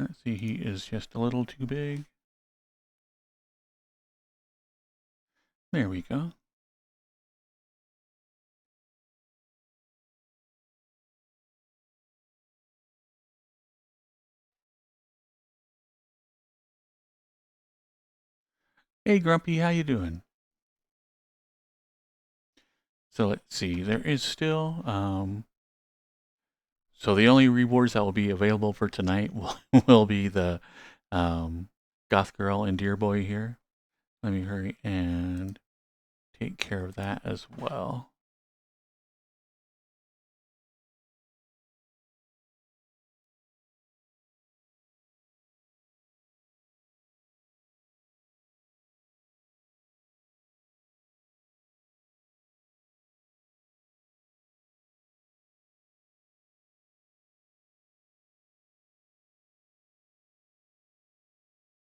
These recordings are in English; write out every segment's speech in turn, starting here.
Let's see, he is just a little too big. There we go. Hey Grumpy, how you doing? So let's see, there is still, so the only rewards that will be available for tonight will be the Goth Girl and Deer Boy here. Let me hurry and take care of that as well.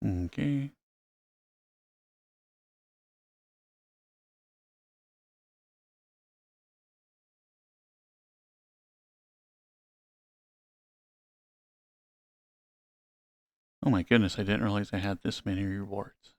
Okay. Oh my goodness, I didn't realize I had this many rewards.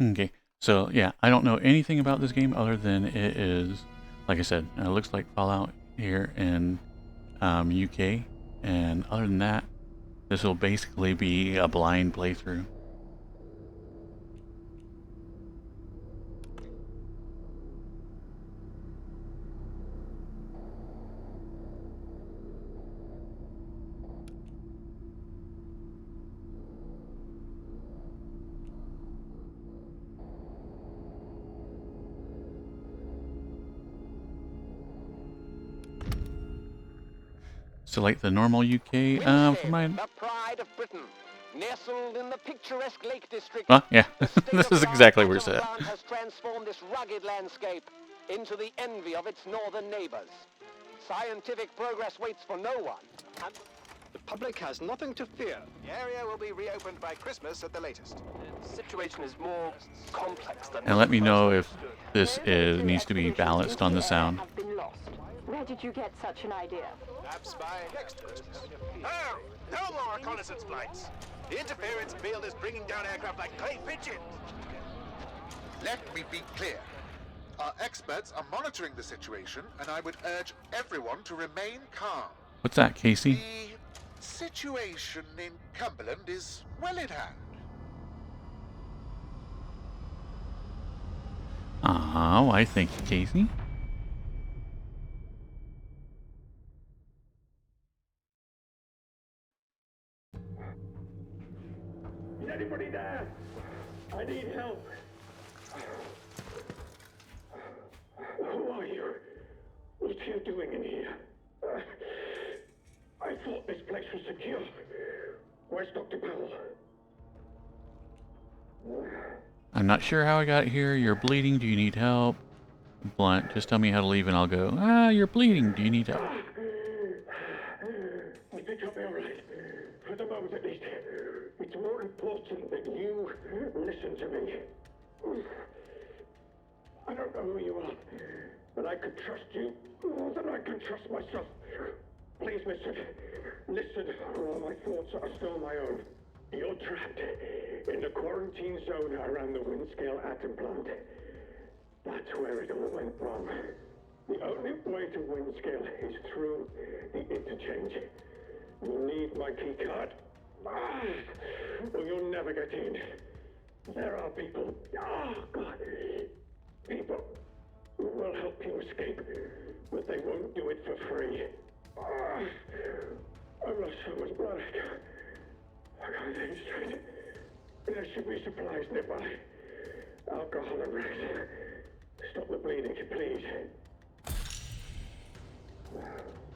Okay, so yeah, I don't know anything about this game other than it is, like I said, it looks like Fallout here in UK, and other than that, this will basically be a blind playthrough. Select the normal UK for mine. The pride of Britain, nestled in the picturesque Lake District. Well, yeah, this is exactly where it's at. Atomfall has transformed this rugged landscape into the envy of its northern neighbors. Scientific progress waits for no one, and the public has nothing to fear. The area will be reopened by Christmas at the latest. The situation is more complex than. And let me know if this needs to be balanced on the sound. Where did you get such an idea? Perhaps by next Thursday. Oh, no more reconnaissance flights. The interference field is bringing down aircraft like clay pigeons. Let me be clear. Our experts are monitoring the situation, and I would urge everyone to remain calm. What's that, Casey? The situation in Cumberland is well in hand. Why thank you, Casey. Is anybody there? I need help. Who are you? What are you doing in here? I thought this place was secure. Where's Dr. Powell? I'm not sure how I got here. You're bleeding. Do you need help? Blunt, just tell me how to leave and I'll go. You're bleeding. Do you need help? I think I'll be alright. For the moment at least. It's more important that you listen to me. I don't know who you are, but I could trust you more than I can trust myself. Please listen. Listen, or my thoughts are still my own. You're trapped in the quarantine zone around the Windscale atom plant. That's where it all went wrong. The only way to Windscale is through the interchange. You need my key card. Or you'll never get in. There are people, God, people who will help you escape, but they won't do it for free. I've lost so much blood. I can't think straight. There should be supplies nearby. Alcohol and rest. Stop the bleeding, please.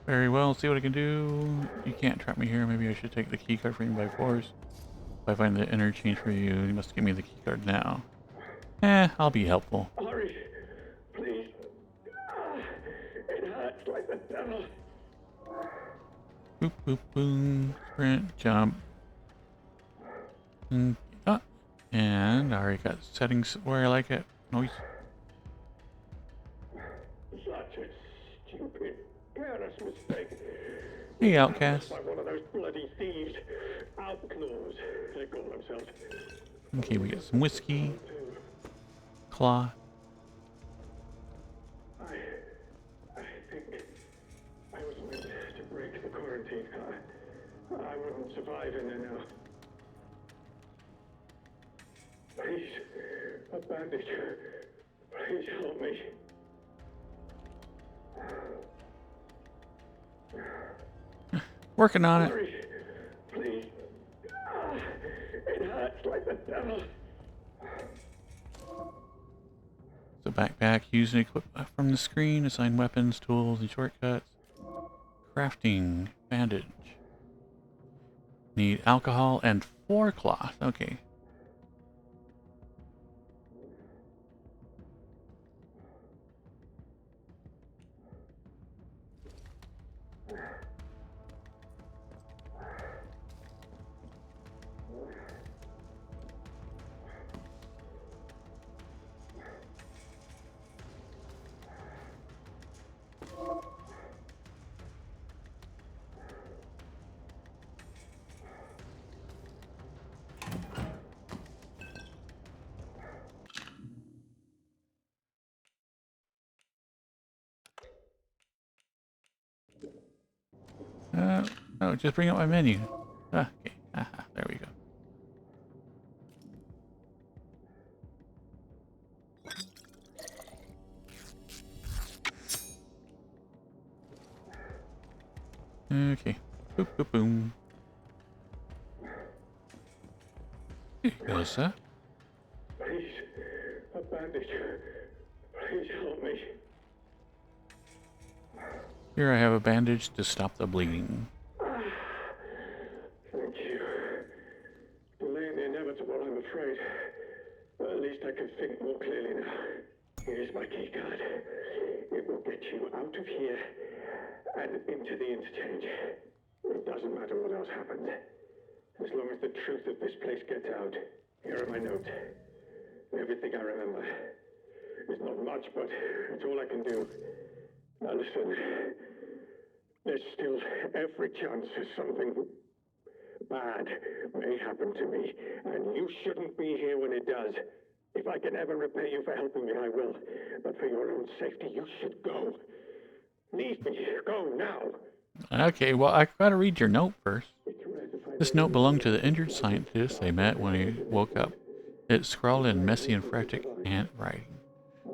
Very well, see what I can do. You can't trap me here. Maybe I should take the keycard from you by force. If I find the interchange for you, you must give me the keycard now. I'll be helpful. Hurry, please. It hurts like the devil. Boop, boop, boom. Sprint, jump. Ah, and I already got settings where I like it. Noise. Such a stupid, careless mistake. Hey, Outcast. By one of those bloody thieves. Outlaws, they call themselves. Okay, we get some whiskey. Cloth. I think I was meant to break the quarantine. I wouldn't survive in there now. Please, a bandage. Please help me. Working on it. Hurry, please. It hurts like the devil. So backpack, use and equip from the screen, assign weapons, tools, and shortcuts. Crafting, bandage. Need alcohol and 4 cloth. Okay. Oh, just bring up my menu. Ah, okay. Aha, there we go. Okay. Boop, boop, boom. Here you go, sir. Please, a bandage. Please help me. Here I have a bandage to stop the bleeding. Thank you. Delaying the inevitable, I'm afraid. But at least I can think more clearly now. Here's my key card. It will get you out of here and into the interchange. It doesn't matter what else happens. As long as the truth of this place gets out. Here are my notes. Everything I remember. It's not much, but it's all I can do. Now listen. There's still every chance that something bad may happen to me, and you shouldn't be here when it does. If I can ever repay you for helping me, I will. But for your own safety, you should go. Leave me. Go now. Okay, well, I gotta read your note first. This note belonged to the injured scientist they met when he woke up. It's scrawled in messy and frantic handwriting.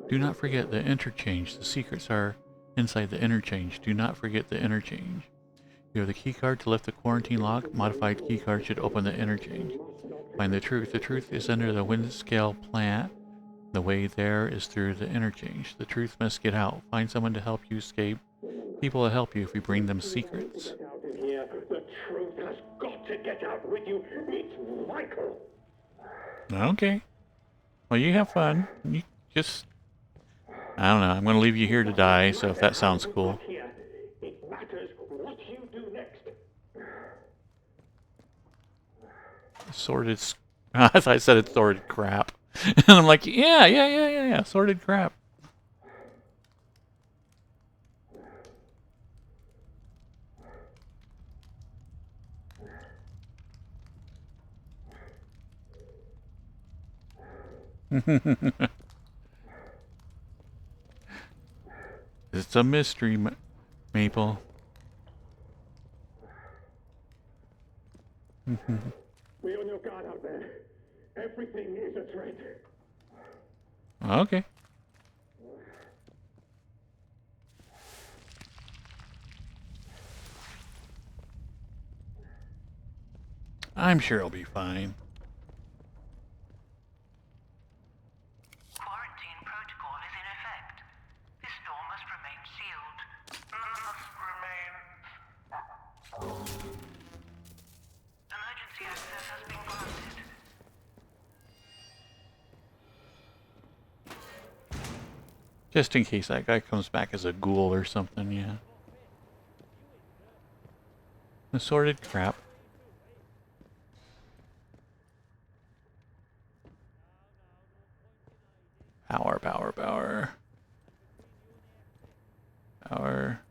Do not forget the interchange. The secrets are inside the interchange. Do not forget the interchange. You have the keycard to lift the quarantine lock. Modified keycard should open the interchange. Find the truth. The truth is under the Windscale plant. The way there is through the interchange. The truth must get out. Find someone to help you escape. People will help you if you bring them secrets. Get out of here. The truth has got to get out with you. It's vital. Okay. Well, you have fun. You just... I don't know. I'm going to leave you here to die, so if that sounds cool. It matters what you do next. Sorted... I thought I said it's sorted crap. And I'm like, yeah. Sorted crap. It's a mystery, Maple. Be on your guard out there. Everything is a threat. Okay. I'm sure it'll be fine. Quarantine protocol is in effect. This door must remain sealed. Emergency access has been granted. Just in case that guy comes back as a ghoul or something, yeah. Assorted crap. Power, power, power. Power.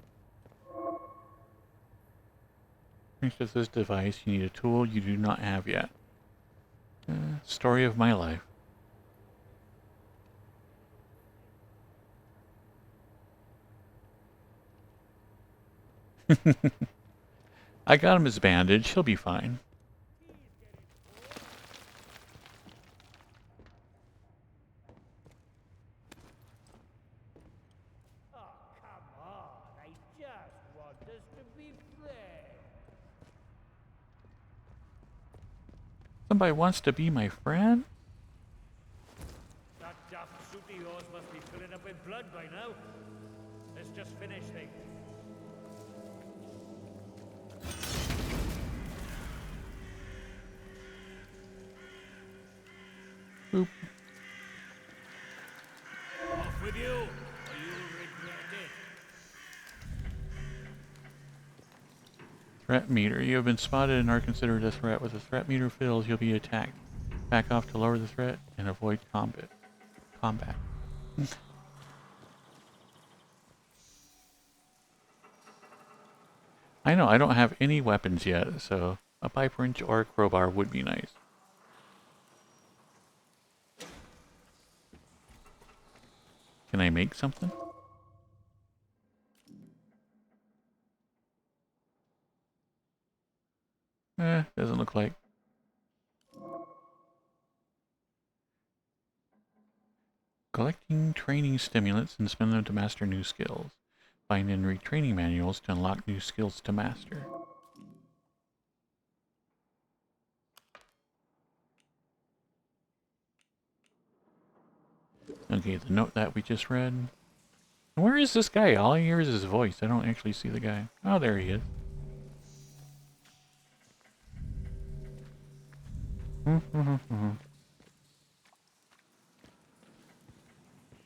With this device, you need a tool you do not have yet. Story of my life. I got him his bandage. He'll be fine. Somebody wants to be my friend? That daft suit of yours must be filling up with blood by now. Let's just finish things. Boop. Off with you, or you'll regret it. Threat meter. You have been spotted and are considered a threat. With the threat meter fills, you'll be attacked. Back off to lower the threat and avoid combat. I know, I don't have any weapons yet, so a pipe wrench or a crowbar would be nice. Can I make something? Doesn't look like. Collecting training stimulants and spend them to master new skills. Find and read training manuals to unlock new skills to master. Okay, the note that we just read. Where is this guy? All I hear is his voice. I don't actually see the guy. Oh, there he is. Well,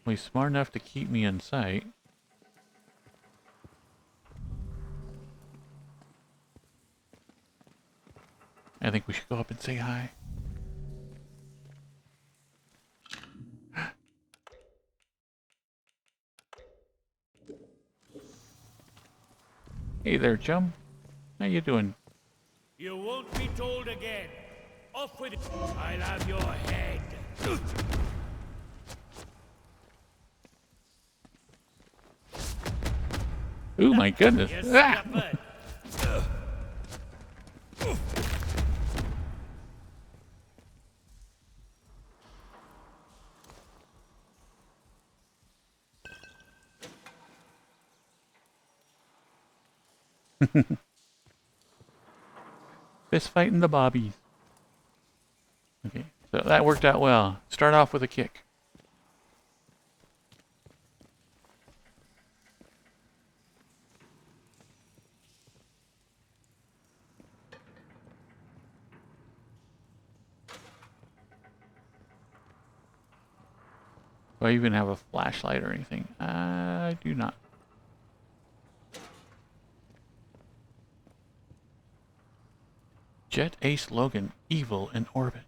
he's smart enough to keep me in sight. I think we should go up and say hi. Hey there, chum. How you doing? You won't be told again. Off with it. I'll have your head. Ooh, my goodness. Yes, Ah! scuppered. Fist fighting the bobbies. Okay, so that worked out well. Start off with a kick. Do I even have a flashlight or anything? I do not. Jet Ace Logan, evil in orbit.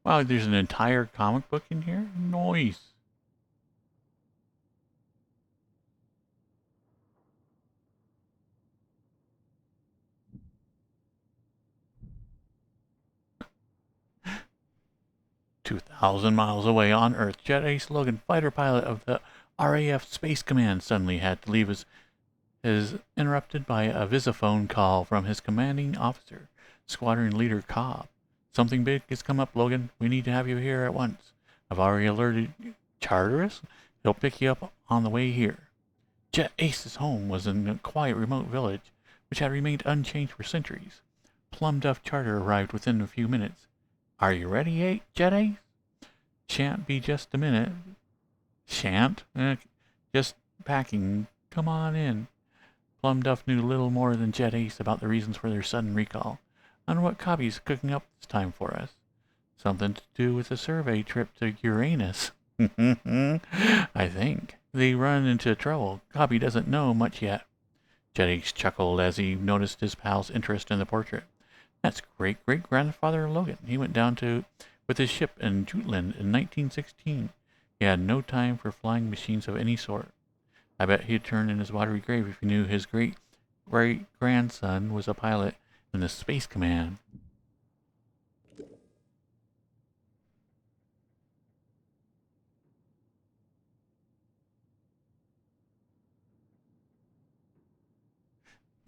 Wow, there's an entire comic book in here? Nice. "2,000 miles away on Earth, Jet Ace Logan, fighter pilot of the RAF Space Command, suddenly had to leave his interrupted by a visiphone call from his commanding officer, Squadron Leader Cobb. Something big has come up, Logan. We need to have you here at once. I've already alerted Charteris. He'll pick you up on the way here." Jet Ace's home was in a quiet, remote village, which had remained unchanged for centuries. Plum Duff Charter arrived within a few minutes. "Are you ready, Jet Ace?" "Shan't be just a minute." "Shan't? Just packing Come on in. Plum Duff knew little more than Jet Ace about the reasons for their sudden recall. I wonder what Cobby's cooking up this time for us. Something to do with a survey trip to Uranus. I think. They run into trouble. Cobby doesn't know much yet. Jet Ace chuckled as he noticed his pal's interest in the portrait. That's great-great-grandfather Logan. He went down with his ship in Jutland in 1916. He had no time for flying machines of any sort. I bet he'd turn in his watery grave if he knew his great-great-grandson was a pilot in the Space Command.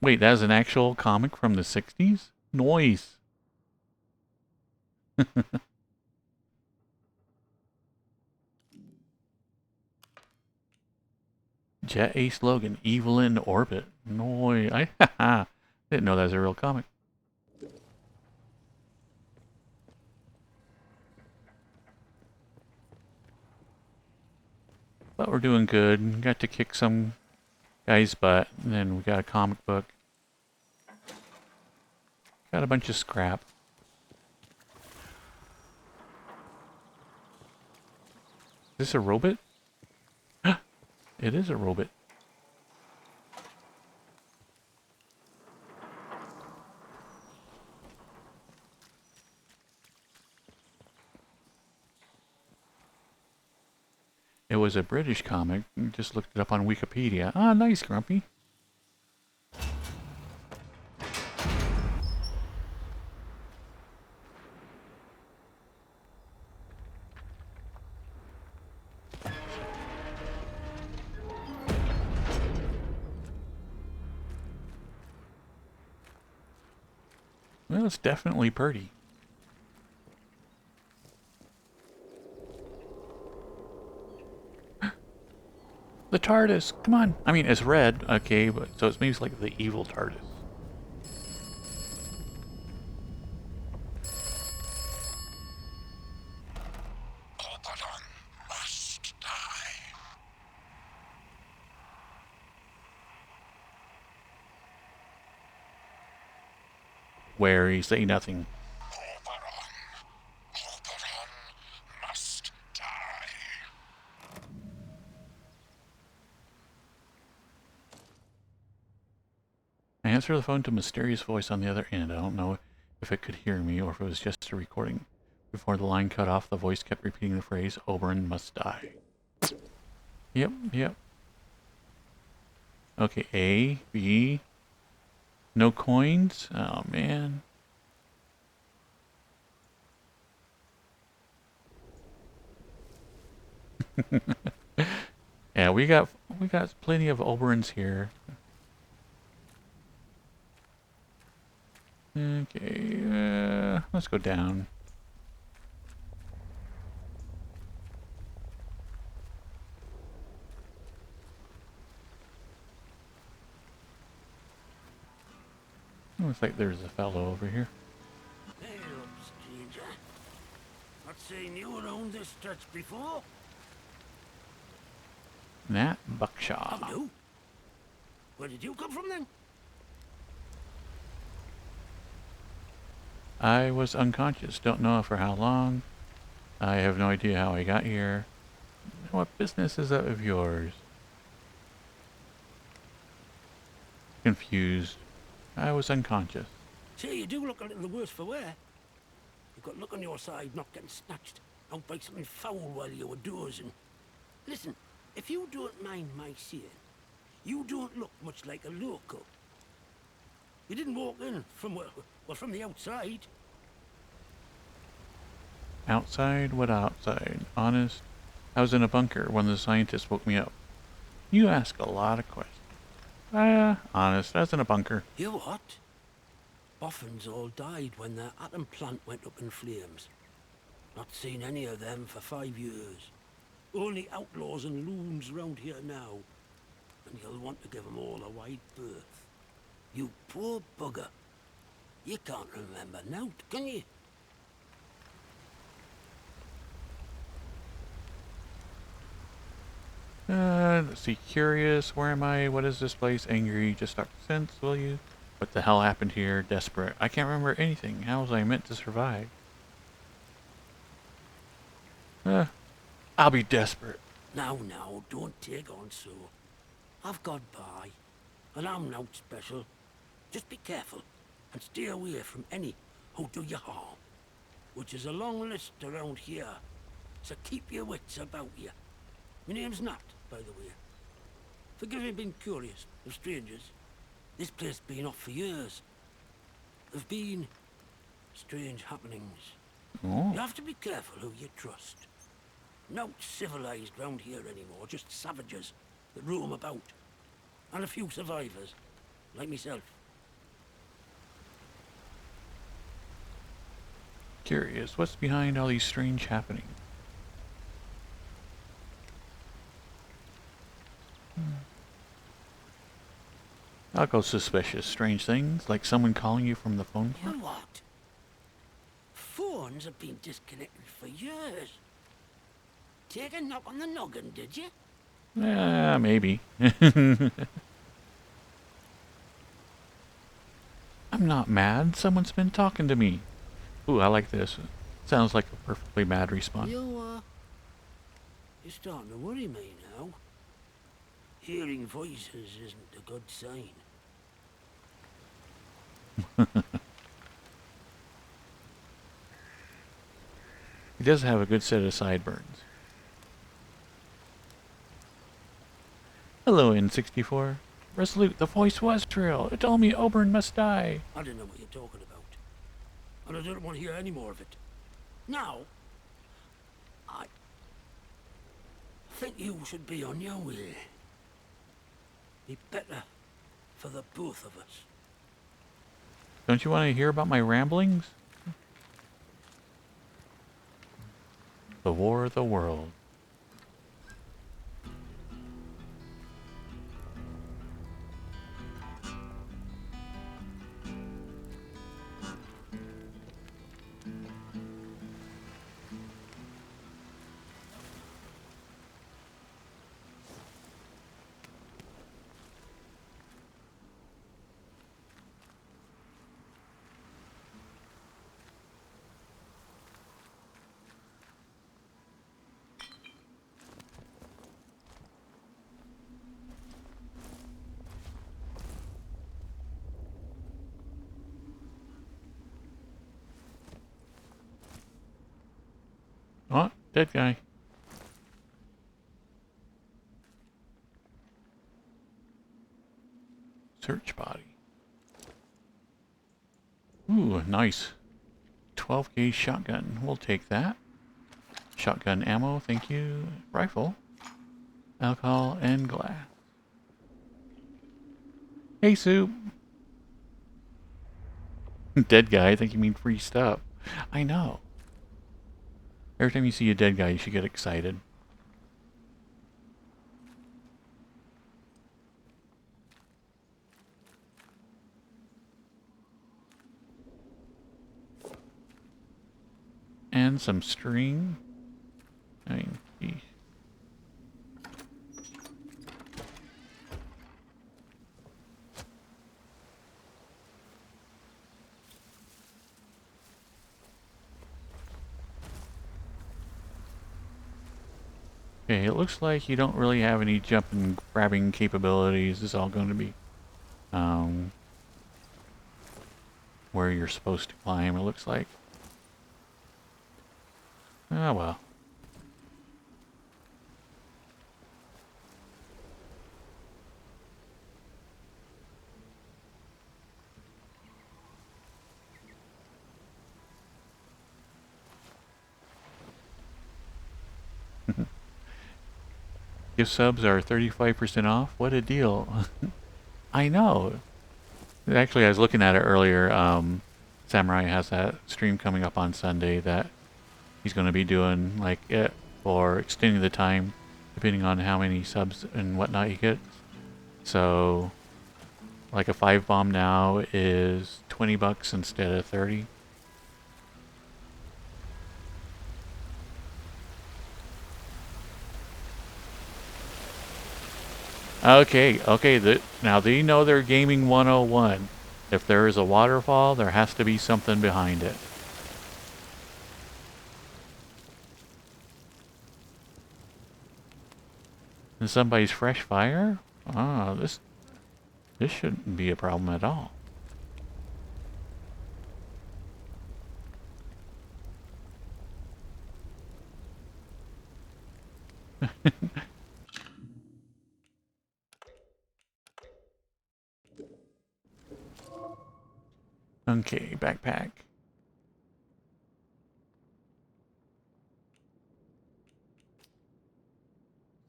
Wait, that's an actual comic from the 60s? Noise. Jet Ace Logan, Evil in Orbit. Noise. I didn't know that was a real comic. But we're doing good. Got to kick some guy's butt. And then we got a comic book. Got a bunch of scrap. Is this a robot? It is a robot. It was a British comic. Just looked it up on Wikipedia. Ah, nice, Grumpy. Well, it's definitely pretty. The TARDIS! Come on! I mean, it's red, okay, but so it's maybe it's like the evil TARDIS. Oberon must die. Wary, say nothing. Oberon must die. I answered the phone to a mysterious voice on the other end. I don't know if it could hear me or if it was just a recording. Before the line cut off, the voice kept repeating the phrase, Oberon must die. Yep. Okay, A, B. No coins? Oh, man. Yeah, we got plenty of Oberons here. Okay, let's go down. Looks like there's a fellow over here. Hey up, stranger. Not seen you around this stretch before. Nat Buckshaw. How do? Where did you come from then? I was unconscious. Don't know for how long. I have no idea how I got here. What business is that of yours? Confused. I was unconscious. Say, you do look a little the worse for wear. You've got luck on your side, not getting snatched out by something foul while you were dozing. Listen, if you don't mind my saying, you don't look much like a local. You didn't walk in from, well, from the outside. Outside? What outside? Honest? I was in a bunker when the scientists woke me up. You ask a lot of questions. Honest, I was in a bunker. You what? Boffins all died when their atom plant went up in flames. Not seen any of them for 5 years. Only outlaws and loons round here now. And you'll want to give them all a wide berth. You poor bugger. You can't remember nought, can you? Let's see. Curious. Where am I? What is this place? Angry. Just talk sense, will you? What the hell happened here? Desperate. I can't remember anything. How was I meant to survive? I'll be desperate. Now, don't take on so. I've got by, and I'm not special. Just be careful, and stay away from any who do you harm. Which is a long list around here, so keep your wits about you. My name's Nat, by the way. Forgive me being curious of strangers. This place been off for years. There've been strange happenings. Oh. You have to be careful who you trust. Not civilized round here anymore, just savages that roam about. And a few survivors, like myself. Curious. What's behind all these strange happenings? I'll go suspicious. Strange things, like someone calling you from the phone. You what? Phones have been disconnected for years. Take a knock on the noggin, did you? Maybe. I'm not mad. Someone's been talking to me. Ooh, I like this. Sounds like a perfectly mad response. You're starting to worry me now. Hearing voices isn't a good sign. He does have a good set of sideburns. Hello, N64. Resolute, the voice was real. It told me Oberon must die. I don't know what you're talking about. And I don't want to hear any more of it. Now, I think you should be on your way. Be better for the both of us. Don't you want to hear about my ramblings? The War of the World. Oh, dead guy. Search body. Ooh, nice. 12 gauge shotgun. We'll take that. Shotgun ammo, thank you. Rifle. Alcohol and glass. Hey, Soup. Dead guy, I think you mean free stuff. I know. Every time you see a dead guy, you should get excited. And some string. I mean, geez. Okay, it looks like you don't really have any jumping, grabbing capabilities. It's all going to be where you're supposed to climb, it looks like. Ah, well. Gift subs are 35% off? What a deal. I know. Actually, I was looking at it earlier. Samurai has that stream coming up on Sunday that he's going to be doing like it for extending the time depending on how many subs and whatnot he gets. So like a 5 bomb now is $20 instead of 30. Okay, okay, now they know they're gaming 101. If there is a waterfall, there has to be something behind it. And somebody's fresh fire? Ah, this shouldn't be a problem at all. Okay, backpack.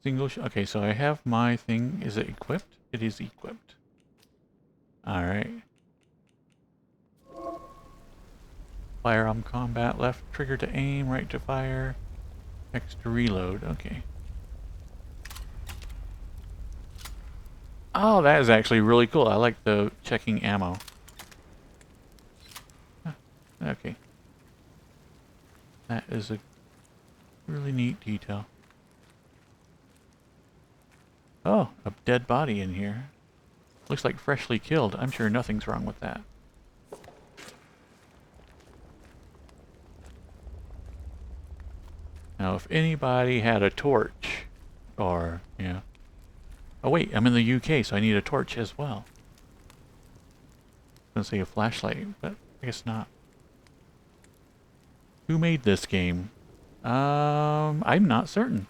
Okay, so I have my thing. Is it equipped? It is equipped. Alright. Firearm combat, left trigger to aim, right to fire, X to reload. Okay. Oh, that is actually really cool. I like the checking ammo. Huh, okay. That is a really neat detail. Oh, a dead body in here. Looks like freshly killed. I'm sure nothing's wrong with that. Now, if anybody had a torch, or, yeah. Oh wait, I'm in the UK, so I need a torch as well. I was gonna say a flashlight, but I guess not. Who made this game? I'm not certain.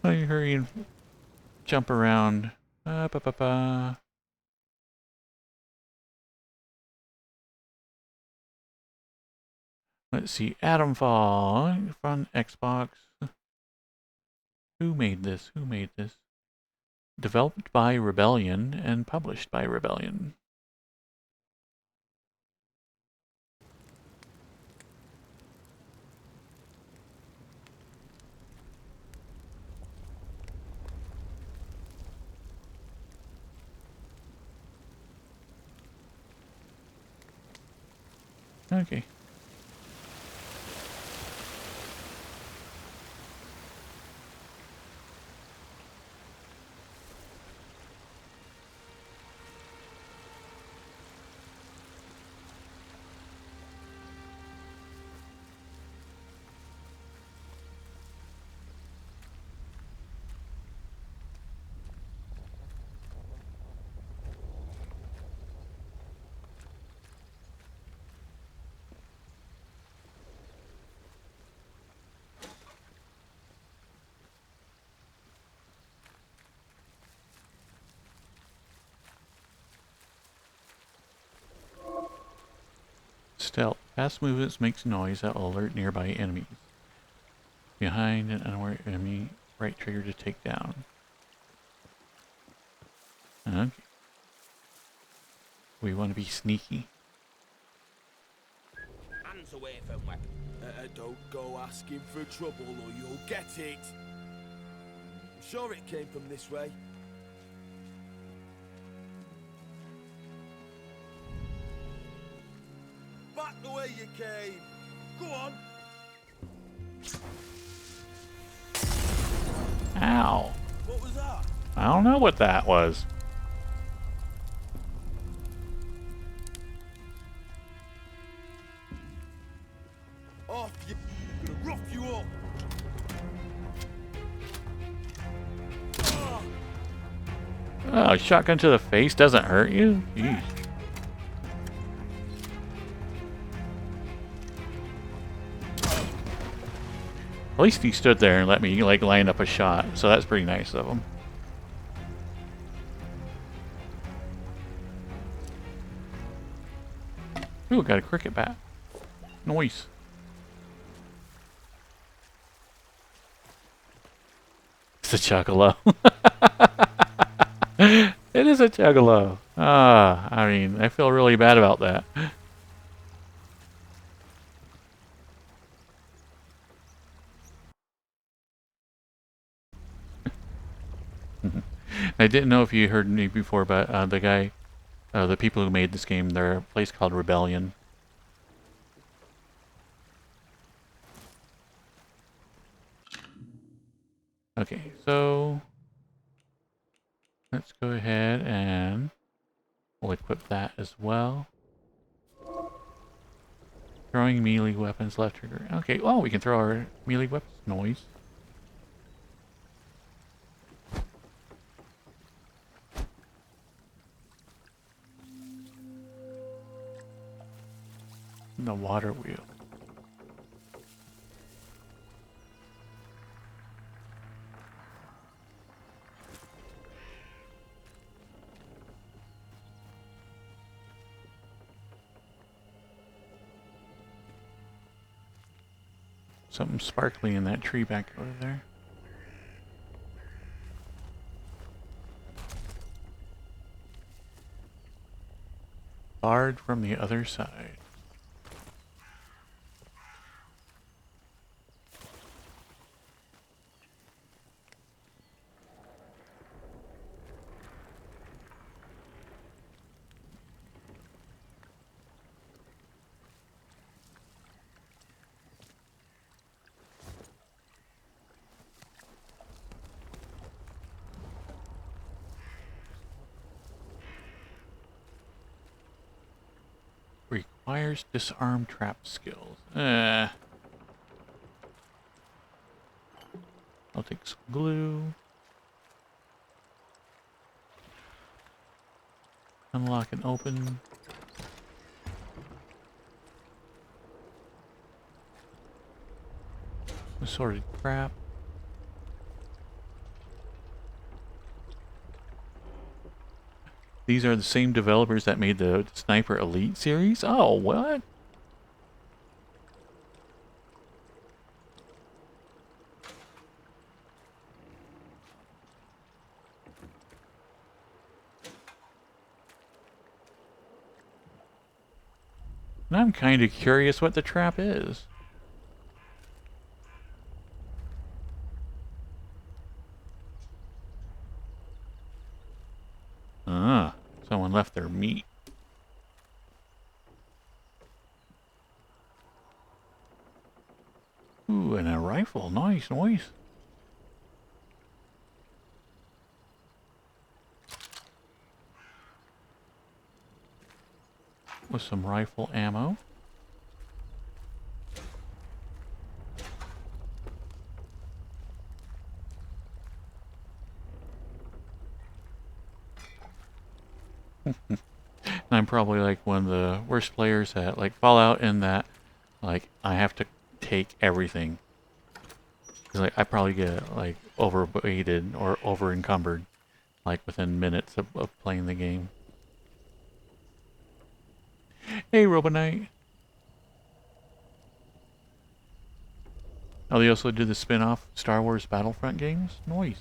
Let me hurry and jump around. Ba, ba, ba. Let's see, Atomfall from Xbox. Who made this? Who made this? Developed by Rebellion and published by Rebellion. Okay. Stealth. Fast movements makes noise that will alert nearby enemies. Behind an unaware enemy, right trigger to take down. Okay. We want to be sneaky. Hands away from weapons. Don't go asking for trouble or you'll get it. I'm sure it came from this way. Back the way you came. Go on. Ow. What was that? I don't know what that was. Off you. I'm gonna rough you up. Oh, shotgun to the face doesn't hurt you? Jeez. At least he stood there and let me, like, line up a shot, so that's pretty nice of him. Ooh, got a cricket bat. Nice. It's a Juggalo. It is a Juggalo. Ah, I mean, I feel really bad about that. I didn't know if you heard me before, but the people who made this game, they're a place called Rebellion. Okay, so let's go ahead and we'll equip that as well. Throwing melee weapons left trigger. Okay, well, we can throw our melee weapons. Noise. The water wheel. Something sparkly in that tree back over there. Barred from the other side. Requires disarm trap skills. I'll take some glue. Unlock and open. Assorted crap. These are the same developers that made the Sniper Elite series? Oh, what? And I'm kind of curious what the trap is. Ah, someone left their meat. Ooh, and a rifle. Nice, nice. With some rifle ammo. And I'm probably like one of the worst players at like Fallout in that like I have to take everything. 'Cause, like I probably get like overweighted or over encumbered like within minutes of playing the game. Hey, Robonite. Oh, they also did the spin-off Star Wars Battlefront games? Nice.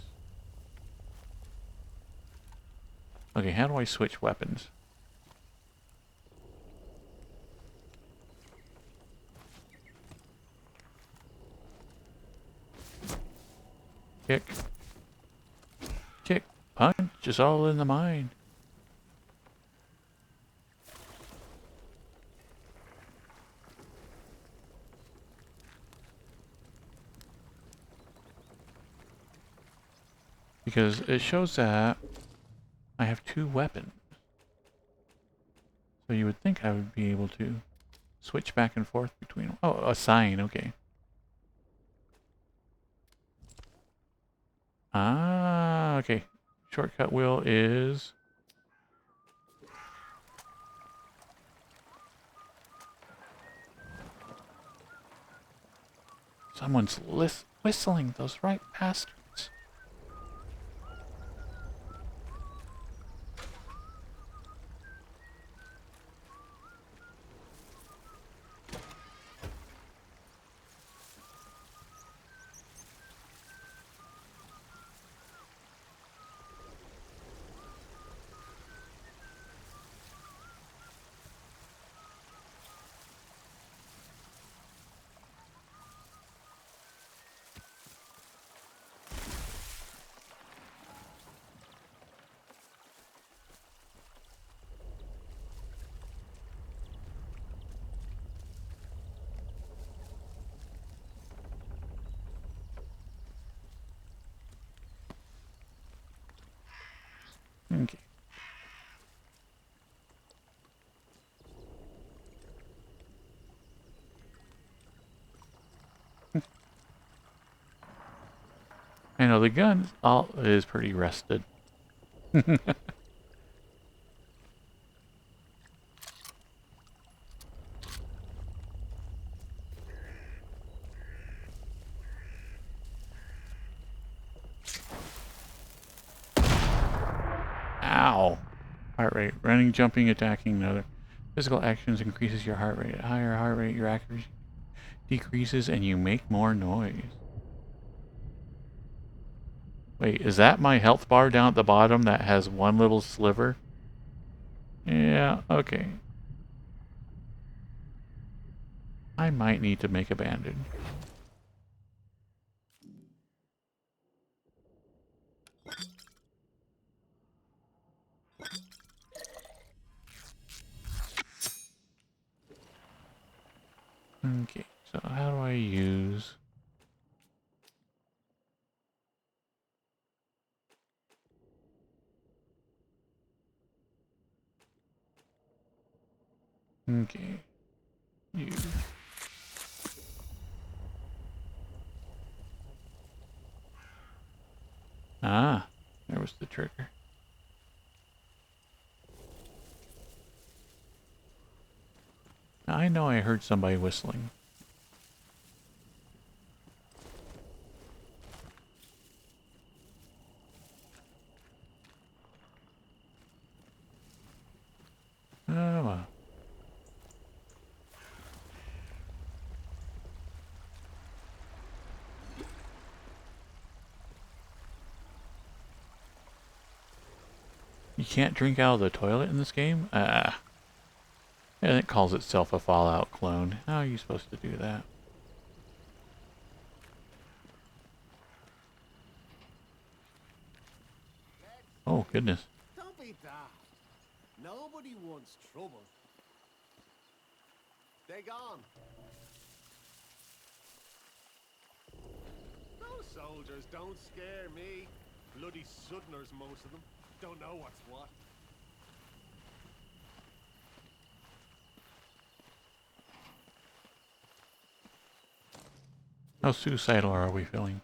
Okay, how do I switch weapons? Kick. Kick. Punch. It's all in the mind. Because it shows that I have 2 weapons. So you would think I would be able to switch back and forth between them. Oh, a sign, okay. Ah, okay. Shortcut wheel is... Someone's whistling, those right bastards. I know the gun all is pretty rusted. Ow. Heart rate. Running, jumping, attacking, another. Physical actions increases your heart rate. At higher heart rate, your accuracy decreases and you make more noise. Wait, is that my health bar down at the bottom that has one little sliver? Yeah, okay. I might need to make a bandage. Okay, so how do I use... Okay. Use. Ah, there was the trigger. Now, I know I heard somebody whistling. Oh, well. You can't drink out of the toilet in this game? Ah. And it calls itself a Fallout clone. How are you supposed to do that? Oh, goodness. Don't be daft. Nobody wants trouble. They're gone. Those soldiers don't scare me. Bloody Southerners, most of them. Don't know what's what. How suicidal are we feeling?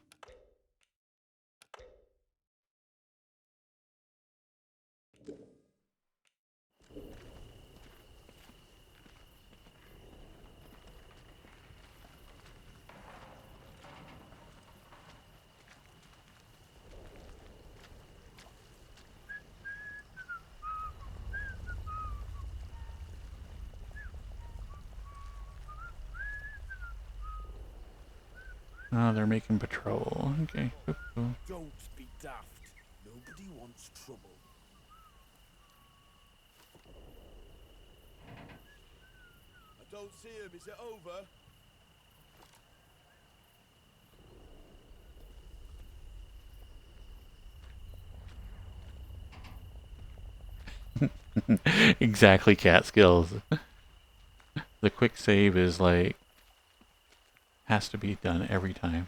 Oh, they're making patrol. Okay, cool. Don't be daft. Nobody wants trouble. I don't see him. Is it over? Exactly, cat skills. The quick save is like... has to be done every time.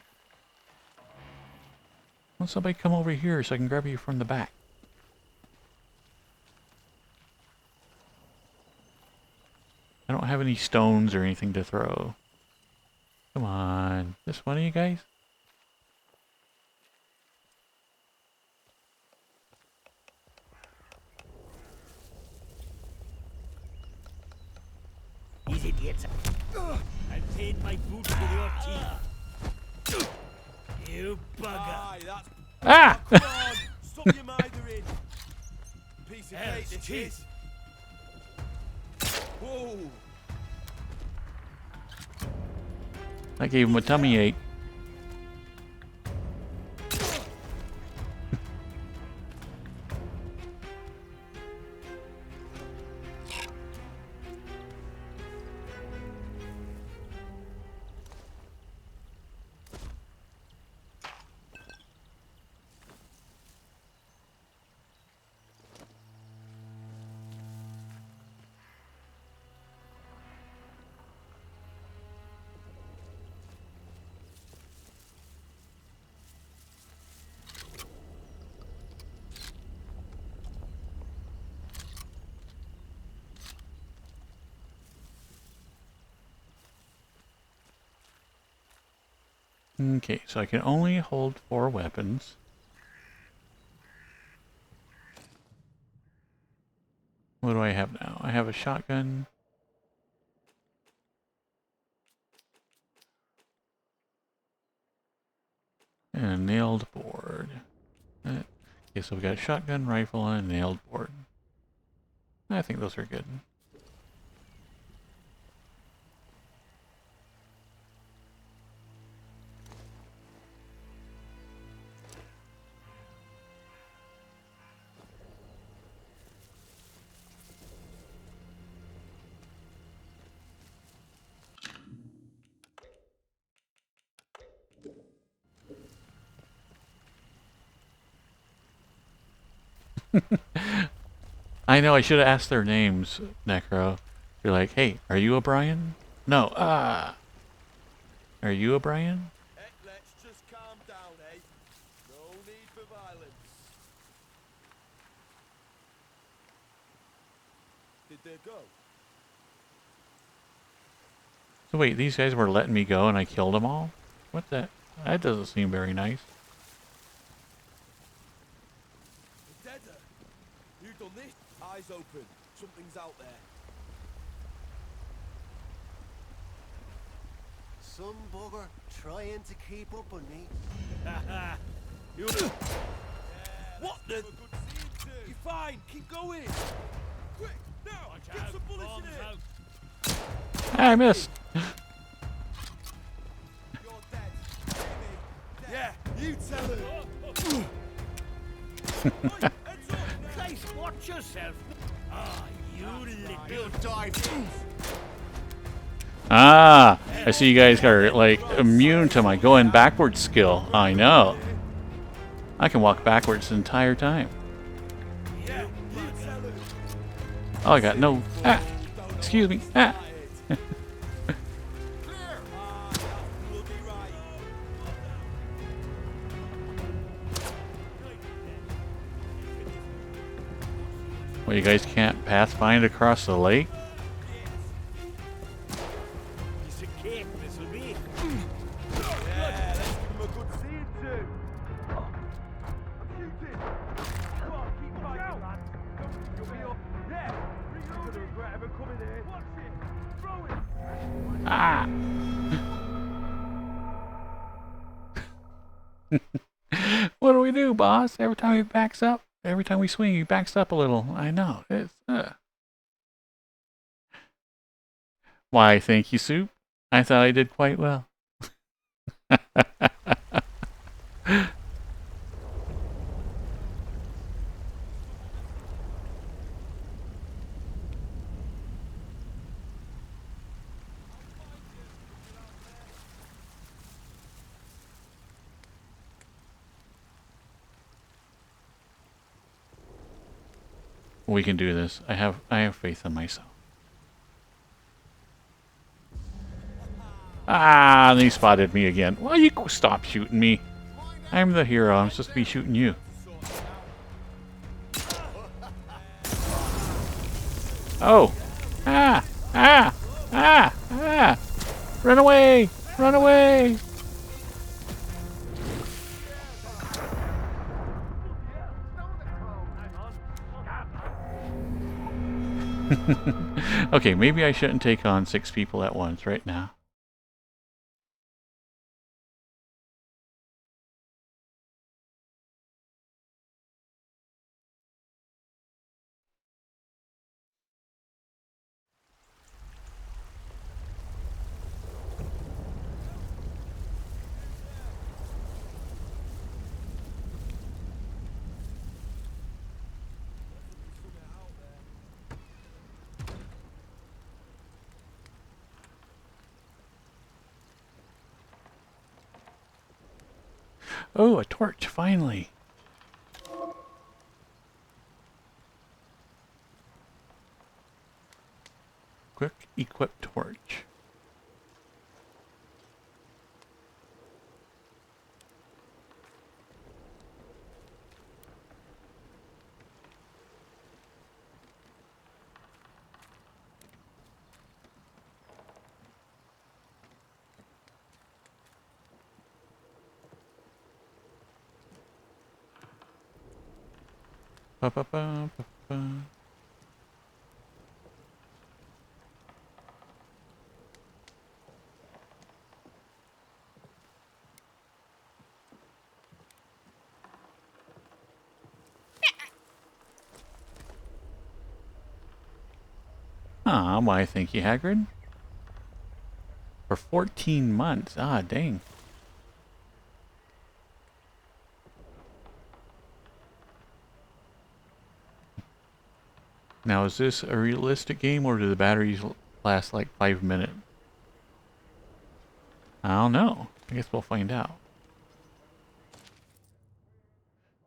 Why don't somebody come over here so I can grab you from the back? I don't have any stones or anything to throw. Come on. This one of you guys? These idiots. I've paid my boots with your teeth. You bugger. Aye, that's... Ah! Oh, come on! Stop your mithering! Piece of cake, this is. Whoa! I gave him a tummy ache. Okay, so I can only hold 4 weapons. What do I have now? I have a shotgun. And a nailed board. Okay, so we got a shotgun, rifle, and a nailed board. I think those are good. I know, I should have asked their names, Necro. You're like, hey, are you a Brian? No, are you a Brian? Hey, let's just calm down, eh? No need for violence. Did they go? So wait, these guys were letting me go and I killed them all? What the? That doesn't seem very nice. Deader. You done this? Eyes open. Something's out there. Some bugger trying to keep up on me. You. What the? You're fine. Keep going. Quick, now. Get some bullets in it. I missed. You're dead. Yeah, you tell her. Christ, watch yourself. Ah, you little Die. Ah, I see you guys are like immune to my going backwards skill. I know. I can walk backwards the entire time. Oh, I got no. Ah, excuse me. Ah. Well, you guys can't pathfind across the lake? Piece of cake, this'll be. Yeah, let's give him a good scene too. I'm shooting. Come on, keep fighting, lad. You'll be up. Yeah, you're gonna regret ever coming here. Watch it. Throw it. Ah. What do we do, boss? Every time he backs up, every time we swing, he backs up a little. I know. It's Why, thank you, Soup. I thought I did quite well. We can do this. I have faith in myself. Ah, they spotted me again. Well, you stop shooting me. I'm the hero. I'm supposed to be shooting you. Oh. Ah. Ah. Ah. Ah. Run away. Run away. Okay, maybe I shouldn't take on 6 people at once right now. Oh, a torch, finally. Quick equip torch. Ba, ba, ba, ba, ba. Ah, why, thank you, Hagrid. For 14 months. Ah, dang. Now, is this a realistic game, or do the batteries last like 5 minutes? I don't know. I guess we'll find out.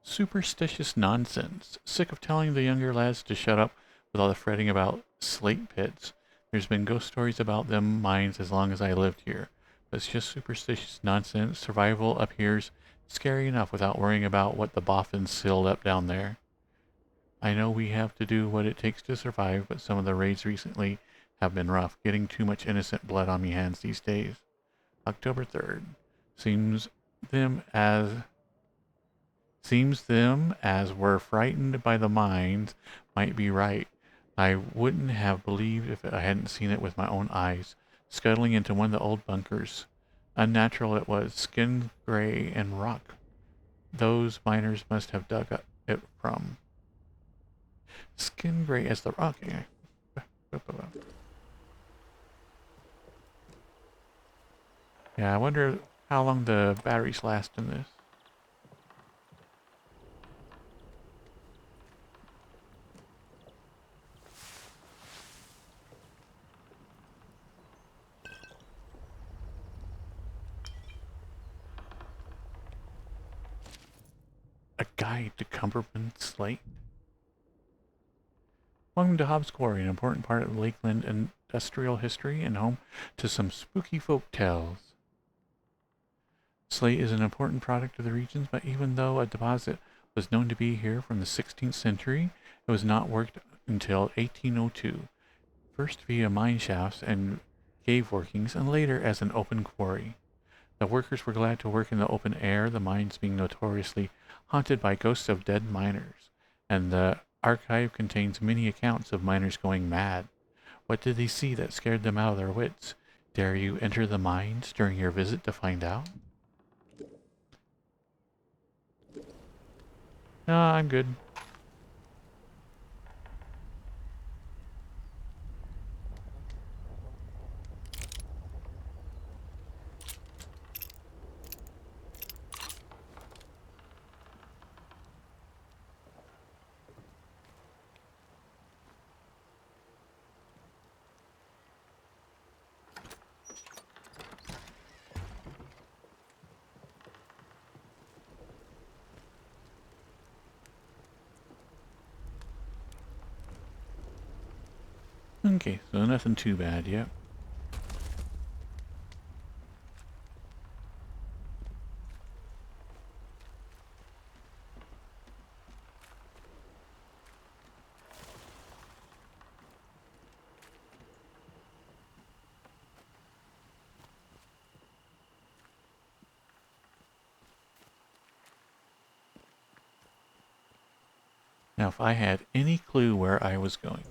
Superstitious nonsense. Sick of telling the younger lads to shut up with all the fretting about slate pits. There's been ghost stories about them mines as long as I lived here. But it's just superstitious nonsense. Survival up here's scary enough without worrying about what the boffins sealed up down there. I know we have to do what it takes to survive, but some of the raids recently have been rough. Getting too much innocent blood on me hands these days. October 3rd. Them as Seems them as were frightened by the mines might be right. I wouldn't have believed if I hadn't seen it with my own eyes, scuttling into one of the old bunkers. Unnatural it was, skin gray and rock. Those miners must have dug it from. Skin gray as the rock. Yeah, I wonder how long the batteries last in this. A guide to Cumberland Slate. Welcome to Hobbs Quarry, an important part of Lakeland industrial history and home to some spooky folk tales. Slate is an important product of the regions, but even though a deposit was known to be here from the 16th century, it was not worked until 1802, first via mine shafts and cave workings, and later as an open quarry. The workers were glad to work in the open air, the mines being notoriously haunted by ghosts of dead miners, and the archive contains many accounts of miners going mad. What did they see that scared them out of their wits? Dare you enter the mines during your visit to find out? No, I'm good. Okay, so nothing too bad yet. Now, if I had any clue where I was going.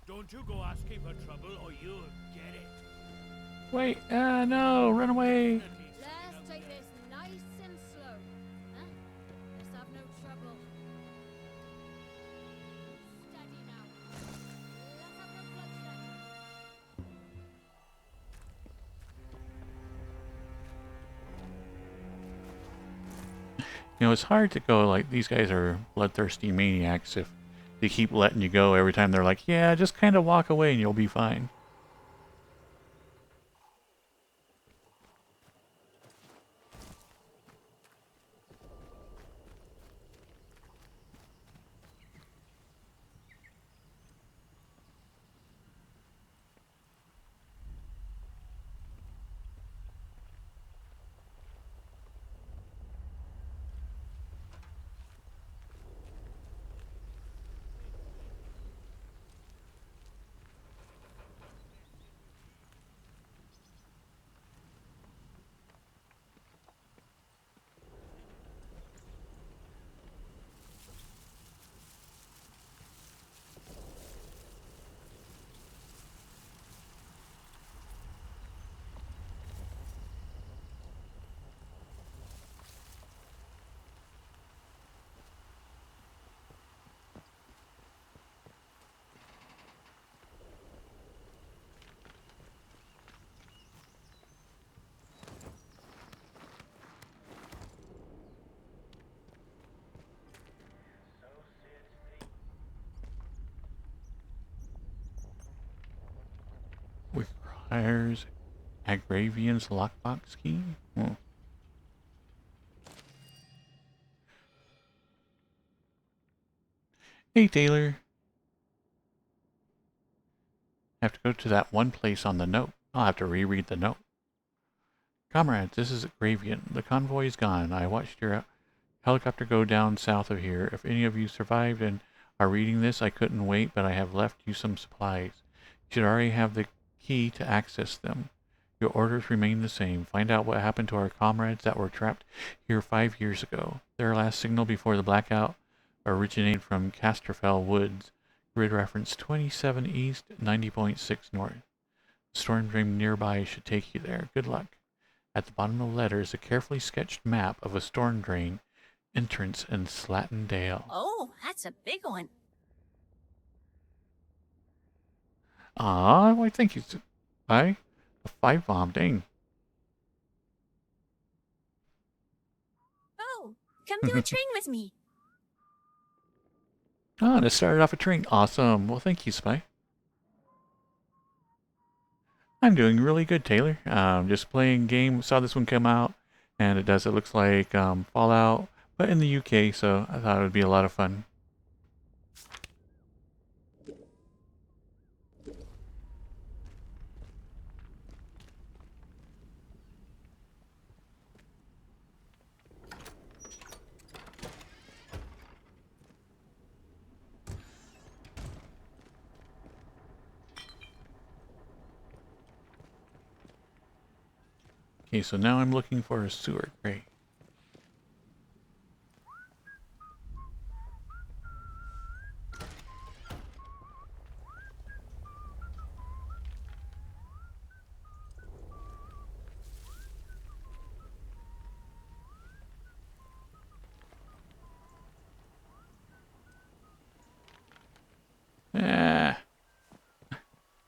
Don't you go asking for trouble or you'll get it. Wait, no, run away. Let's take this nice and slow. Huh? Let's have no trouble. Steady now. Let's have no bloodshed. You know, it's hard to go like these guys are bloodthirsty maniacs if they keep letting you go every time they're like, yeah, just kind of walk away and you'll be fine. Requires Agravian's lockbox key? Hmm. Hey, Taylor. Have to go to that one place on the note. I'll have to reread the note. Comrades, this is Agravian. The convoy is gone. I watched your helicopter go down south of here. If any of you survived and are reading this, I couldn't wait, but I have left you some supplies. You should already have the key to access them. Your orders remain the same. Find out what happened to our comrades that were trapped here 5 years ago. Their last signal before the blackout originated from Casterfell Woods. Grid reference 27 east, 90.6 north. Storm drain nearby should take you there. Good luck. At the bottom of the letter is a carefully sketched map of a storm drain entrance in Slatin Dale. Oh, that's a big one. Ah, why thank you. Bye. A 5 bomb, dang. Oh, come do a train with me. Ah, and it started off a train. Awesome. Well, thank you, Spy. I'm doing really good, Taylor. Just playing game. Saw this one come out, and it looks like Fallout, but in the UK, so I thought it would be a lot of fun. Okay, so now I'm looking for a sewer. Great. Ah.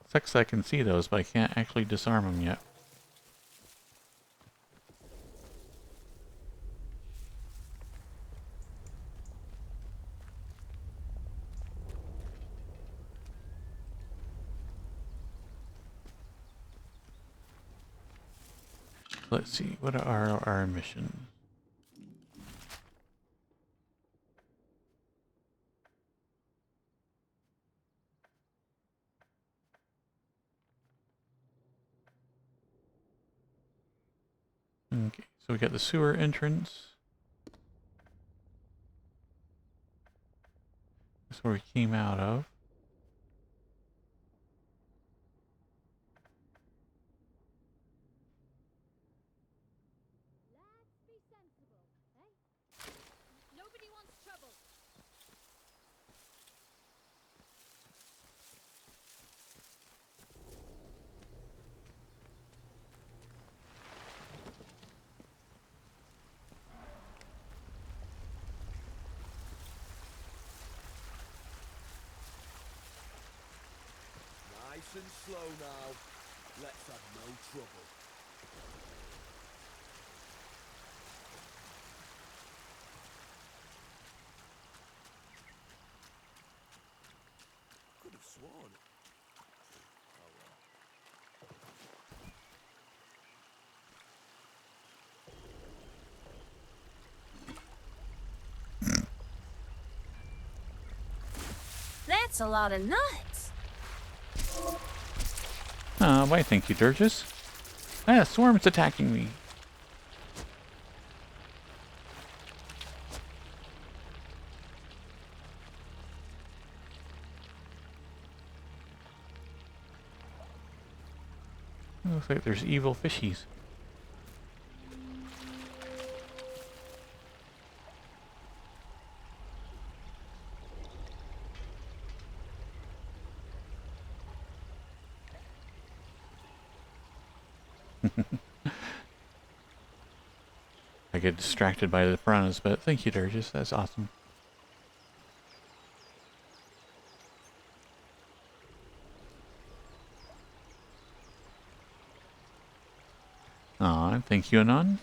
Sucks I can see those, but I can't actually disarm them yet. Let's see, what are our missions? Okay, so we got the sewer entrance. That's where we came out of. Let's be sensible, eh? Nobody wants trouble. Nice and slow now. Let's have no trouble. Could have sworn. Oh well. That's a lot of nuts. Why thank you, Durgis. Ah, swarm's attacking me. Looks like there's evil fishies. I get distracted by the piranhas, but thank you, Durgis. That's awesome. Aw, thank you, Anon.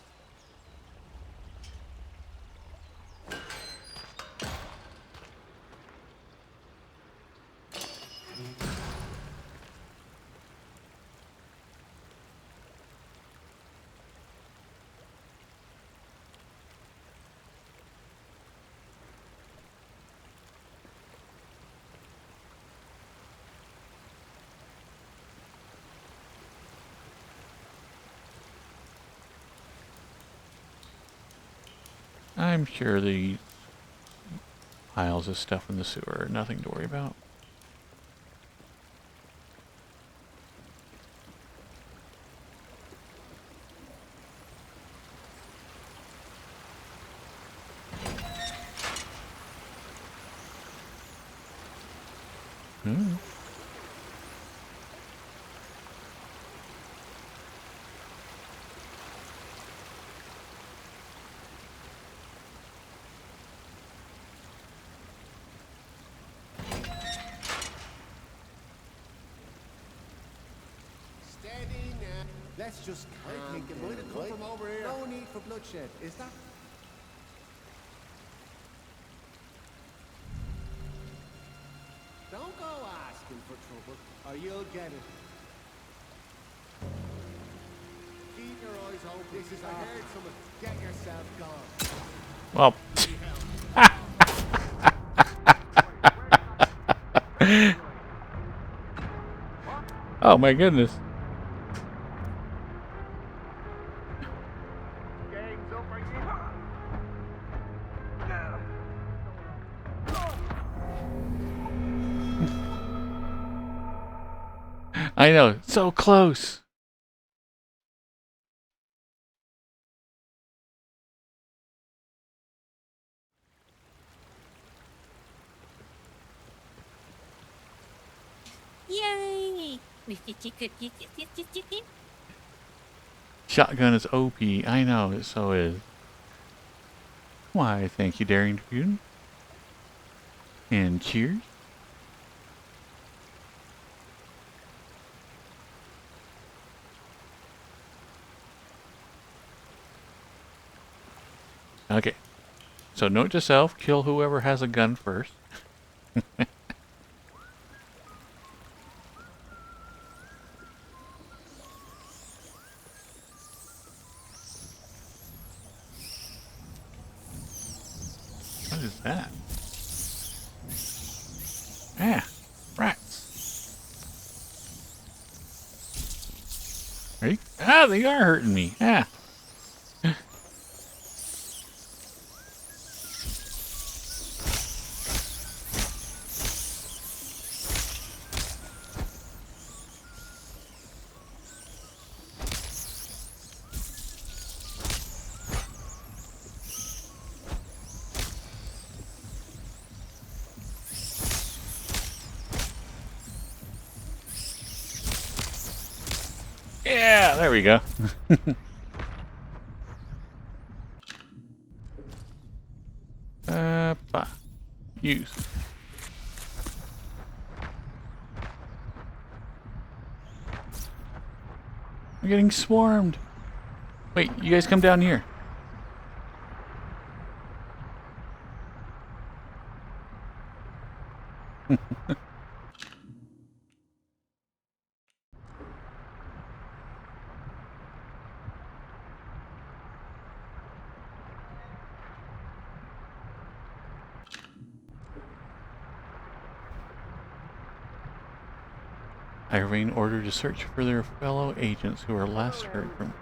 I'm sure the piles of stuff in the sewer are nothing to worry about. Hmm. Steady now. Let's just calm. I think it might have come from over here. No need for bloodshed, is that? Don't go asking for trouble, or you'll get it. Keep your eyes open. This is I heard someone. Get yourself gone. Well. Oh my goodness. Game's over here. I know, so close. Yay! Shotgun is OP. I know, it so is. Why, thank you, Daring Dude. And cheers. Okay. So note to self, kill whoever has a gun first. What is that? Ah, rats. Are you? Ah, they are hurting me. Ah. Yeah, there we go. Use. I'm getting swarmed. Wait, you guys come down here. I remain ordered to search for their fellow agents who are last heard from.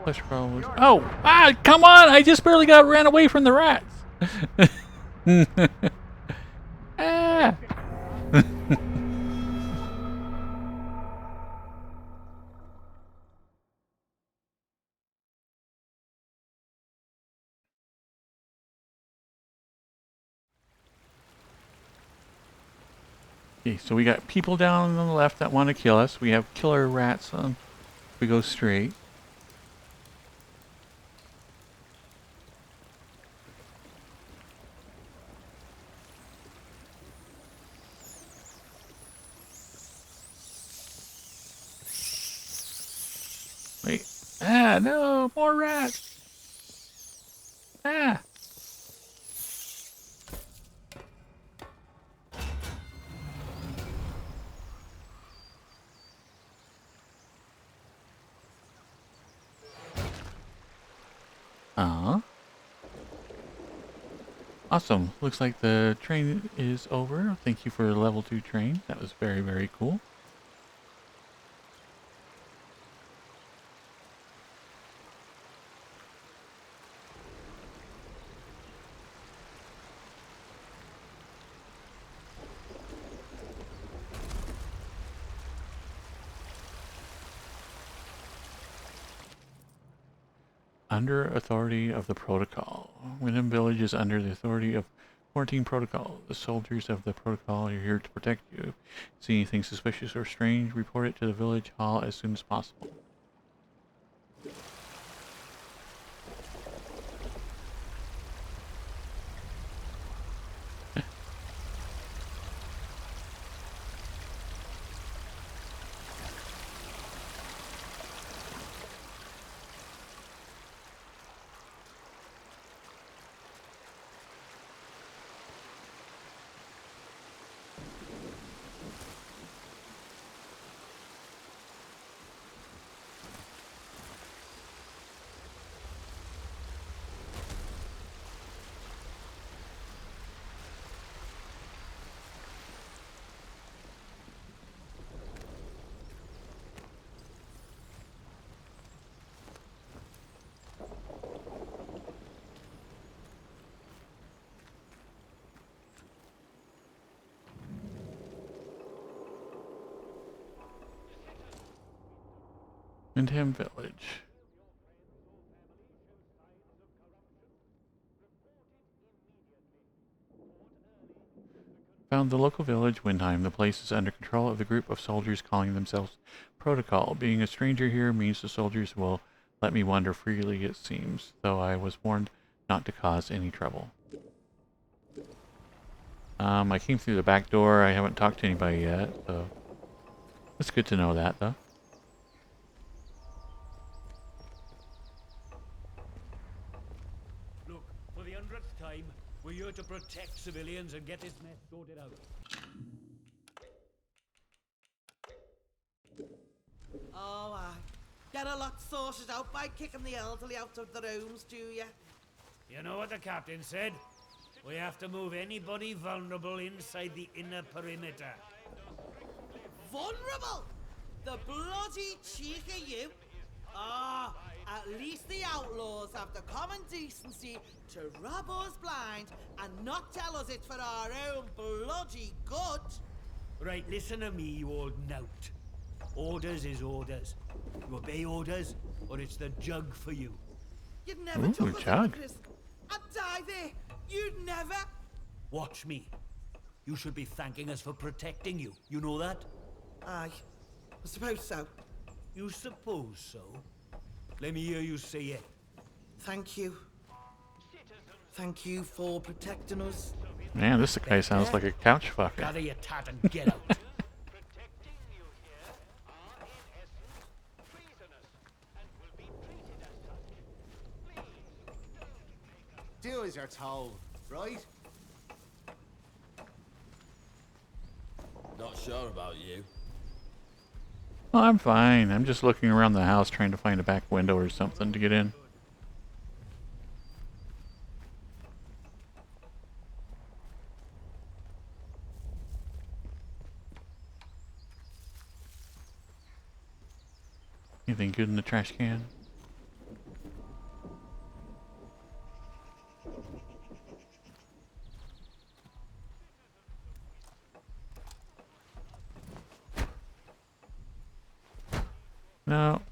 Oh! Ah! Come on! I just barely ran away from the rats! Ah! Okay, so we got people down on the left that want to kill us. We have killer rats on. We go straight. Wait. Ah, no! More rats! Ah! Awesome. Looks like the train is over. Thank you for the level 2 train. That was very, very cool. Under authority of the protocol. Wyndham Village is under the authority of quarantine protocol. The soldiers of the protocol are here to protect you. See anything suspicious or strange, report it to the village hall as soon as possible. Wyndham Village. Found the local village, Windheim. The place is under control of the group of soldiers calling themselves Protocol. Being a stranger here means the soldiers will let me wander freely, it seems, though I was warned not to cause any trouble. I came through the back door. I haven't talked to anybody yet, so it's good to know that, though. Look, for the 100th time, we're here to protect civilians and get this mess sorted out. Oh, I get a lot sorted out by kicking the elderly out of the rooms, do you? You know what the captain said? We have to move anybody vulnerable inside the inner perimeter. Vulnerable? The bloody cheek of you! Ah, at least the outlaws have the common decency to rob us blind and not tell us it's for our own bloody good. Right, listen to me, you old knout. Orders is orders. You obey orders, or it's the jug for you. You'd never took us out of prison. I'd die there. You'd never. Watch me. You should be thanking us for protecting you. You know that? Aye, I suppose so. You suppose so? Let me hear you say it. Thank you. Thank you for protecting us. Man, this guy sounds like a couch fucker. Gather your tat and get out. Do as you're told, right? Not sure about you. Well, I'm fine. I'm just looking around the house trying to find a back window or something to get in. Anything good in the trash can? No.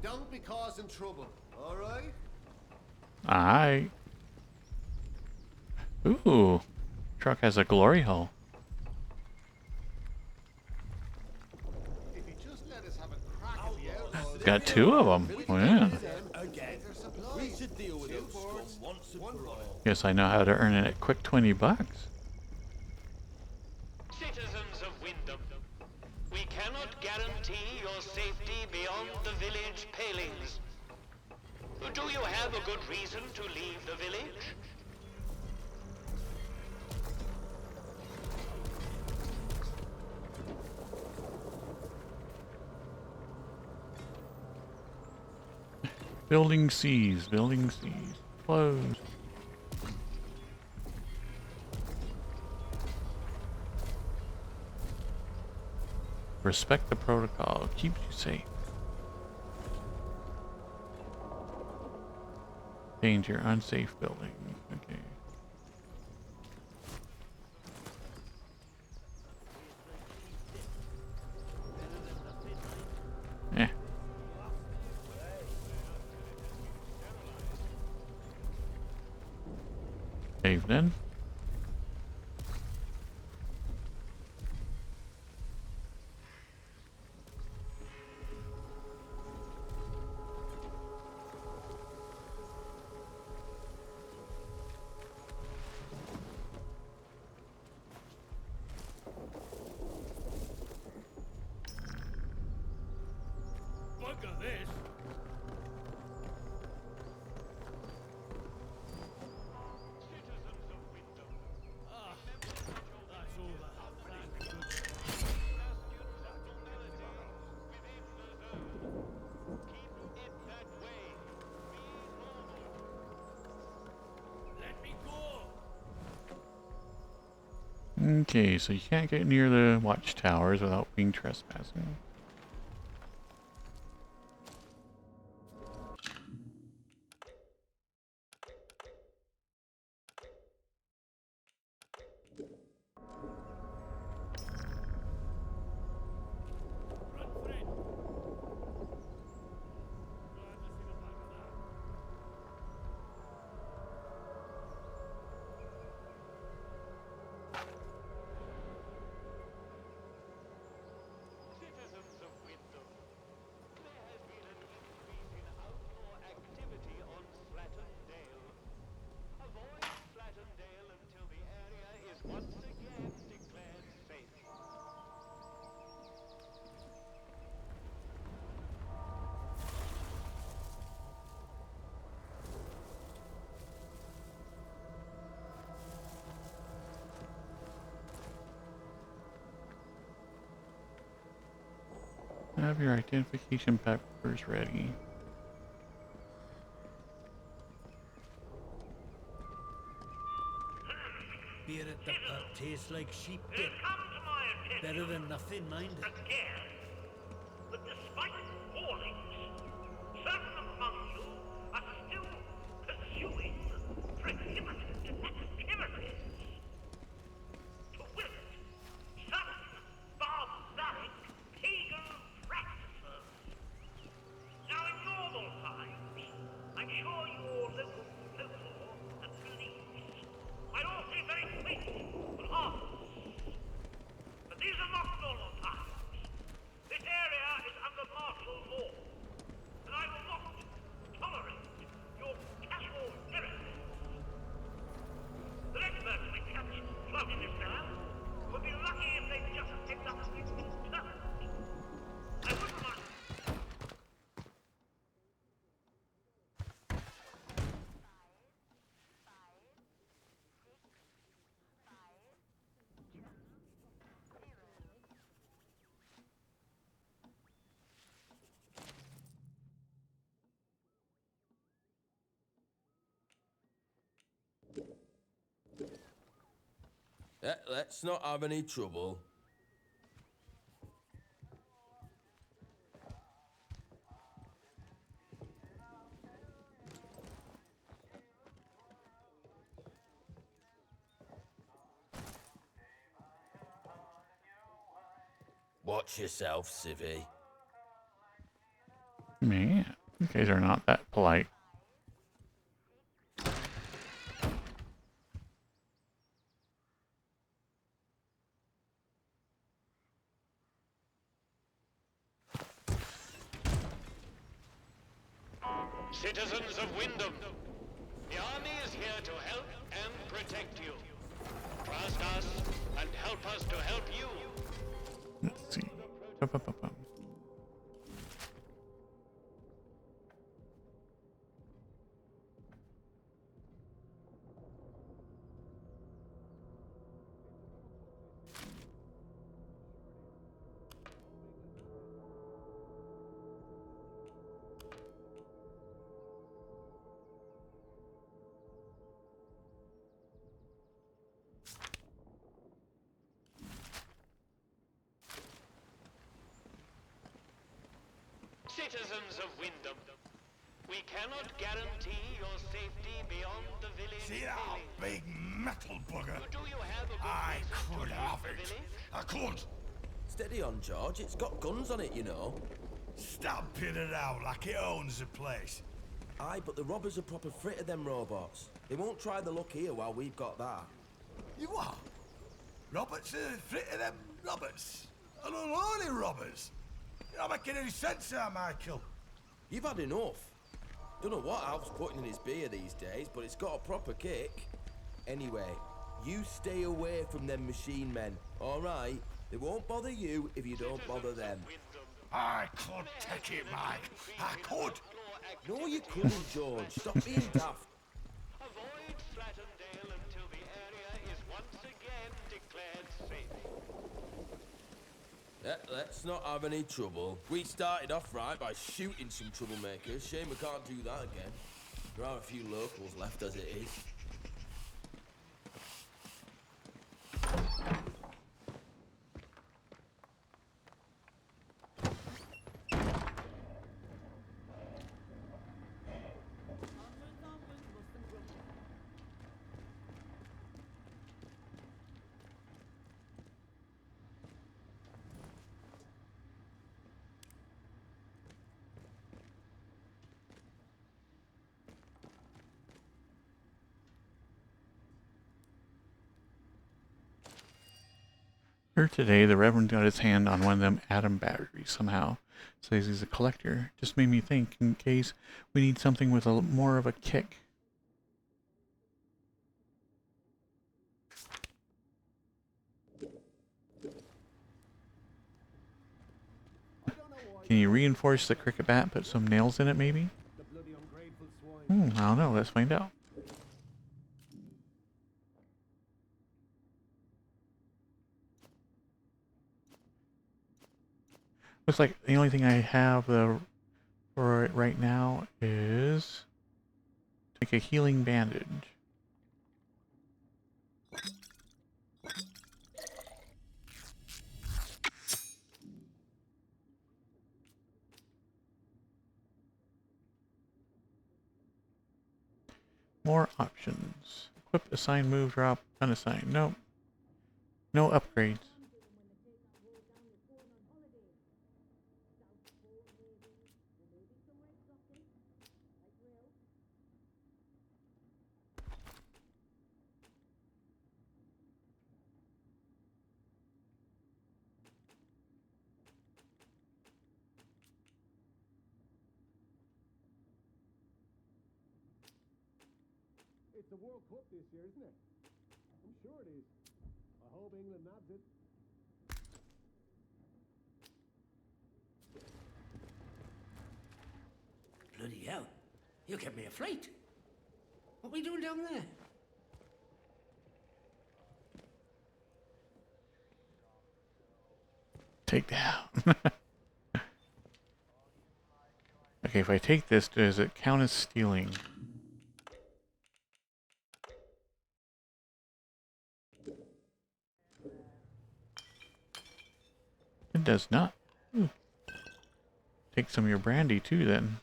Don't be causing trouble, all right? Aye. Ooh. Truck has a glory hole. If you just let us have a crack at the outlaws. Got two of them. Oh, yeah. Again, we should deal with those scum once and for all. Guess I know how to earn it a quick 20 bucks. Citizens of Wyndham, we cannot guarantee your safety beyond the village palings. Do you have a good reason to leave the village? Building C's, building C's. Closed. Respect the protocol. Keeps you safe. Danger, unsafe building. Okay. Save then. Bugger this. Okay, so you can't get near the watchtowers without being trespassing. Have your identification papers ready. Beer at the pub tastes like sheep dip. Better than nothing, mind. Again, but despite warnings, certain among you are still pursuing prohibited activities. To wit, certain barbaric pagan practices. Now, in normal times, I'm sure your local folklore and beliefs might all seem very quaint and harmless. But these are not normal times. This area is under martial law, and I will not tolerate your casual heresies. The next person we catch floating this down would be lucky if they just picked up its turret. I wouldn't mind. Let's not have any trouble. Watch yourself, civvy. Man, you guys are not that polite. Citizens of Wyndham, the army is here to help and protect you. Trust us and help us to help you. Let's see. Ba-ba-ba-bum. Citizens of Wyndham, we cannot guarantee your safety beyond the village. See that big metal bugger? Do you have a good I reason could to have leave the it. village? I could. Steady on, George. It's got guns on it, you know. Stamping it out like it owns the place. Aye, but the robbers are proper frit of them robots. They won't try the luck here while we've got that. You what? Roberts are frit of them Roberts? And unholy robbers? You're not making any sense now, Michael. You've had enough. Don't know what Alf's putting in his beer these days, but it's got a proper kick. Anyway, you stay away from them machine men, all right? They won't bother you if you don't bother them. I could take it, Mike. I could. No, you couldn't, George. Stop being daft. Avoid Slattendale until the area is once again declared safe. Let's not have any trouble. We started off right by shooting some troublemakers. Shame we can't do that again. There are a few locals left as it is. Here today, the Reverend got his hand on one of them atom batteries somehow. Says he's a collector. Just made me think, in case we need something with a more of a kick. Can you reinforce the cricket bat, put some nails in it maybe? I don't know, let's find out. Looks like the only thing I have for it right now is take a healing bandage. More options. Equip, assign, move, drop, unassign. Nope. No upgrades. It's the World Cup this year, isn't it? I'm sure it is. I hope England nabs it. Bloody hell. You kept me a flight. What are we doing down there? Take down. Okay, if I take this, does it count as stealing? It does not. Ooh. Take some of your brandy too then.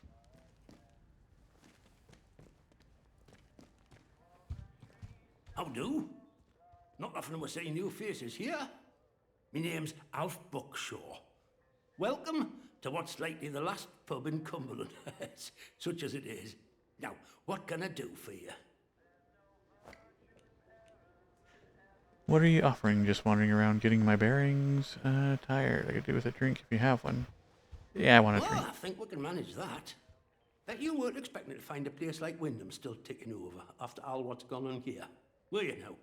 How do? Not often we're seeing new faces here. My name's Alf Buckshaw. Welcome to what's likely the last pub in Cumberland, such as it is. Now, what can I do for you? What are you offering? Just wandering around getting my bearings? Tired. I could do with a drink if you have one. Yeah, I want a drink. I think we can manage that. Bet you weren't expecting to find a place like Wyndham still ticking over after all what's gone on here, were you now?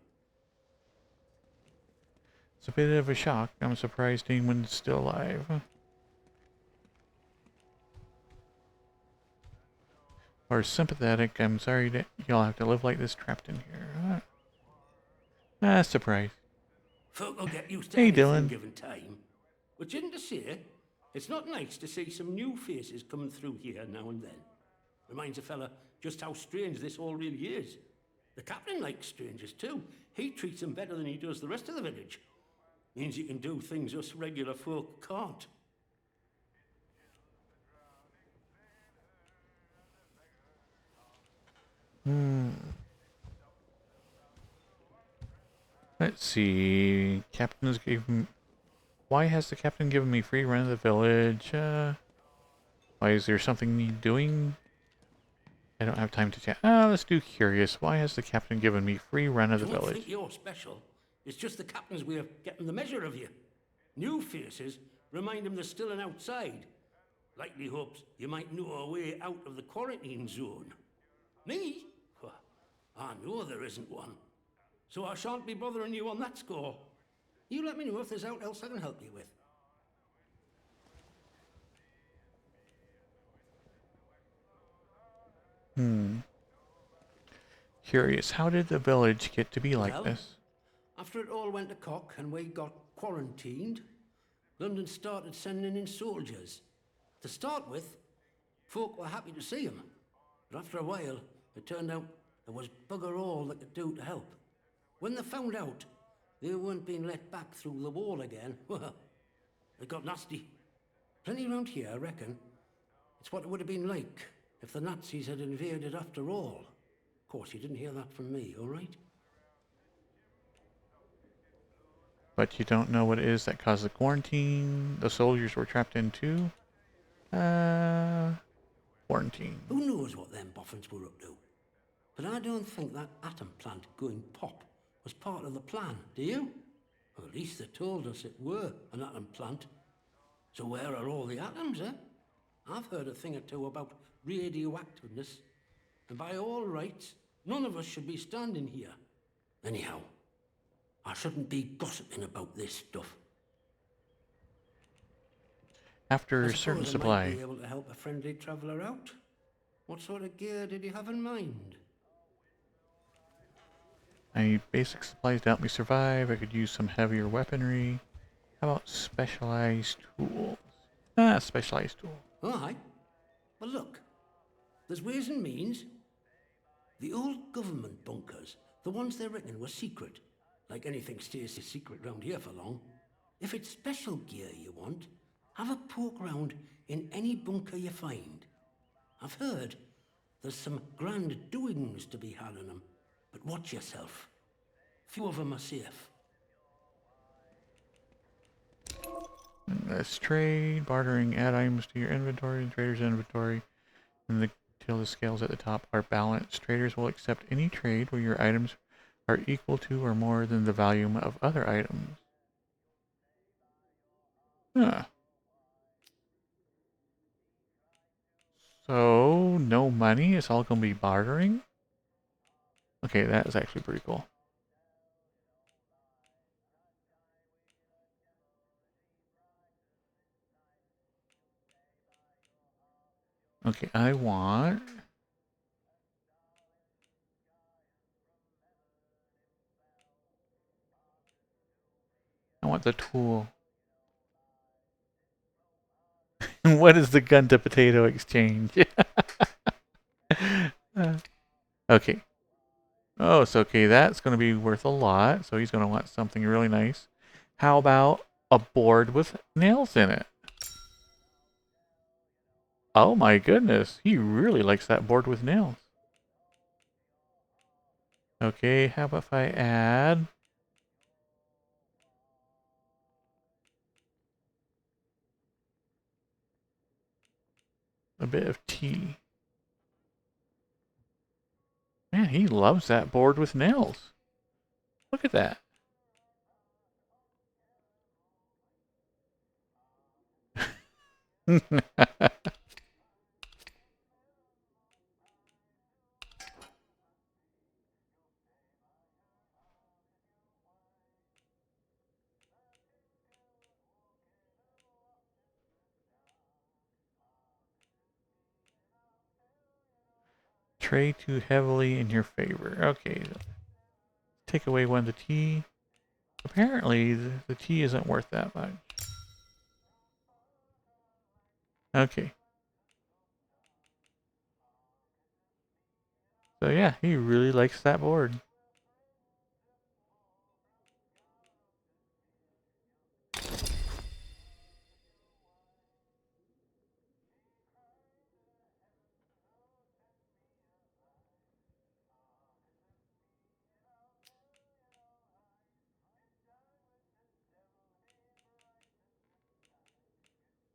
It's a bit of a shock. I'm surprised anyone's still alive. Or sympathetic. I'm sorry that y'all have to live like this trapped in here. Surprise. Folk will get used to Hey, anything Dylan. given time. Which isn't to say, it's not nice to see some new faces coming through here now and then. Reminds a fella just how strange this all really is. The captain likes strangers too. He treats them better than he does the rest of the village. Means he can do things us regular folk can't. Let's see. Captain has given. Why has the captain given me free run of the village? Why is there something need doing? I don't have time to chat. Let's do curious. Why has the captain given me free run of the Don't village? think you're special. It's just the captain's way of getting the measure of you. New faces remind him there's still an outside. Likely hopes you might know a way out of the quarantine zone. Me? Well, I know there isn't one. So I shan't be bothering you on that score. You let me know if there's aught else I can help you with. Curious, how did the village get to be like Well, this? after it all went to cock and we got quarantined, London started sending in soldiers. To start with, folk were happy to see him. But after a while, it turned out there was bugger all they could do to help. When they found out they weren't being let back through the wall again, well, it got nasty. Plenty around here, I reckon. It's what it would have been like if the Nazis had invaded after all. Of course, you didn't hear that from me, all right? But you don't know what it is that caused the quarantine. The soldiers were trapped in too. Quarantine. Who knows what them boffins were up to? But I don't think that atom plant going pop was part of the plan, do you? Or at least they told us it were an atom plant. So where are all the atoms, eh? I've heard a thing or two about radioactiveness, and by all rights, none of us should be standing here. Anyhow, I shouldn't be gossiping about this stuff. After I a certain suppose I supply. might be able to help a friendly traveller out. What sort of gear did you have in mind? I need basic supplies to help me survive. I could use some heavier weaponry. How about specialized tools? Specialized tool. Aye. Well, look. There's ways and means. The old government bunkers, the ones they reckon were secret. Like anything stays secret round here for long. If it's special gear you want, have a poke round in any bunker you find. I've heard there's some grand doings to be had in them, but watch yourself. Few of them are safe. Let's trade, bartering, add items to your inventory, trader's inventory, and till the scales at the top are balanced. Traders will accept any trade where your items are equal to or more than the value of other items. Huh. So, no money? It's all going to be bartering? Okay, that is actually pretty cool. Okay, I want the tool. What is the gun to potato exchange? Okay. Oh, so okay, that's going to be worth a lot. So he's going to want something really nice. How about a board with nails in it? Oh my goodness, he really likes that board with nails. Okay, how about if I add a bit of tea? Man, he loves that board with nails. Look at that. Trade too heavily in your favor. Okay. Take away one of the tea. Apparently, the tea isn't worth that much. Okay. So yeah, he really likes that board.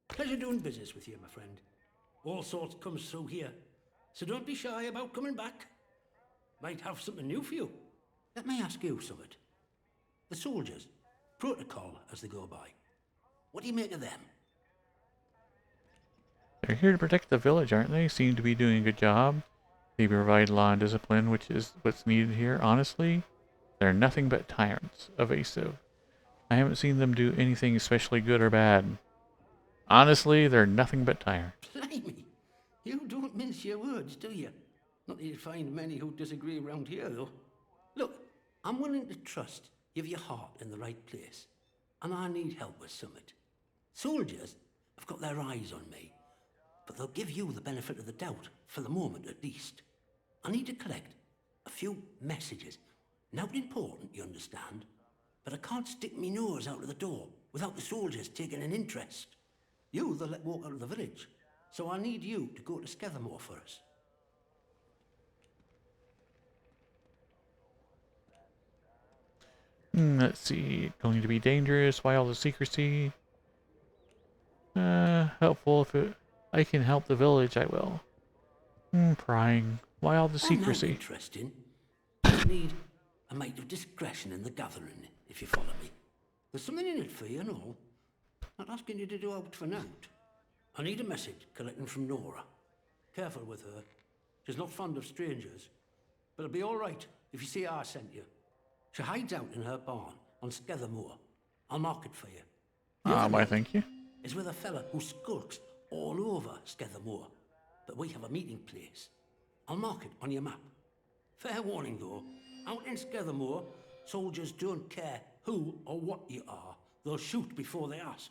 Pleasure doing business with you, my friend. All sorts comes through here. So don't be shy about coming back. Might have something new for you. Let me ask you something. The soldiers, protocol as they go by. What do you make of them? They're here to protect the village, aren't they? Seem to be doing a good job. They provide law and discipline, which is what's needed here. Honestly, they're nothing but tyrants. Evasive. I haven't seen them do anything especially good or bad. Honestly, they're nothing but tyrants. Blimey, you don't mince your words, do you? Not that you'd find many who disagree around here, though. Look, I'm willing to trust you've your heart in the right place, and I need help with something. Soldiers have got their eyes on me, but they'll give you the benefit of the doubt, for the moment at least. I need to collect a few messages. Not important, you understand, but I can't stick me nose out of the door without the soldiers taking an interest. You they'll let walk out of the village, so I need you to go to Skethermore for us. Let's see. Going to be dangerous. Why all the secrecy? Helpful if I can help the village, I will. Prying. Why all the secrecy? Interesting. I need a mite of discretion in the gathering, if you follow me. There's something in it for you and all. Not asking you to do out for naught. I need a message collecting from Nora. Careful with her. She's not fond of strangers. But it'll be all right if you see I sent you. She hides out in her barn on Skethermore. I'll mark it for you. Why thank you. Is with a fella who skulks all over Skethermore. But we have a meeting place. I'll mark it on your map. Fair warning though, out in Skethermore, soldiers don't care who or what you are. They'll shoot before they ask.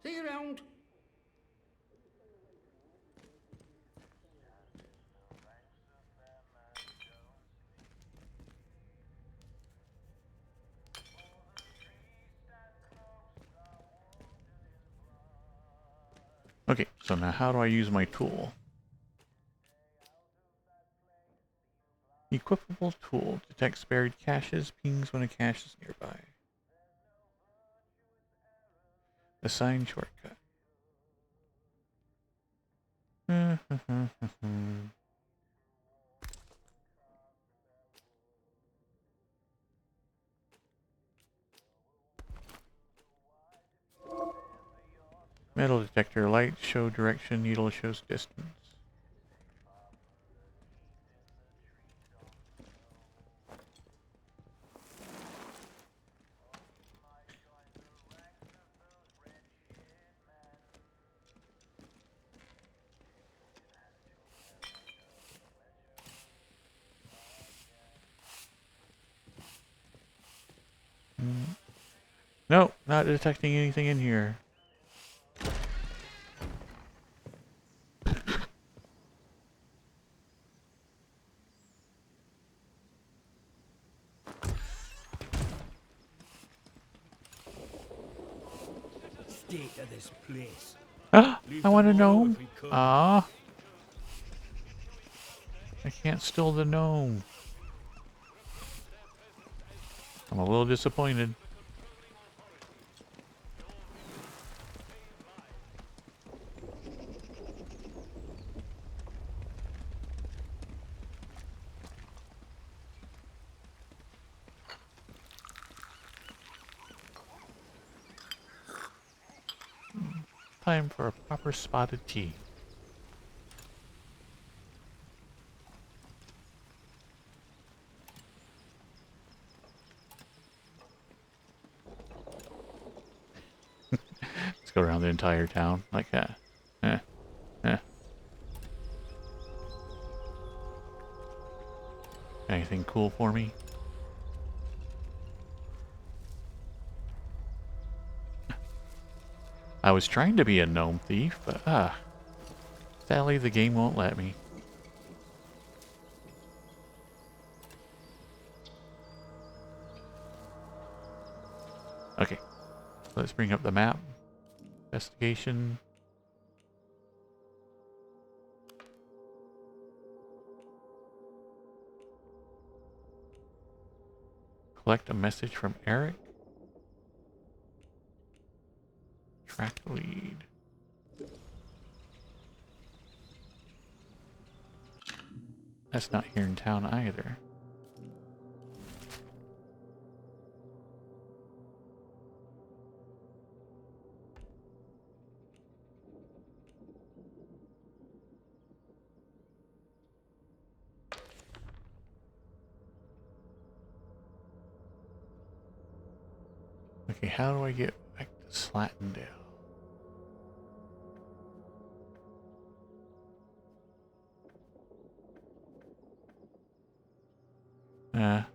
See you around. Okay, so now how do I use my tool? Equipable tool. Detects buried caches. Pings when a cache is nearby. Assign shortcut. Metal detector. Light show direction. Needle shows distance. Nope, not detecting anything in here. State of this place. I want a gnome. Ah, I can't steal the gnome. I'm a little disappointed. Time for a proper spotted tea. Let's go around the entire town like that. Anything cool for me? I was trying to be a gnome thief, but sadly the game won't let me. Okay, let's bring up the map. Investigation. Collect a message from Eric. Track lead. That's not here in town either. Okay, how do I get back to Slattendale?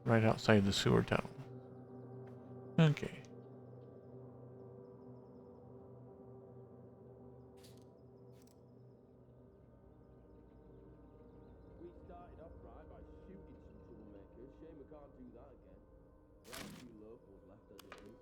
Right outside the sewer tunnel. Okay. We started off right by shooting some troublemakers. Shame we can't do that again. There are a few locals left as it is.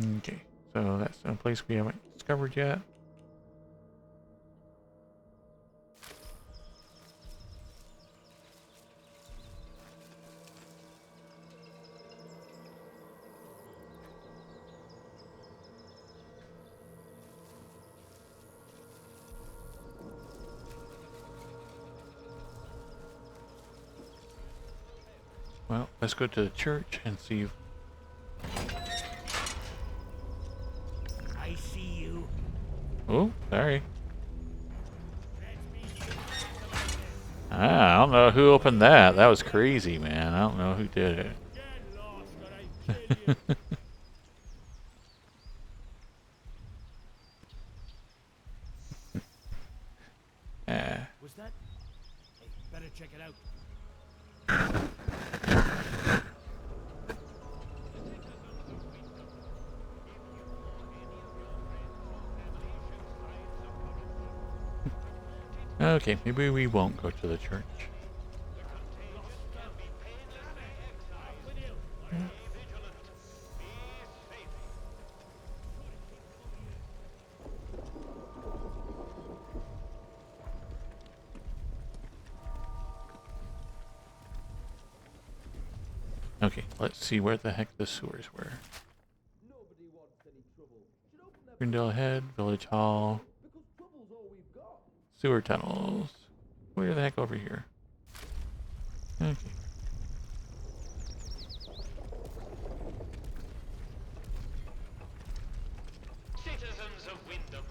Okay, so that's a place we haven't discovered yet. Well, let's go to the church and see if... I see you. Oh, sorry. I don't know who opened that. That was crazy, man. I don't know who did it. Was that? Hey, better check it out. Okay, maybe we won't go to the church. Okay, let's see where the heck the sewers were. Grindale Head, Village Hall, sewer tunnels. Where the heck over here? Okay. Citizens of Wyndham,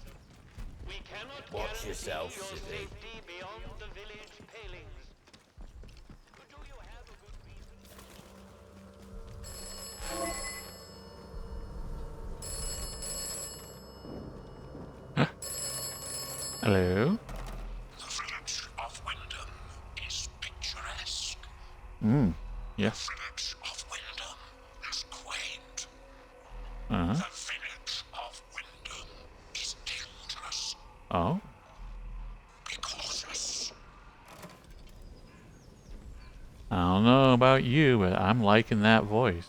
we cannot Watch guarantee yourself, your City. safety beyond the village palings. Do you have a good Hello? The village of Wyndham is picturesque. Yes. The village of Wyndham is quaint. Uh-huh. The village of Wyndham is dangerous. Oh? Be cautious. I don't know about you, but I'm liking that voice.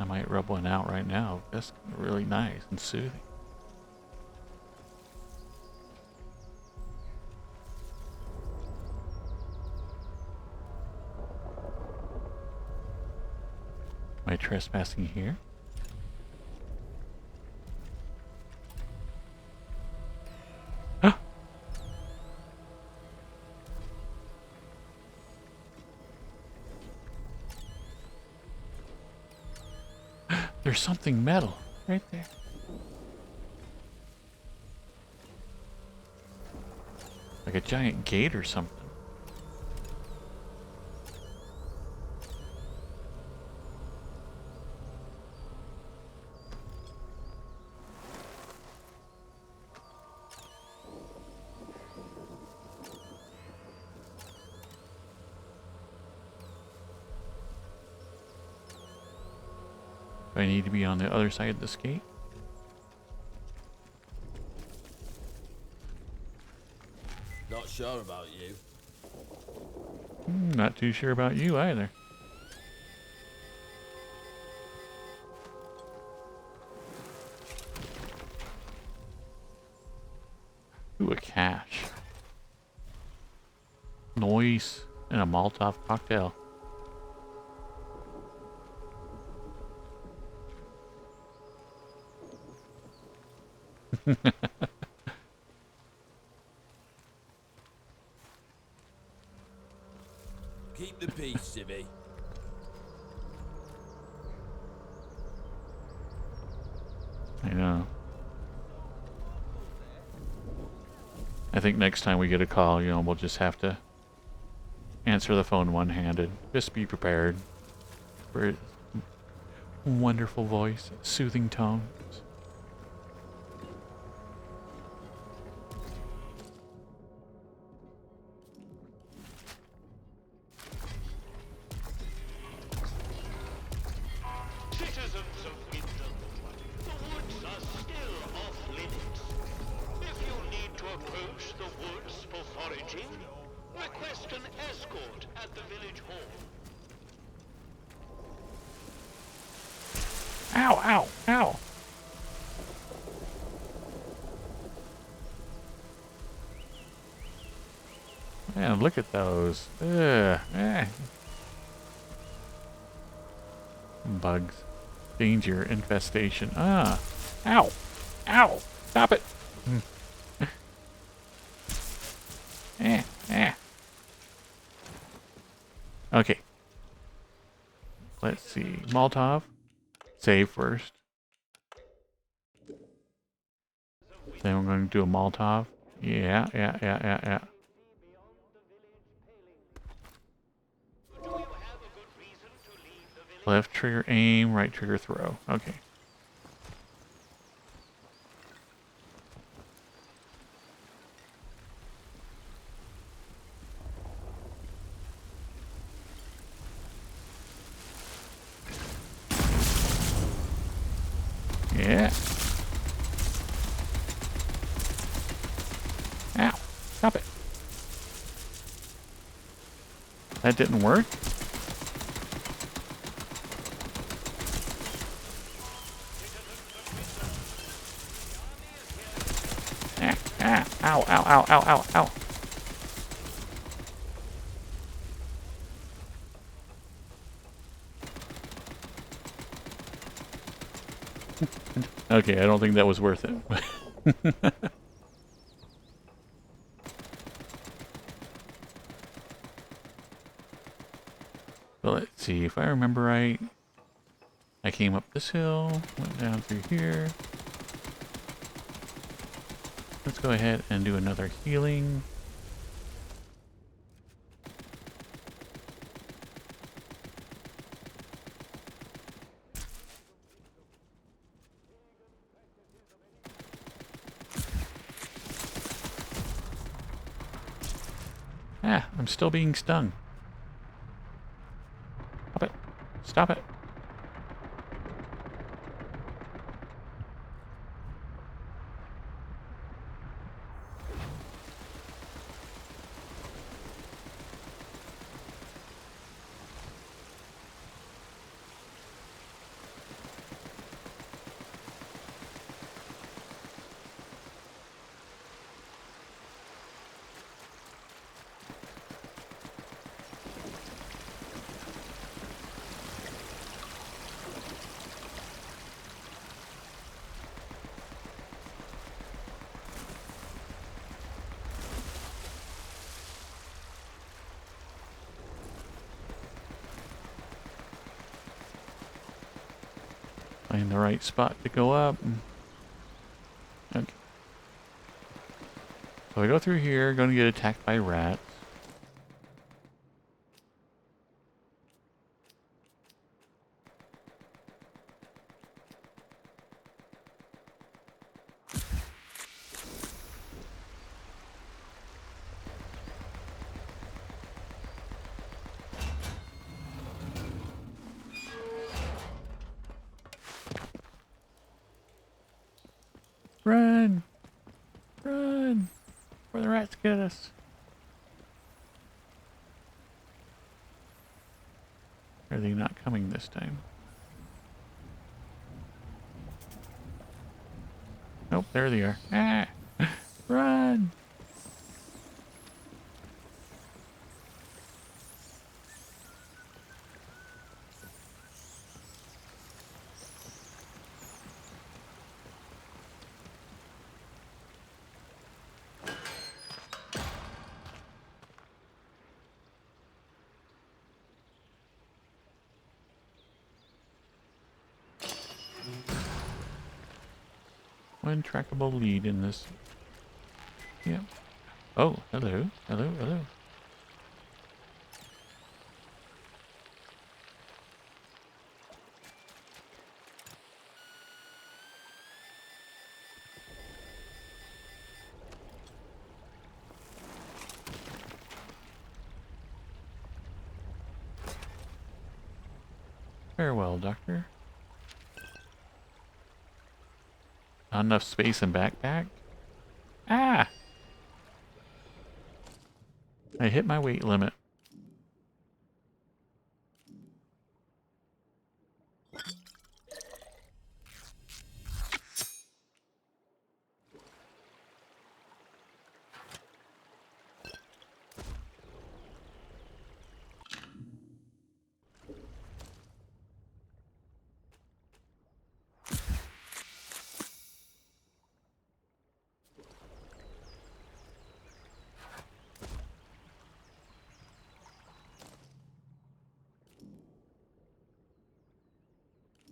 I might rub one out right now. That's really nice and soothing. Am I trespassing here? Ah! There's something metal right there. Like a giant gate or something. Do I need to be on the other side of this gate? Not sure about you. Not too sure about you either. and a Molotov cocktail. Keep the peace, Civvy. I know. I think next time we get a call, you know, we'll just have to answer the phone one-handed. Just be prepared for his wonderful voice, soothing tones. Citizens of Wyndham, the woods are still off limits. If you need to approach the woods for foraging, request an escort at the village hall. Ow, ow, ow. Man, look at those. Ugh, Bugs. Danger, infestation. Ah. Ow. Ow. Stop it. Okay. Let's see. Molotov. Save first. Then we're going to do a Molotov. Yeah. Left trigger aim, right trigger throw. Okay. Yeah. Ow. Stop it. That didn't work? Ow, ow, ow, ow, ow, ow. Okay, I don't think that was worth it. But let's see, if I remember right, I came up this hill, went down through here. Let's go ahead and do another healing. Ah, I'm still being stung. Stop it. Stop it. Find the right spot to go up. Okay. So I go through here, going to get attacked by rats. Run! Run! Before the rats get us. Are they not coming this time? Nope, there they are. Ah! Run! untrackable lead in this. Yep. Oh, hello, hello, hello. Farewell, Doctor. Not enough space in backpack? Ah! I hit my weight limit.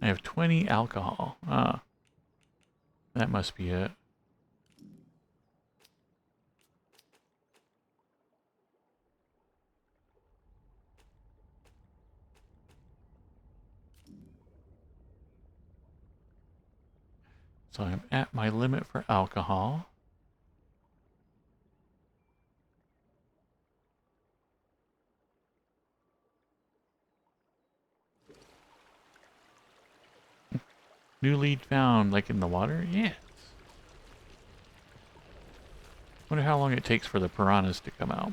I have 20 alcohol. Ah. That must be it. So I'm at my limit for alcohol. New lead found, like in the water? Yes. Wonder how long it takes for the piranhas to come out.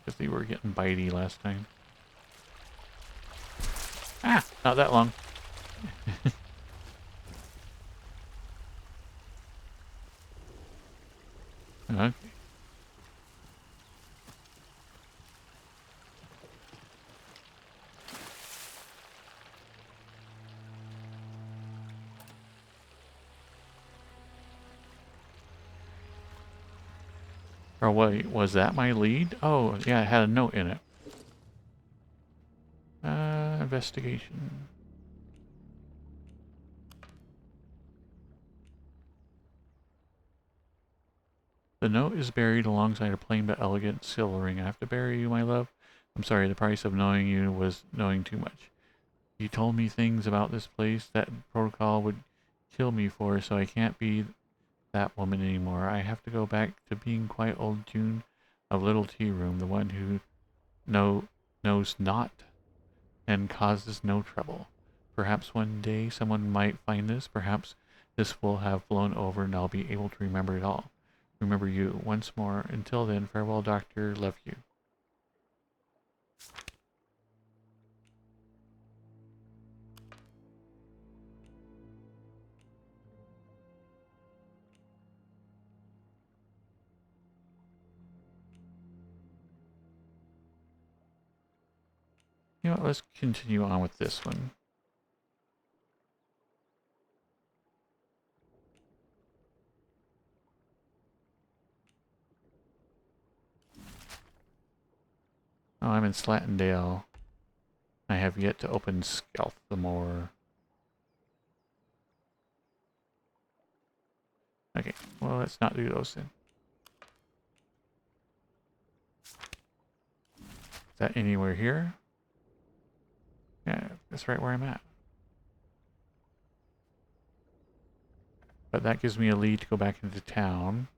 If they were getting bitey last time. Ah, not that long. Okay. Or wait, was that my lead? Oh, yeah, it had a note in it. Investigation. The note is buried alongside a plain but elegant silver ring. I have to bury you, my love. I'm sorry, the price of knowing you was knowing too much. You told me things about this place that protocol would kill me for, so I can't be that woman anymore. I have to go back to being quiet old June of Little Tea Room, the one who knows not and causes no trouble. Perhaps one day someone might find this. Perhaps this will have blown over and I'll be able to remember it all. Remember you once more. Until then, farewell, Doctor. Love you. You know what, let's continue on with this one. Oh, I'm in Slatendale. I have yet to open Skelthmore. Okay, well, let's not do those then. Is that anywhere here? Yeah, that's right where I'm at. But that gives me a lead to go back into town.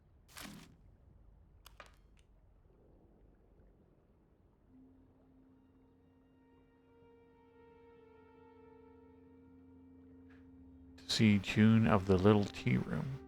To see June of the Little Tea Room.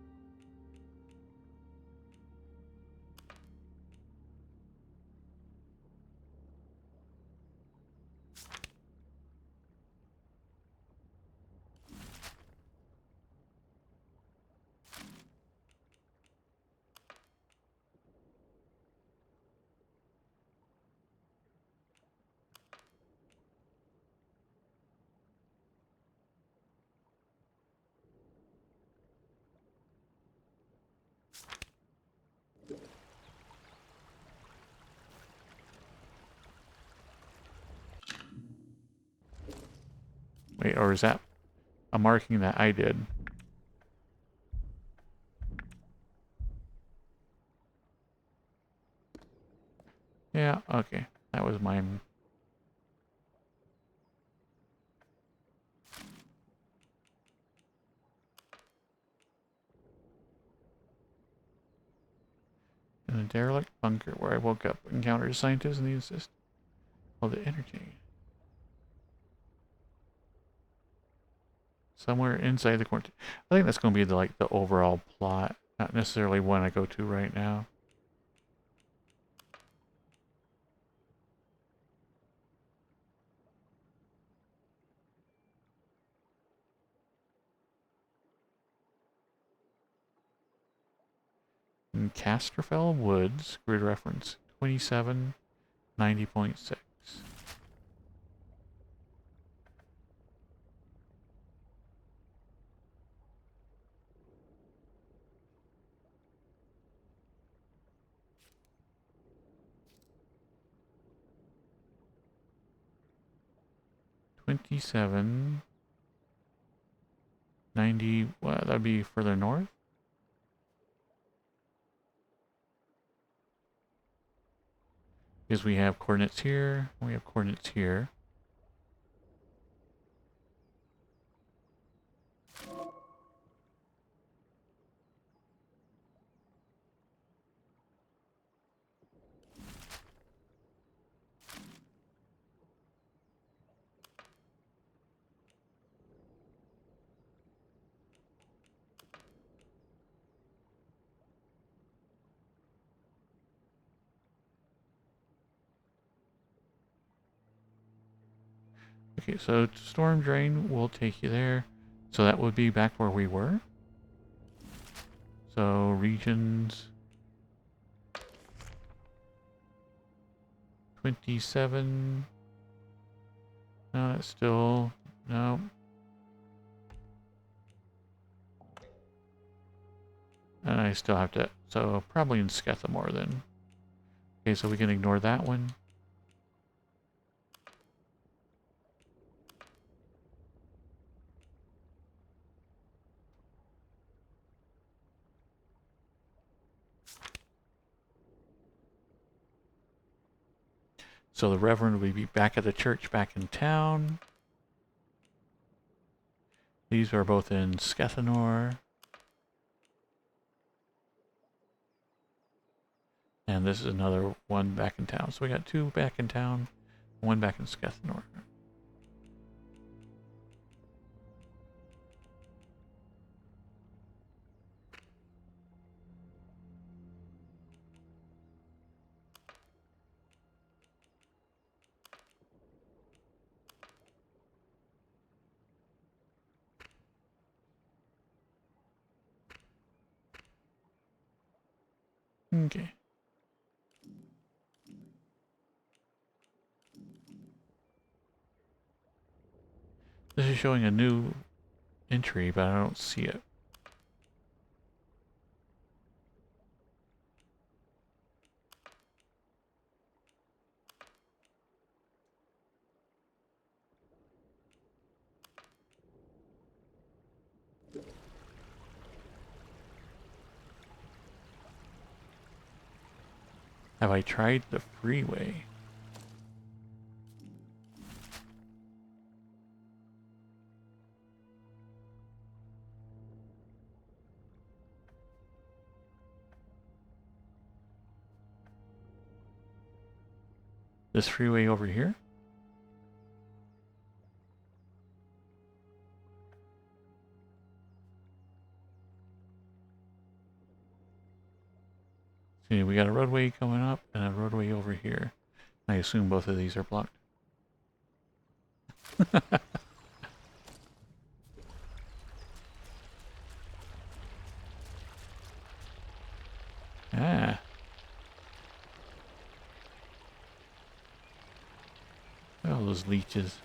Wait, or is that a marking that I did? Okay, that was mine. In a derelict bunker where I woke up, encountered scientists and the assist. Oh, the energy. Somewhere inside the quarantine. I think that's going to be the overall plot, not necessarily one I go to right now. In Casterfell Woods, grid reference 2790.6. $27.90. Well, that'd be further north. Because we have coordinates here, we have coordinates here. Okay, so storm drain will take you there. So that would be back where we were. So regions 27. No, that's still no. And I still have to, so probably in Skethamore then. Okay, so we can ignore that one. So the Reverend will be back at the church back in town. These are both in Skethanor. And this is another one back in town. So we got two back in town, one back in Skethanor. Okay. This is showing a new entry, but I don't see it. Have I tried the freeway? This freeway over here? See, we got a roadway coming up and a roadway over here. I assume both of these are blocked. Ah. Oh, those leeches.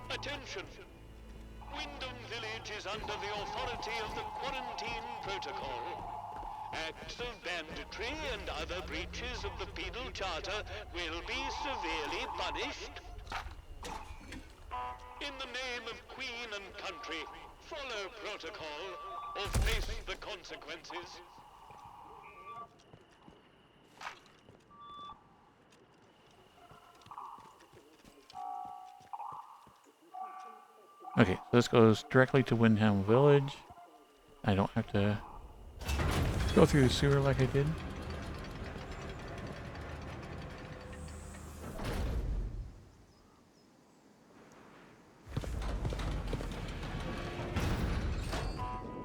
Attention! Wyndham Village is under the authority of the Quarantine Protocol. Acts of banditry and other breaches of the Penal Charter will be severely punished. In the name of Queen and country, follow protocol or face the consequences. Okay, so this goes directly to Windham Village. I don't have to go through the sewer like I did.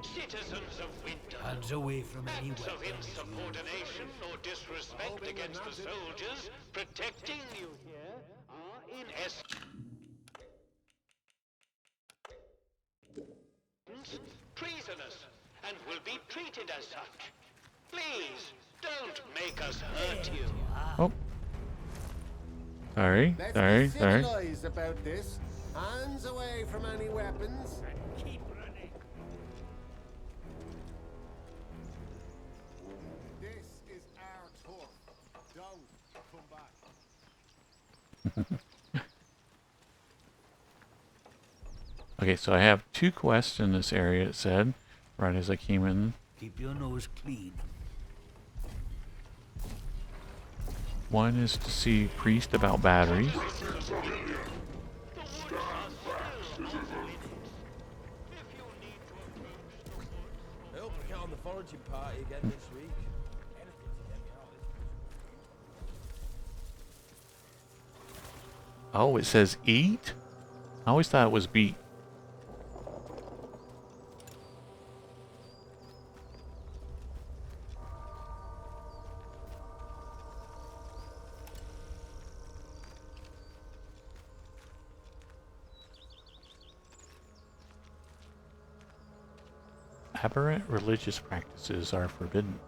Citizens of Winter, Hands away from any acts of weapons. insubordination or disrespect against the soldiers protecting you here are in essence treasonous and will be treated as such. Please, don't make us hurt you. Oh. Sorry, Let's sorry, be sorry. civilized about this. Hands away from any weapons. And keep running. This is our turf. Don't come back. Okay, so I have 2 quests in this area, it said, right as I came in. Keep your nose clean. One is to see Priest about batteries. I hope I get on the foraging party again this week. Anything to get me out of this. Oh, it says eat? I always thought it was beat. Aberrant religious practices are forbidden.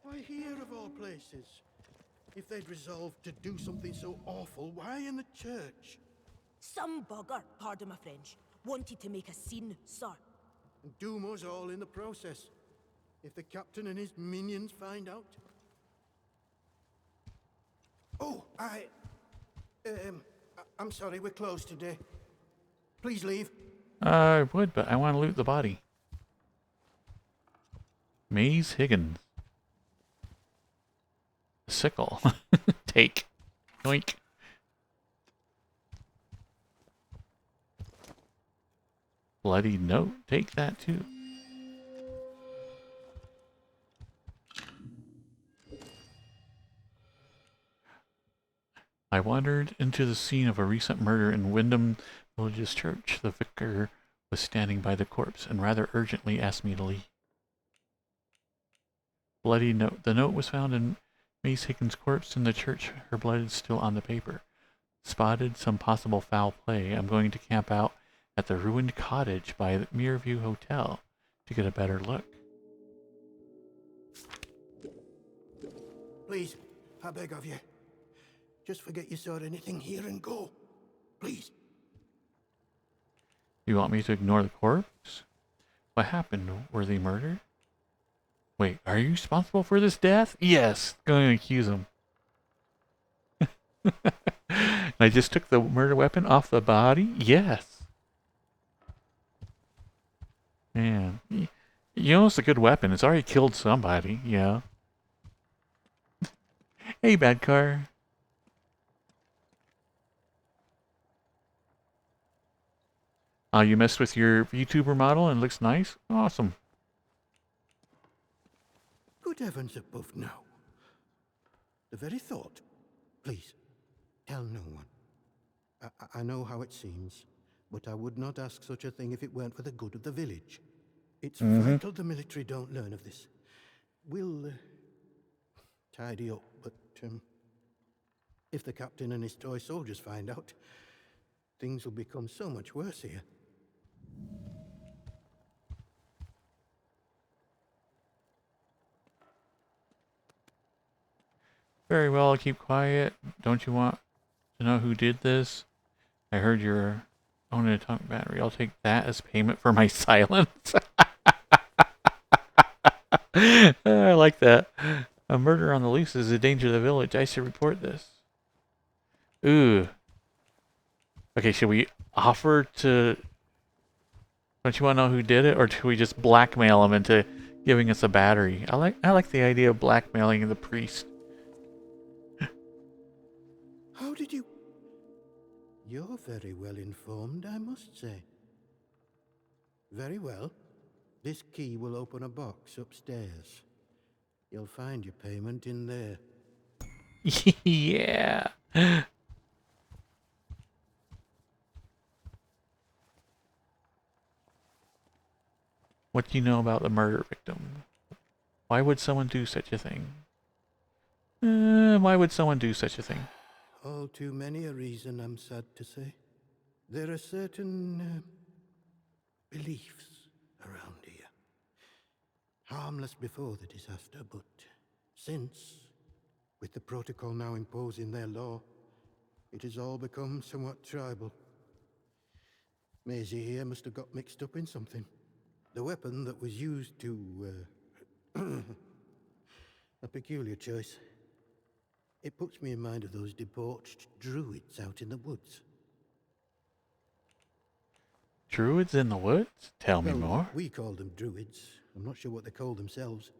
Why here of all places? If they'd resolved to do something so awful, why in the church? Some bugger, pardon my French, wanted to make a scene, sir. And doom us all in the process. If the captain and his minions find out. Oh, I'm sorry, we're closed today. Please leave. I would, but I want to loot the body. Maze Higgins. Sickle. Take. Yoink. Bloody note. Take that too. I wandered into the scene of a recent murder in Wyndham Village's church. The vicar was standing by the corpse and rather urgently asked me to leave. Bloody note. The note was found in Mace Higgins' corpse in the church. Her blood is still on the paper. Spotted some possible foul play. I'm going to camp out at the ruined cottage by the Mireview Hotel to get a better look. Please, I beg of you. Just forget you saw anything here and go. Please. You want me to ignore the corpse? What happened? Were they murdered? Wait, are you responsible for this death? Yes. Going to accuse him. I just took the murder weapon off the body? Yes. Man. You know it's a good weapon. It's already killed somebody. Yeah. Hey, bad car. You messed with your VTuber model and it looks nice? Awesome. Good heavens above, no. The very thought. Please, tell no one. I know how it seems, but I would not ask such a thing if it weren't for the good of the village. It's vital the military don't learn of this. We'll tidy up, but if the captain and his toy soldiers find out, things will become so much worse here. Very well, I'll keep quiet. Don't you want to know who did this? I heard you're owning an atomic battery. I'll take that as payment for my silence. I like that. A murder on the loose is a danger to the village. I should report this. Ooh. Okay, should we offer to... Don't you want to know who did it, or do we just blackmail him into giving us a battery? I like the idea of blackmailing the priest. How did you... You're very well informed, I must say. Very well. This key will open a box upstairs. You'll find your payment in there. Yeah. What do you know about the murder victim? Why would someone do such a thing? Why would someone do such a thing? All too many a reason, I'm sad to say. There are certain beliefs around here. Harmless before the disaster, but since, with the protocol now imposing their law, it has all become somewhat tribal. Maisie here must have got mixed up in something. The weapon that was used to, a peculiar choice. It puts me in mind of those debauched druids out in the woods. Druids in the woods? Tell me more. We call them druids. I'm not sure what they call themselves.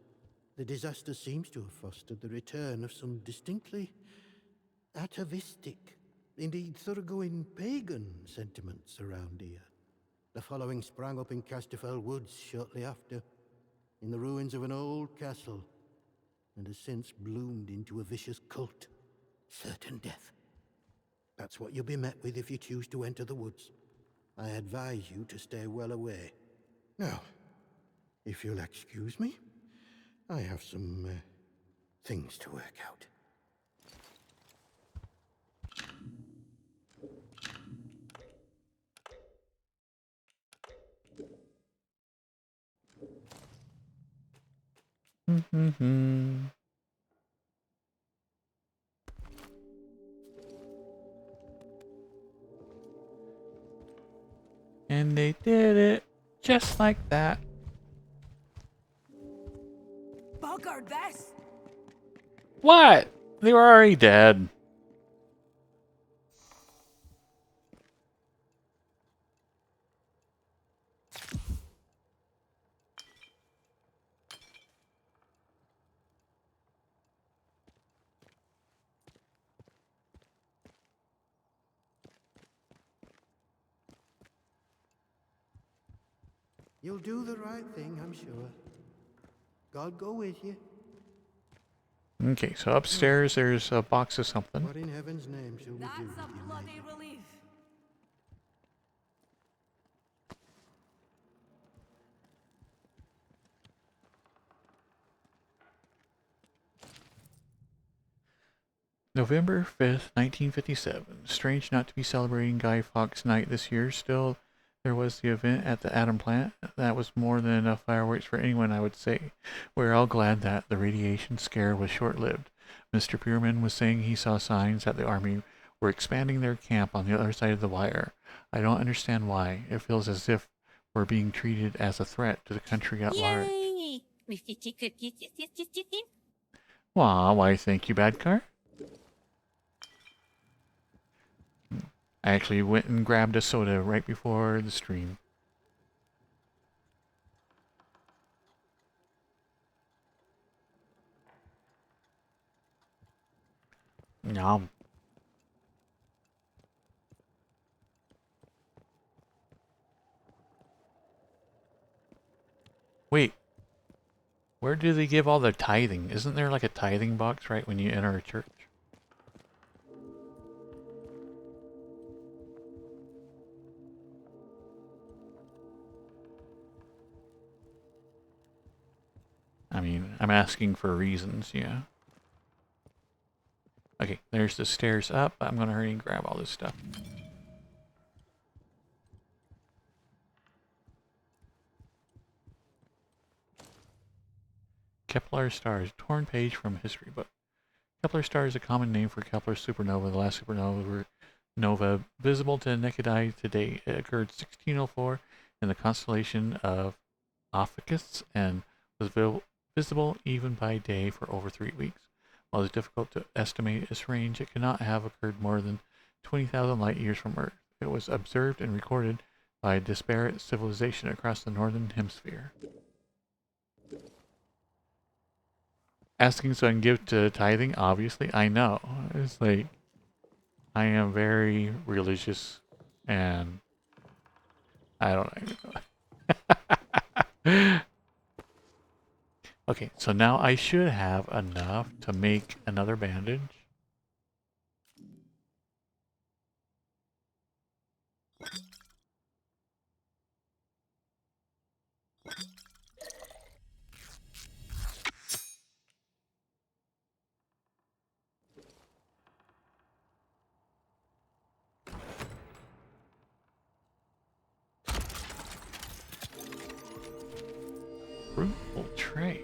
The disaster seems to have fostered the return of some distinctly atavistic, indeed thoroughgoing pagan sentiments around here. The following sprang up in Casterfell Woods shortly after, in the ruins of an old castle, and has since bloomed into a vicious cult. Certain death. That's what you'll be met with if you choose to enter the woods. I advise you to stay well away. Now, if you'll excuse me, I have some things to work out. And they did it just like that. Bugger this! What? They were already dead. You'll do the right thing, I'm sure. God go with you. Okay, so upstairs there's a box of something. What in heaven's name shall we do with That's a you, bloody lady? relief. November 5th, 1957. Strange not to be celebrating Guy Fawkes Night this year. Still, there was the event at the atom plant. That was more than enough fireworks for anyone, I would say. We're all glad that the radiation scare was short-lived. Mr. Pierman was saying he saw signs that the Army were expanding their camp on the other side of the wire. I don't understand why. It feels as if we're being treated as a threat to the country at large. Aw, why thank you, bad car? I actually went and grabbed a soda right before the stream. Nom. Wait. Where do they give all the tithing? Isn't there like a tithing box right when you enter a church? I mean, I'm asking for reasons, yeah. Okay, there's the stairs up. I'm gonna hurry and grab all this stuff. Kepler stars, torn page from history book. Kepler star is a common name for Kepler supernova, the last supernova visible to the naked eye today. It occurred 1604 in the constellation of Ophiuchus and was visible even by day for over 3 weeks. While it's difficult to estimate its range, it cannot have occurred more than 20,000 light years from Earth. It was observed and recorded by a disparate civilization across the northern hemisphere. Asking so I can give to tithing, obviously, I know. It's like, I am very religious, and I don't know. Okay, so now I should have enough to make another bandage. Fruitful tray.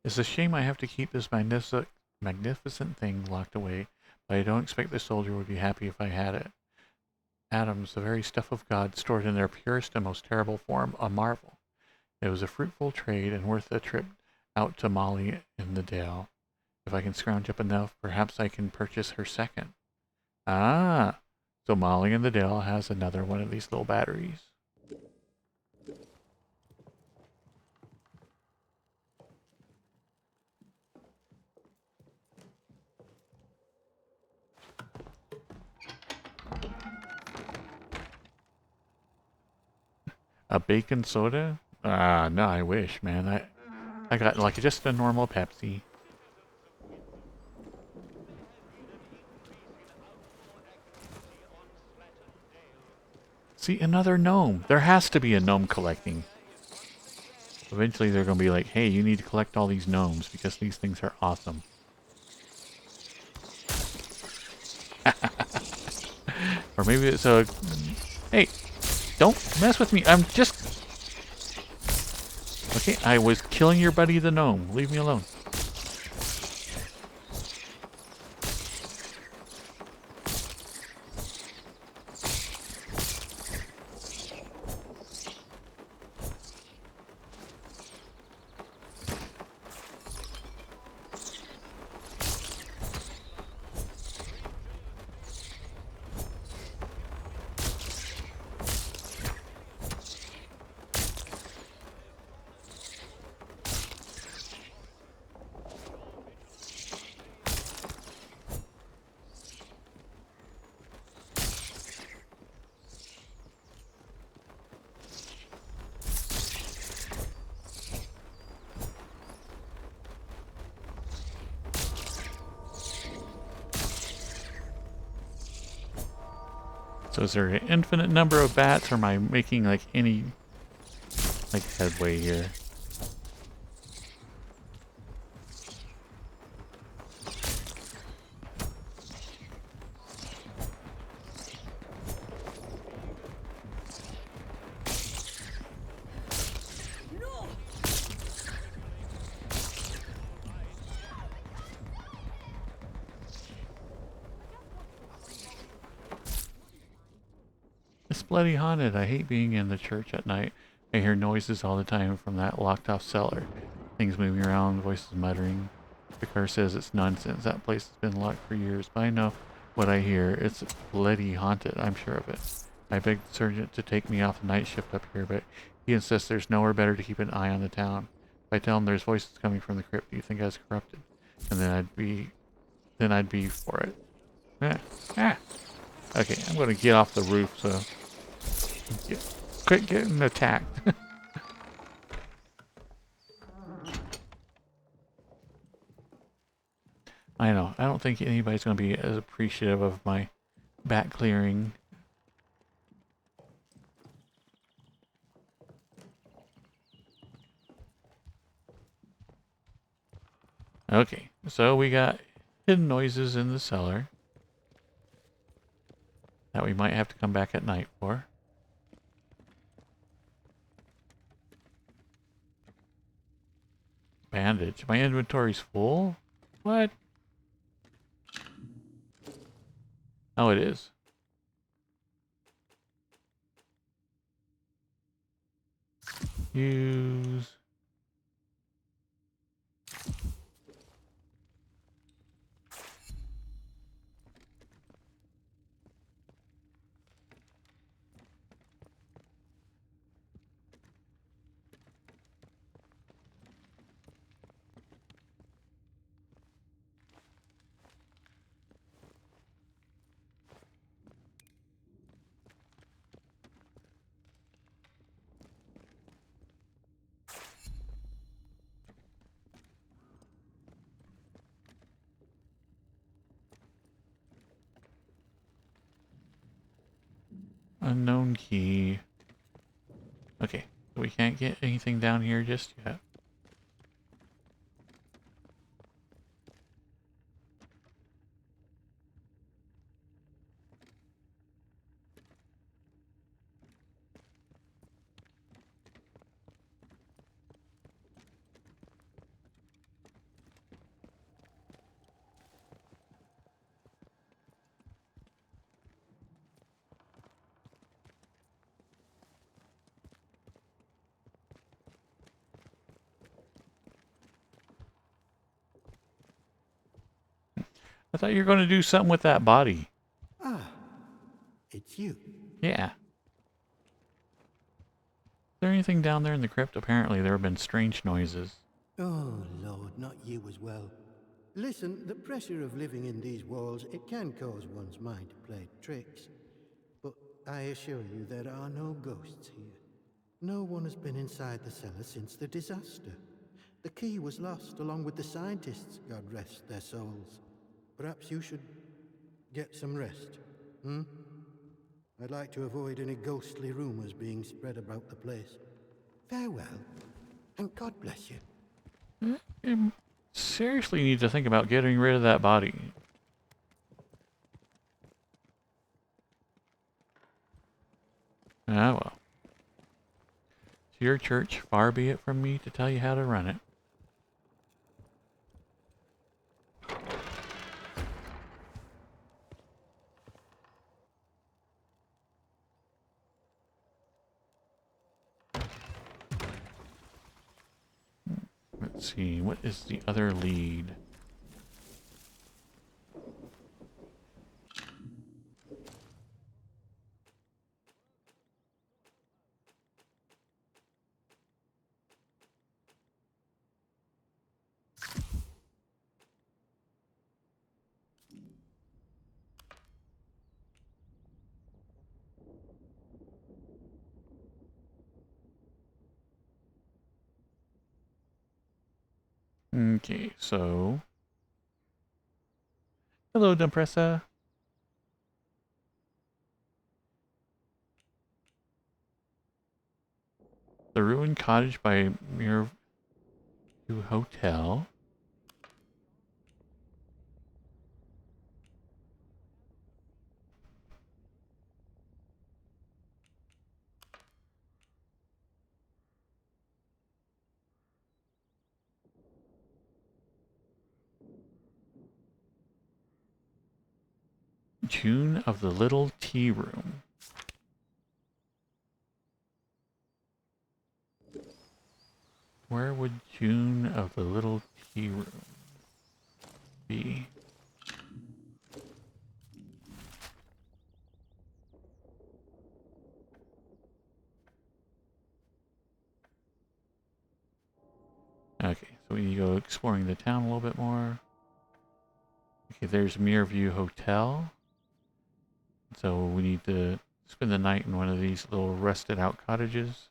It's a shame I have to keep this magnificent thing locked away, but I don't expect the soldier would be happy if I had it. Atoms, the very stuff of God, stored in their purest and most terrible form, a marvel. It was a fruitful trade and worth a trip out to Molly in the Dale. If I can scrounge up enough, perhaps I can purchase her second. Ah, so Molly in the Dale has another one of these little batteries. A bacon soda? Ah, no, I wish, man. I got like just a normal Pepsi. See, another gnome. There has to be a gnome collecting. Eventually they're going to be like, hey, you need to collect all these gnomes because these things are awesome. Or maybe it's a... Hey, don't mess with me. I'm just... Okay, I was killing your buddy the gnome. Leave me alone. So is there an infinite number of bats, or am I making like any like headway here? It's bloody haunted. I hate being in the church at night. I hear noises all the time from that locked off cellar. Things moving around, voices muttering. The car says it's nonsense. That place has been locked for years, but I know what I hear. It's bloody haunted. I'm sure of it. I begged the sergeant to take me off the night shift up here, but he insists there's nowhere better to keep an eye on the town. If I tell him there's voices coming from the crypt, do you think I was corrupted? And then I'd be for it. Okay, I'm gonna get off the roof so quit getting attacked. I know. I don't think anybody's going to be as appreciative of my bat clearing. Okay, so we got hidden noises in the cellar that we might have to come back at night for. Bandage. My inventory's full? What? Oh, it is. Use. Unknown key. Okay, so we can't get anything down here just yet. I thought you were going to do something with that body. Ah, it's you. Yeah. Is there anything down there in the crypt? Apparently there have been strange noises. Oh, Lord, not you as well. Listen, the pressure of living in these walls, it can cause one's mind to play tricks. But I assure you there are no ghosts here. No one has been inside the cellar since the disaster. The key was lost along with the scientists, God rest their souls. Perhaps you should get some rest, hmm? I'd like to avoid any ghostly rumors being spread about the place. Farewell, and God bless you. You seriously need to think about getting rid of that body. Ah, well. It's your church, far be it from me to tell you how to run it. Let's see, what is the other lead? Okay, so... Hello, Dumpressa. The ruined cottage by Mirview Hotel. June of the Little Tea Room. Where would June of the Little Tea Room be? Okay, so we go exploring the town a little bit more. Okay, there's Mirview Hotel. So we need to spend the night in one of these little rusted out cottages.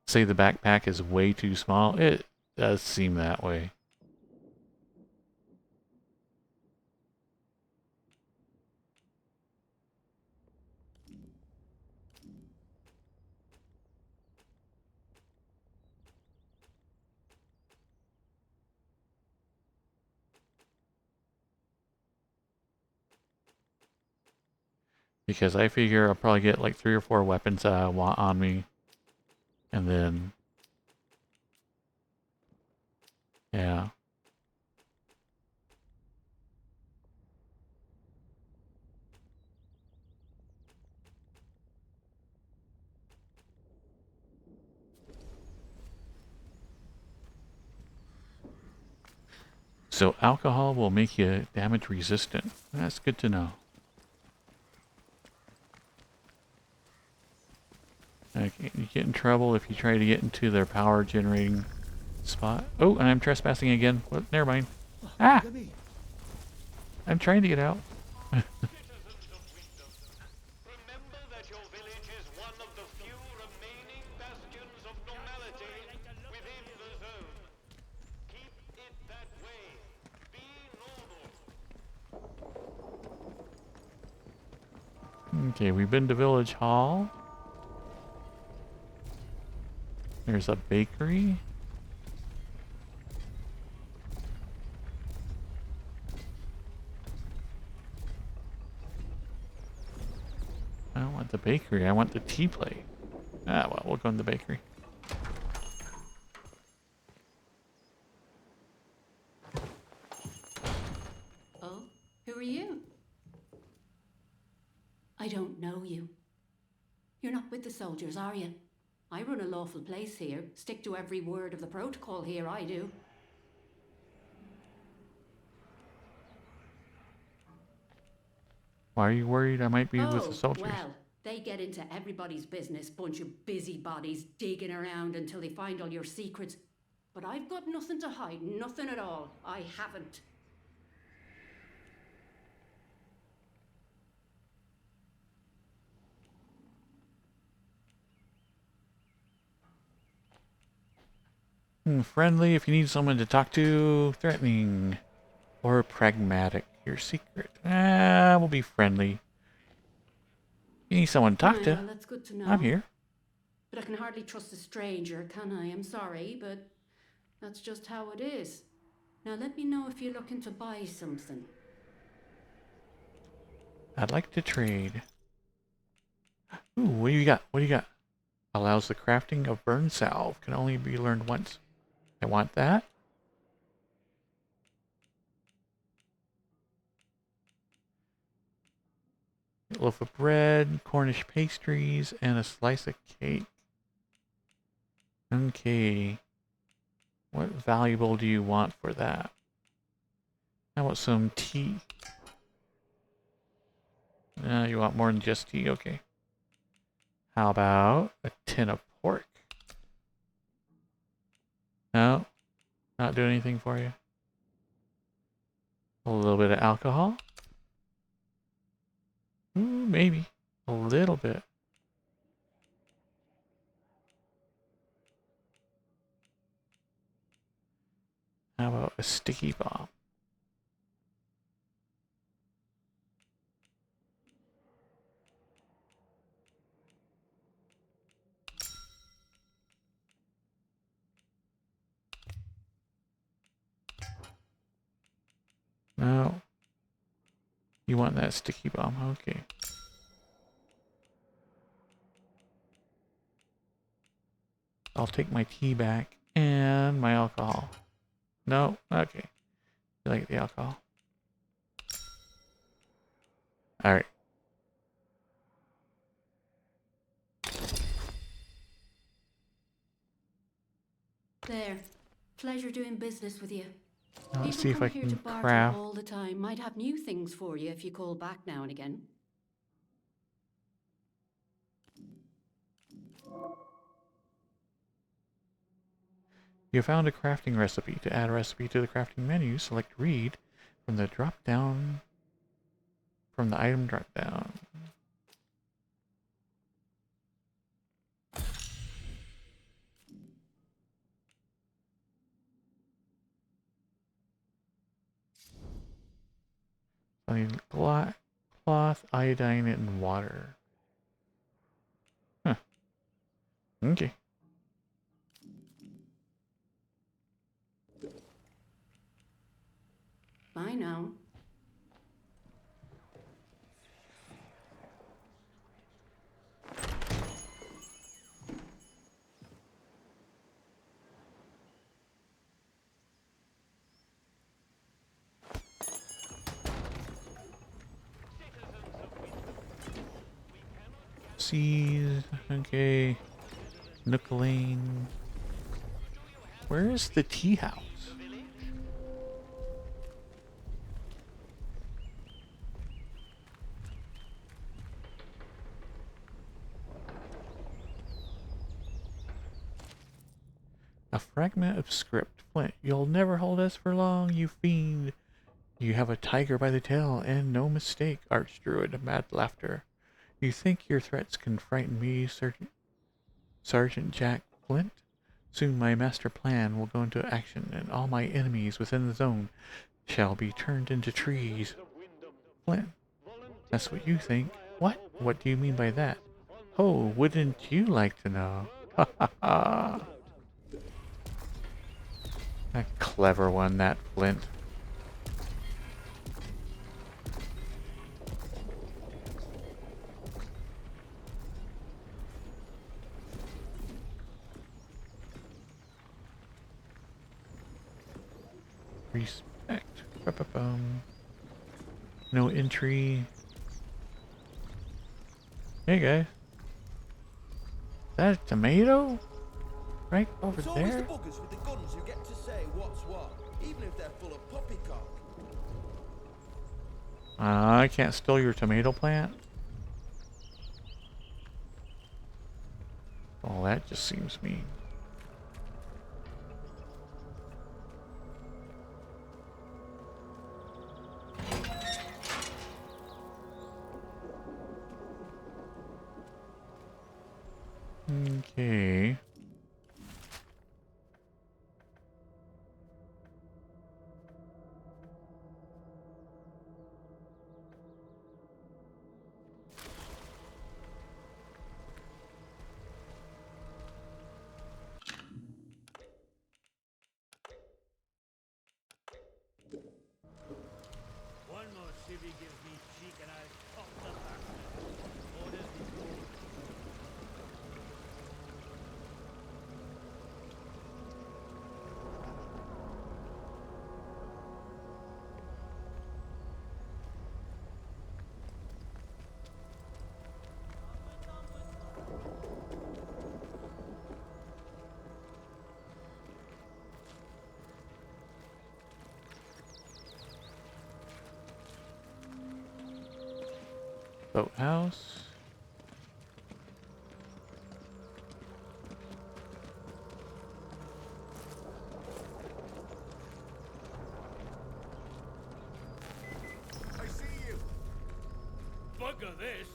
Say the backpack is way too small. It does seem that way. Because I figure I'll probably get like 3 or 4 weapons that I want on me. And then... yeah. So alcohol will make you damage resistant. That's good to know. Okay, you get in trouble if you try to get into their power generating spot. Oh, and I'm trespassing again. Well, never mind. Ah! I'm trying to get out. Remember that your village is one of the few remaining bastions of normality within the zone. Keep it that way. Be normal. Okay, we've been to Village Hall. There's a bakery. I don't want the bakery, I want the tea plate. Ah, well, we'll go in the bakery. Oh, who are you? I don't know you. You're not with the soldiers, are you? I run a lawful place here. Stick to every word of the protocol here, I do. Why are you worried I might be with the Oh, soldiers? well, they get into everybody's business, bunch of busybodies digging around until they find all your secrets. But I've got nothing to hide, nothing at all. I haven't. Friendly if you need someone to talk to. Threatening. Or pragmatic. Your secret. Ah, we'll be friendly. You need someone to talk to. Well, that's good to know. I'm here. But I can hardly trust a stranger, can I? I'm sorry, but that's just how it is. Now let me know if you're looking to buy something. I'd like to trade. Ooh, what do you got? What do you got? Allows the crafting of burn salve. Can only be learned once. I want that. A loaf of bread, Cornish pastries, and a slice of cake. Okay. What valuable do you want for that? How about some tea? You want more than just tea? Okay. How about a tin of pork? No? Not doing anything for you? A little bit of alcohol? Ooh, maybe. A little bit. How about a sticky bomb? No. You want that sticky bomb? Okay. I'll take my tea back and my alcohol. No? Okay. You like the alcohol? Alright. There. Pleasure doing business with you. Let's People see if come I here can to barter craft. all the time. Might have new things for you if you call back now and again. You found a crafting recipe. To add a recipe to the crafting menu, select read from the drop down. From the item drop down. I need cloth, iodine, and water. Huh. Okay. Bye now. Seas. Okay. Nook Lane. Where is the tea house? A fragment of script. Flint, you'll never hold us for long, you fiend. You have a tiger by the tail, and no mistake, Archdruid. Mad laughter. You think your threats can frighten me, Sergeant Jack Flint? Soon my master plan will go into action, and all my enemies within the zone shall be turned into trees. Flint, that's what you think. What? What do you mean by that? Oh, wouldn't you like to know? Ha ha ha! A clever one, that Flint. Respect. Ba-ba-bum. No entry. Hey guys. Is that a tomato? Right over It's always the there? buggers with the guns who get to say what's what, even if they're full of poppycock. I can't steal your tomato plant? Oh, that just seems mean. Okay. One more civvy gives me cheek and I'll pop the bastard. Orders before. Boathouse. I see you. Bugger this.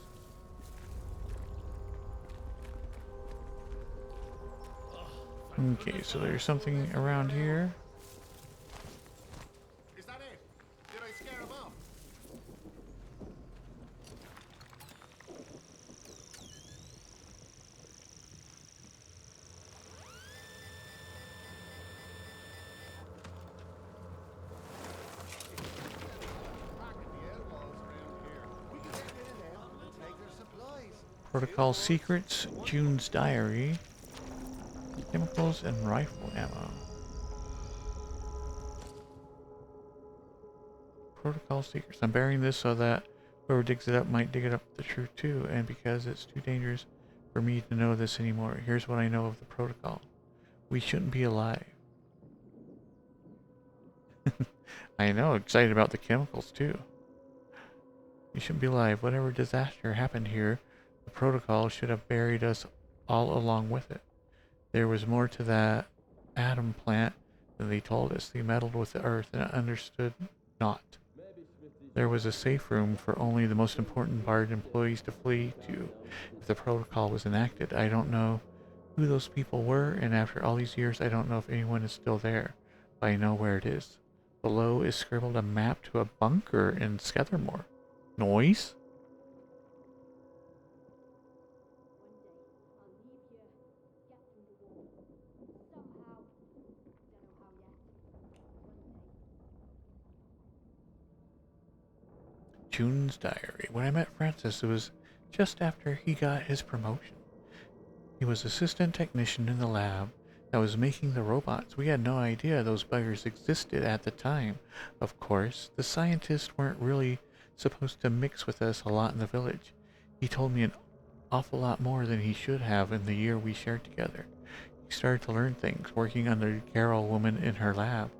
Okay, so there's something around here. Is that it? Did I scare him off? Protocol secrets, June's diary, chemicals, and rifle ammo. Protocol secrets. I'm burying this so that whoever digs it up might dig it up the truth too, and because it's too dangerous for me to know this anymore. Here's what I know of the protocol. We shouldn't be alive. I know, excited about the chemicals too. We shouldn't be alive. Whatever disaster happened here, the protocol should have buried us all along with it. There was more to that atom plant than they told us. They meddled with the earth and understood not. There was a safe room for only the most important Bard employees to flee to if the protocol was enacted. I don't know who those people were, and after all these years, I don't know if anyone is still there, but I know where it is. Below is scribbled a map to a bunker in Skethermore. Noise? June's diary. When I met Francis, it was just after he got his promotion. He was assistant technician in the lab that was making the robots. We had no idea those buggers existed at the time. Of course, the scientists weren't really supposed to mix with us a lot in the village. He told me an awful lot more than he should have in the year we shared together. He started to learn things, working under the Carol woman in her lab.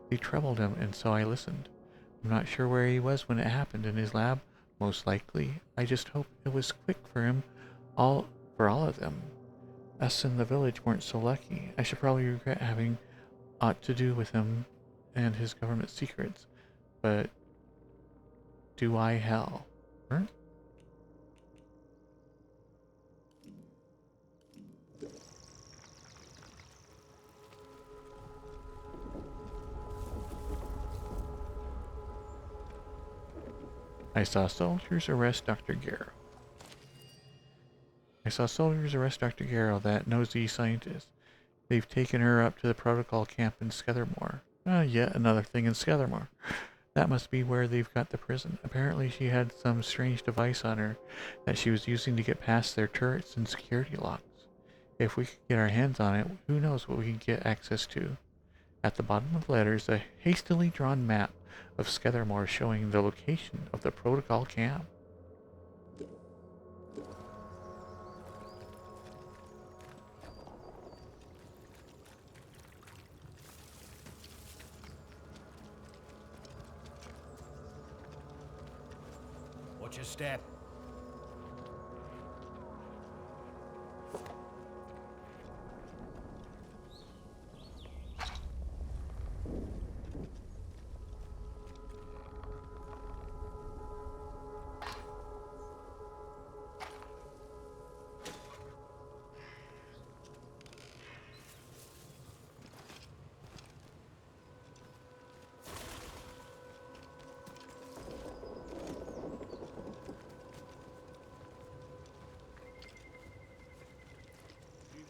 They troubled him, and so I listened. I'm not sure where he was when it happened in his lab, most likely. I just hope it was quick for him, for all of them. Us in the village weren't so lucky. I should probably regret having aught to do with him and his government secrets. But do I hell? Huh? I saw soldiers arrest Dr. Garrow. That nosy scientist. They've taken her up to the protocol camp in Skethermore. Yet another thing in Skethermore. That must be where they've got the prison. Apparently she had some strange device on her that she was using to get past their turrets and security locks. If we could get our hands on it, who knows what we could get access to. At the bottom of the letter is a hastily drawn map of Skethermore showing the location of the protocol camp. Watch your step.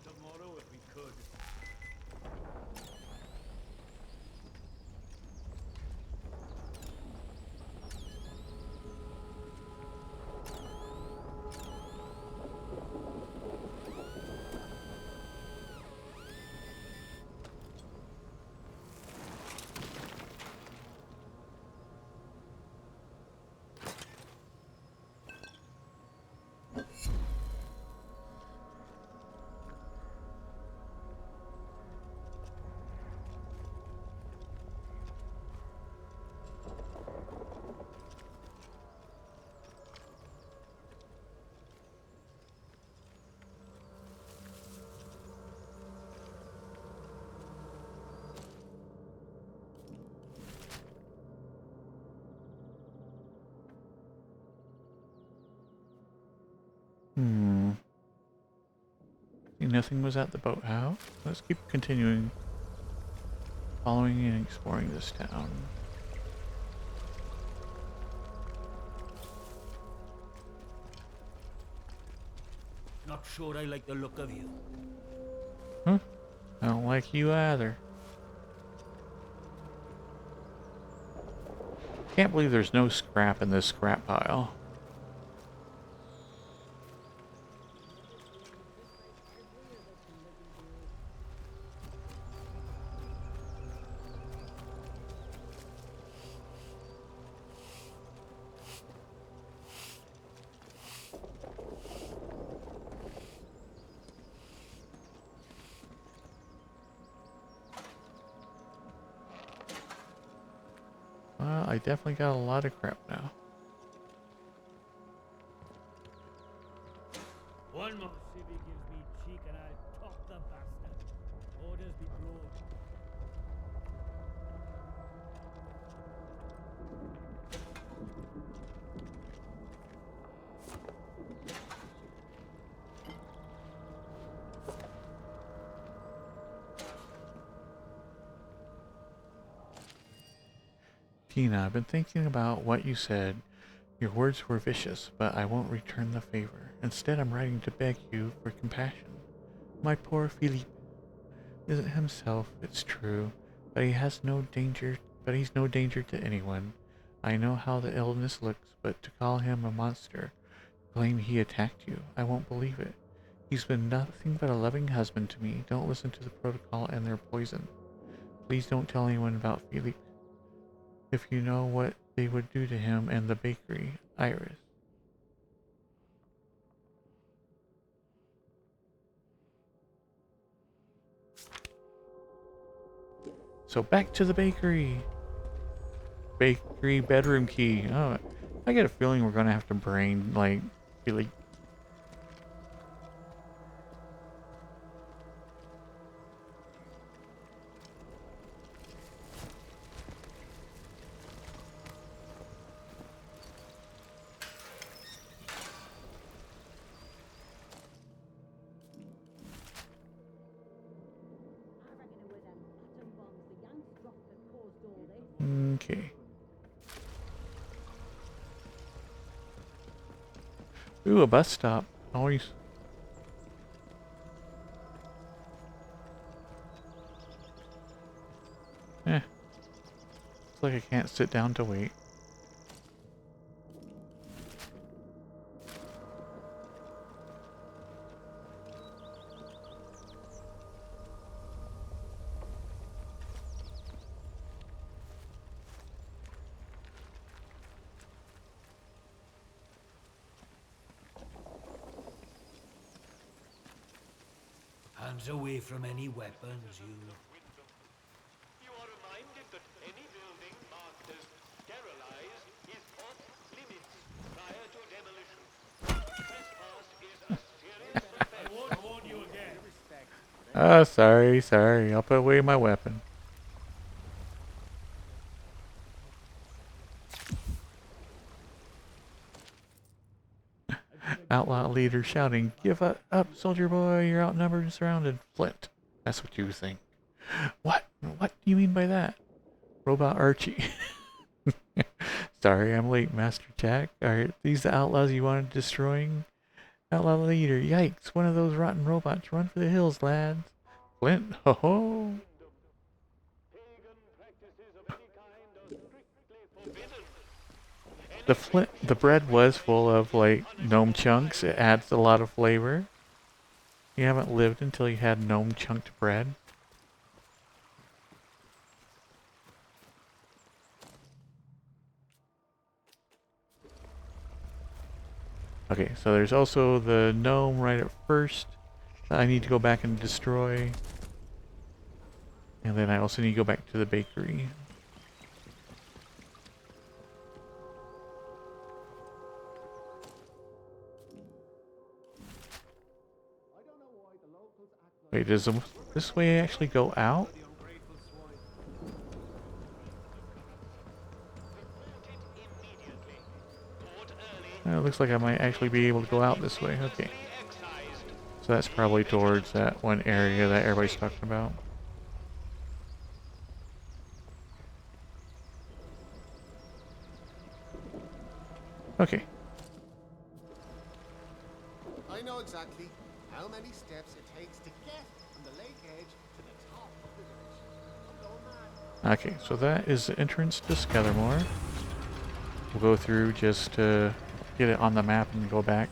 Tomorrow if we could. Nothing was at the boathouse. Let's keep continuing, following and exploring this town. Not sure I like the look of you. Huh? I don't like you either. Can't believe there's no scrap in this scrap pile. I definitely got a lot of crap now. One more civvy gives me cheek and I'll top the bastard. Orders be broad. Tina, I've been thinking about what you said. Your words were vicious, but I won't return the favor. Instead, I'm writing to beg you for compassion. My poor Philippe isn't himself, it's true, but he's no danger to anyone. I know how the illness looks, but to call him a monster, claim he attacked you, I won't believe it. He's been nothing but a loving husband to me. Don't listen to the protocol and their poison. Please don't tell anyone about Philippe. If you know what they would do to him and the bakery, Iris. So back to the bakery. Bakery bedroom key. Oh, I get a feeling we're gonna have to brain, like, Philippe. Okay. Ooh, a bus stop. Always. Looks like I can't sit down to wait. Hands away from any weapons, you. You are reminded that any building marked as sterilized is off limits prior to demolition. Trespass is a serious offense. I won't warn you again. Oh, sorry. I'll put away my weapon. Outlaw leader shouting, "Give up, soldier boy, you're outnumbered and surrounded." Flint. That's what you think. What? What do you mean by that? Robot Archie. Sorry, I'm late, Master Jack. Are these the outlaws you wanted destroying? Outlaw leader, yikes, one of those rotten robots. Run for the hills, lads. Flint, ho ho. The bread was full of like gnome chunks. It adds a lot of flavor. You haven't lived until you had gnome chunked bread. Okay, so there's also the gnome right at first that I need to go back and destroy. And then I also need to go back to the bakery. Wait, does this way actually go out? It looks like I might actually be able to go out this way. Okay. So that's probably towards that one area that everybody's talking about. Okay. I know exactly how many steps it takes to get from the lake edge to the top of the village. I'm going mad. Okay, so that is the entrance to Scathermore. We'll go through just to get it on the map and go back.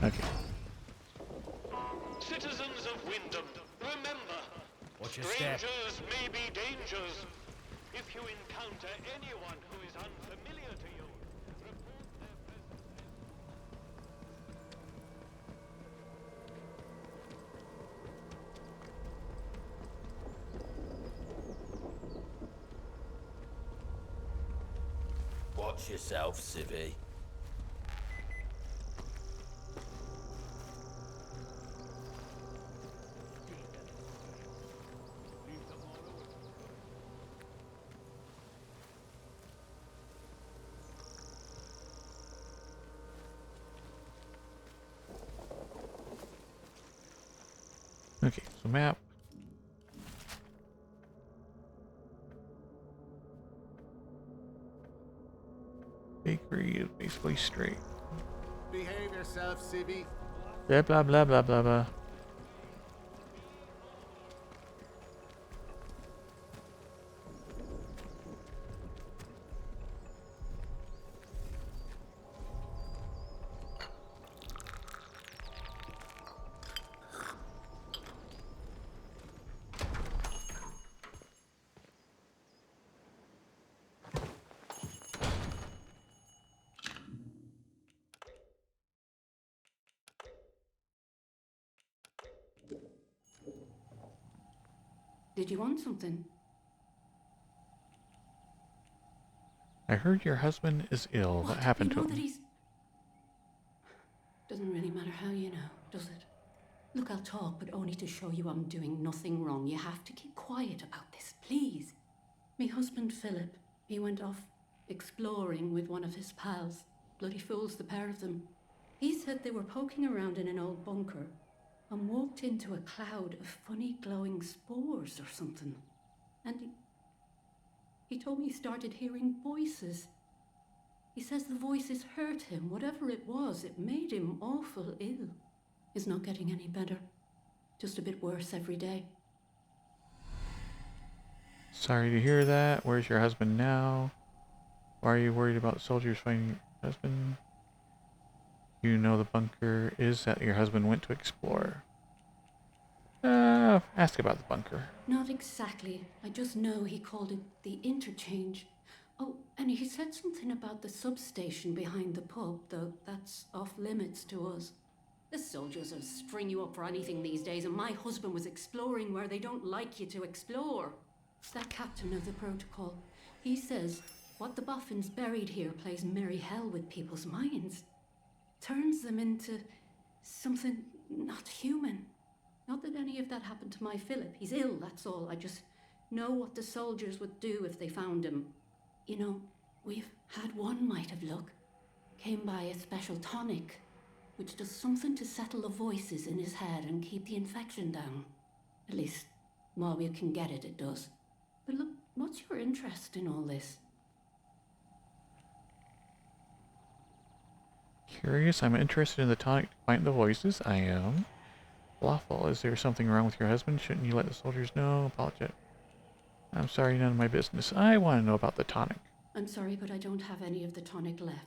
Okay. Citizens of Wyndham, remember, Watch your step. strangers may be dangers. If you encounter anyone who is unfamiliar to you, report their presence. Watch yourself, civvy. Okay, so map. Bakery is basically straight. Behave yourself, Civvy. Blah blah blah blah blah blah. Did you want something? I heard your husband is ill. What happened You to know that him? he's... Doesn't really matter how you know, does it? Look, I'll talk, but only to show you I'm doing nothing wrong. You have to keep quiet about this, please. Me husband, Philip, he went off exploring with one of his pals. Bloody fools, the pair of them. He said they were poking around in an old bunker and walked into a cloud of funny glowing spores or something. And he told me he started hearing voices. He says the voices hurt him. Whatever it was, it made him awful ill. He's not getting any better. Just a bit worse every day. Sorry to hear that. Where's your husband now? Why are you worried about soldiers finding your husband? You know the bunker is that your husband went to explore. Ask about the bunker. Not exactly. I just know he called it the interchange. Oh, and he said something about the substation behind the pub, though that's off limits to us. The soldiers will string you up for anything these days, and my husband was exploring where they don't like you to explore. That captain of the protocol, he says what the boffins buried here plays merry hell with people's minds. Turns them into something not human. Not that any of that happened to my Philip. He's ill, that's all. I just know what the soldiers would do if they found him. You know, we've had one mite of luck. Came by a special tonic, which does something to settle the voices in his head and keep the infection down. At least, while we can get it, it does. But look, what's your interest in all this? Curious, I'm interested in the tonic to find the voices. I am. Lawful, is there something wrong with your husband? Shouldn't you let the soldiers know? Apologize. I'm sorry, none of my business. I want to know about the tonic. I'm sorry, but I don't have any of the tonic left.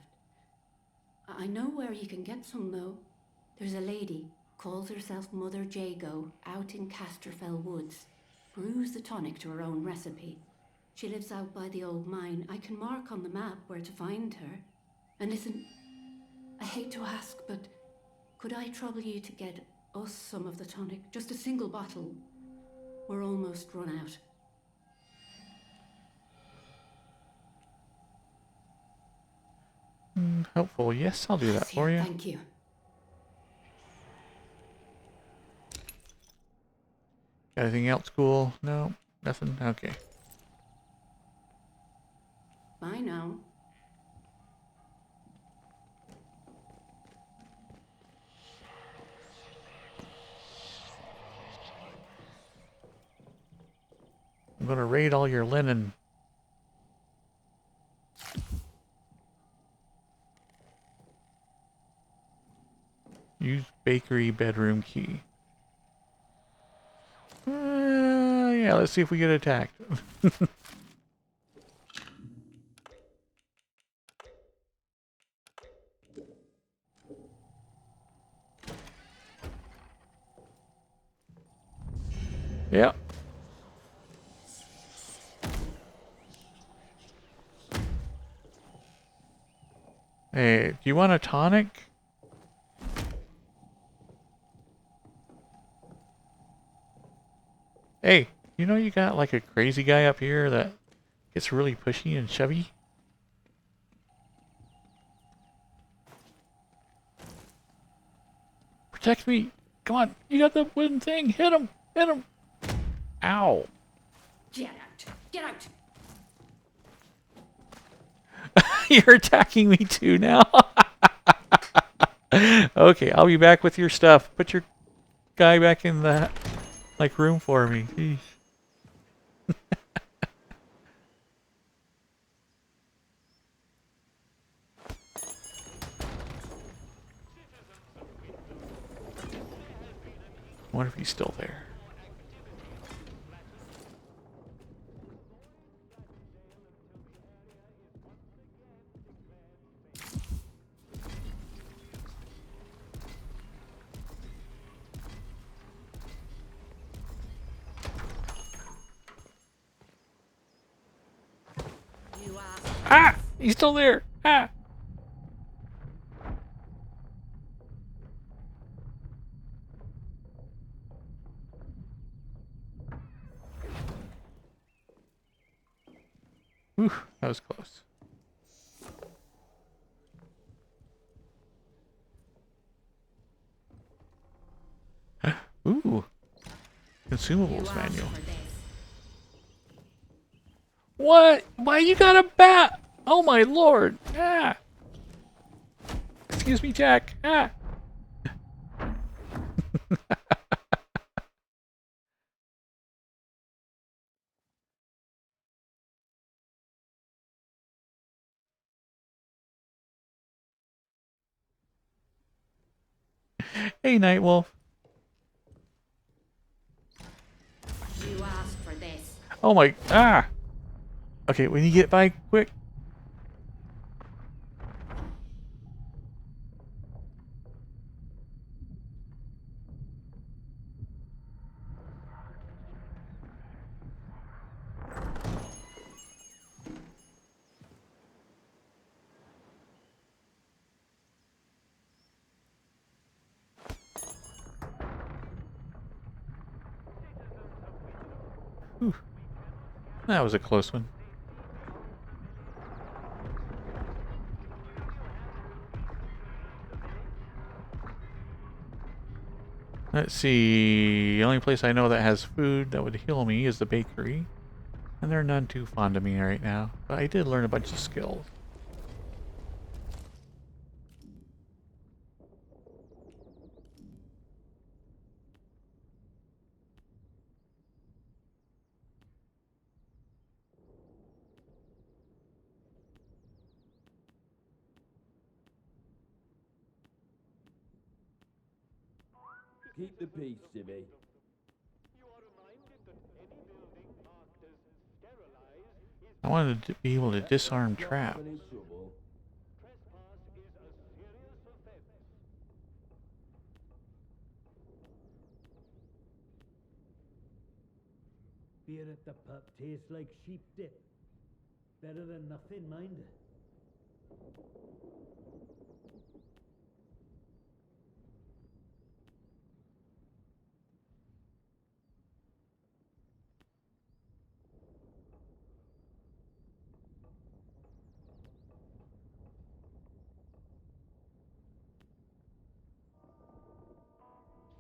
I know where you can get some, though. There's a lady, calls herself Mother Jago, out in Casterfell Woods. Brews the tonic to her own recipe. She lives out by the old mine. I can mark on the map where to find her. And listen, I hate to ask, but could I trouble you to get us some of the tonic? Just a single bottle. We're almost run out. Helpful. Yes, I'll do that for you. Thank you. Anything else cool? No? Nothing? Okay. Bye now. I'm gonna raid all your linen. Use bakery bedroom key. Yeah, let's see if we get attacked. Yep. Hey, do you want a tonic? Hey, you know you got like a crazy guy up here that gets really pushy and shovey? Protect me! Come on, you got the wooden thing! Hit him! Hit him! Ow! Get out! Get out! You're attacking me too now. Okay, I'll be back with your stuff. Put your guy back in that like room for me. Jeez. I wonder if he's still there. Ah! He's still there! Ah! Whew, that was close. Consumables manual. What? Why you got a bat? Oh my lord! Ah! Excuse me, Jack. Ah! Hey, Nightwolf. You asked for this. Oh my... Ah! Okay, when you get by, quick. Whew. That was a close one. Let's see. The only place I know that has food that would heal me is the bakery. And they're none too fond of me right now. But I did learn a bunch of skills. Keep the peace, Jimmy. I wanted to be able to disarm traps. Beer at the pub tastes like sheep dip. Better than nothing, mind.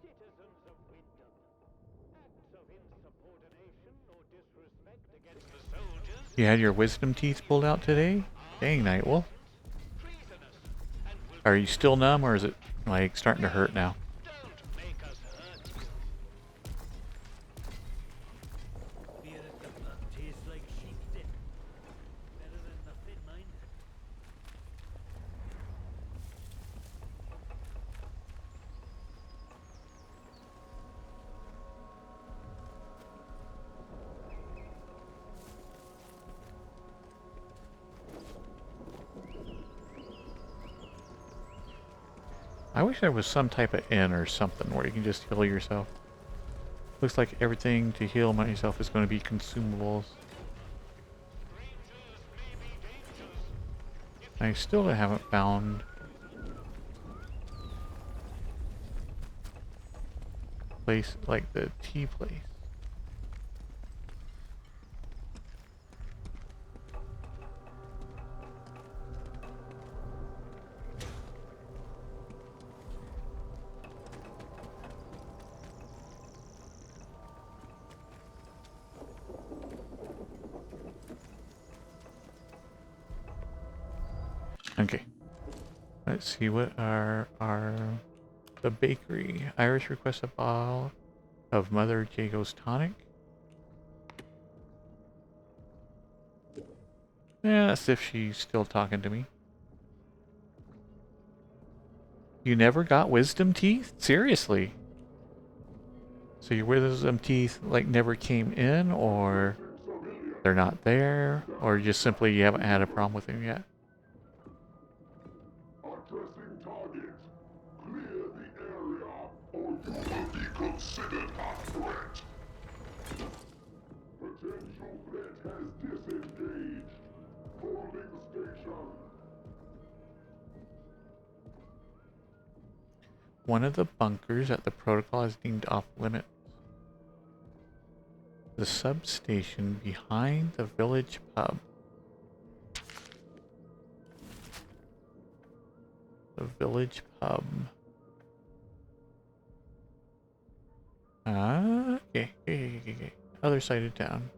Citizens of Wyndham, acts of insubordination or disrespect against the soldiers. You had your wisdom teeth pulled out today? Dang, Nightwolf. Are you still numb or is it like starting to hurt now? Beer at the pub tastes like sheep dip. Better than nothing, mind. I wish there was some type of inn or something where you can just heal yourself. Looks like everything to heal myself is going to be consumables. I still haven't found a place like the tea place. Okay. Let's see, what are the bakery. Iris requests a bottle of Mother Jago's tonic. Yeah, that's if she's still talking to me. You never got wisdom teeth? Seriously? So your wisdom teeth like never came in, or they're not there, or just simply you haven't had a problem with them yet? Addressing target. Clear the area, or you will be considered a threat. Potential threat has disengaged. Holding station. One of the bunkers at the protocol is deemed off limits. The substation behind the village pub. The village pub. Okay. Other side of town.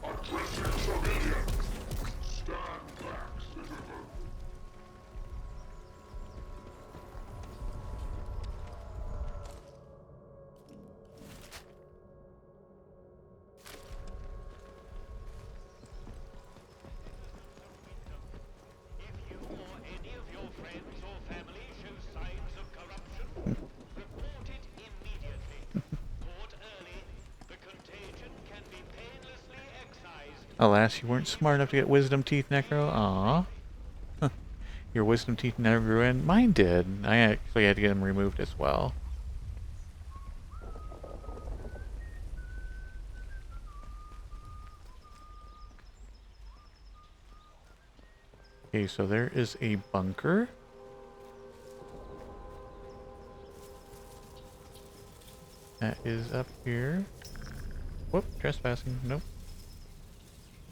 Addressing civilian. Stand back, citizen. If you or any of your friends or family show signs of corruption, report it immediately. Caught early, the contagion can be painlessly excised. Alas, you weren't smart enough to get wisdom teeth, Necro. Aww. Your wisdom teeth never grew in. Mine did. I actually had to get them removed as well. Okay, so there is a bunker. That is up here. Whoop, trespassing. Nope.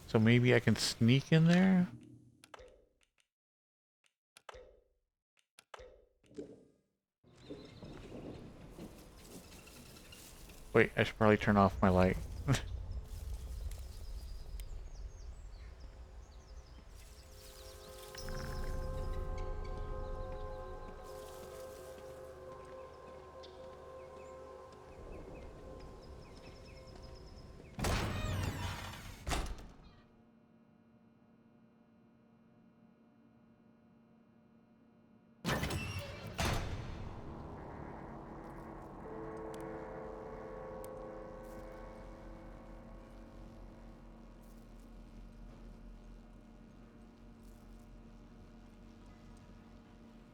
So maybe I can sneak in there? Wait, I should probably turn off my light.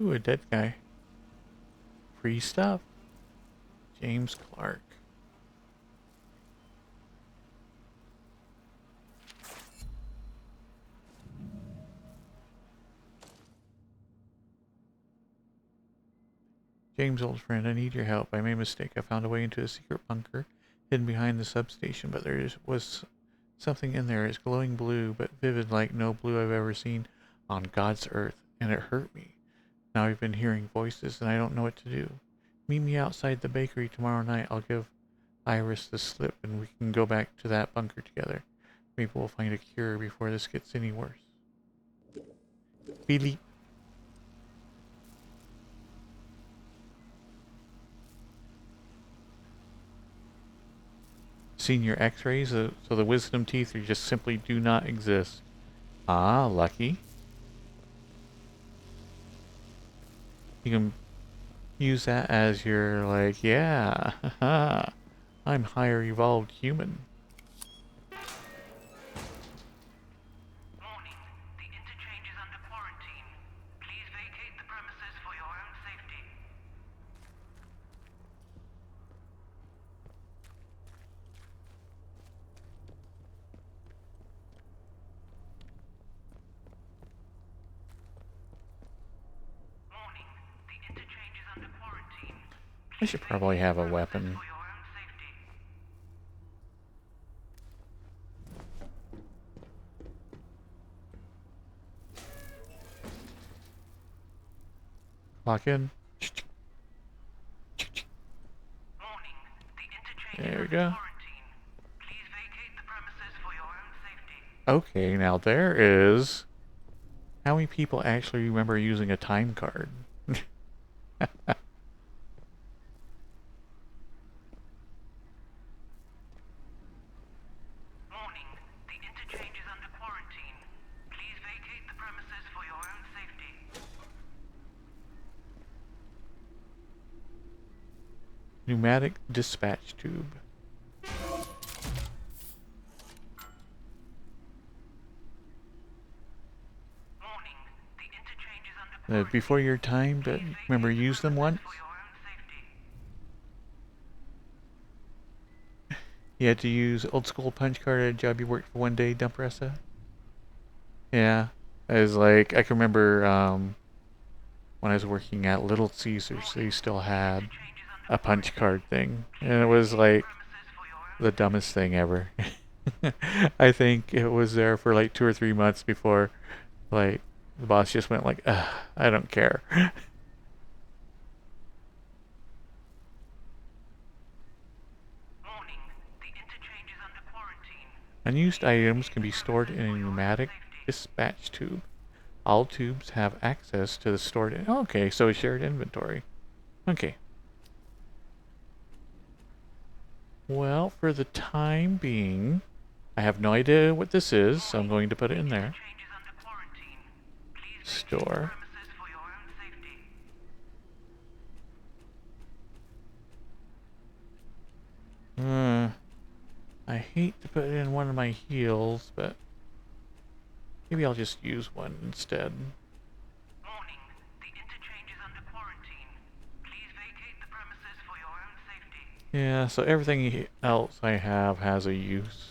Ooh, a dead guy. Free stuff. James Clark. James, old friend, I need your help. I made a mistake. I found a way into a secret bunker hidden behind the substation, but was something in there. It's glowing blue, but vivid like no blue I've ever seen on God's earth, and it hurt me. Now I've been hearing voices, and I don't know what to do. Meet me outside the bakery tomorrow night. I'll give Iris the slip, and we can go back to that bunker together. Maybe we'll find a cure before this gets any worse. Philippe. Seen your x-rays, so the wisdom teeth just simply do not exist. Ah, lucky. You can use that as your, like, yeah, haha, I'm higher evolved human. Warning, the interchange is under quarantine. Please vacate the premises for your own safety. Warning, the interchange is under quarantine. I should probably have a weapon. Lock in. There we go. Okay, now there is... How many people actually remember using a time card? Warning, the interchange is under quarantine. Please vacate the premises for your own safety. Pneumatic dispatch tube. Before your time, but remember use them once? You had to use old school punch card at a job you worked for one day, Dumpressa? Yeah. I was like, I can remember when I was working at Little Caesars, they still had a punch card thing, and it was like the dumbest thing ever. I think it was there for like 2 or 3 months before, like, the boss just went like, ugh, I don't care. Unused items can be stored in a pneumatic dispatch tube. All tubes have access to the stored... Okay, so a shared inventory. Okay. Well, for the time being, I have no idea what this is, so I'm going to put it in there. Store. I hate to put it in one of my heals, but maybe I'll just use one instead. Yeah, so everything else I have has a use.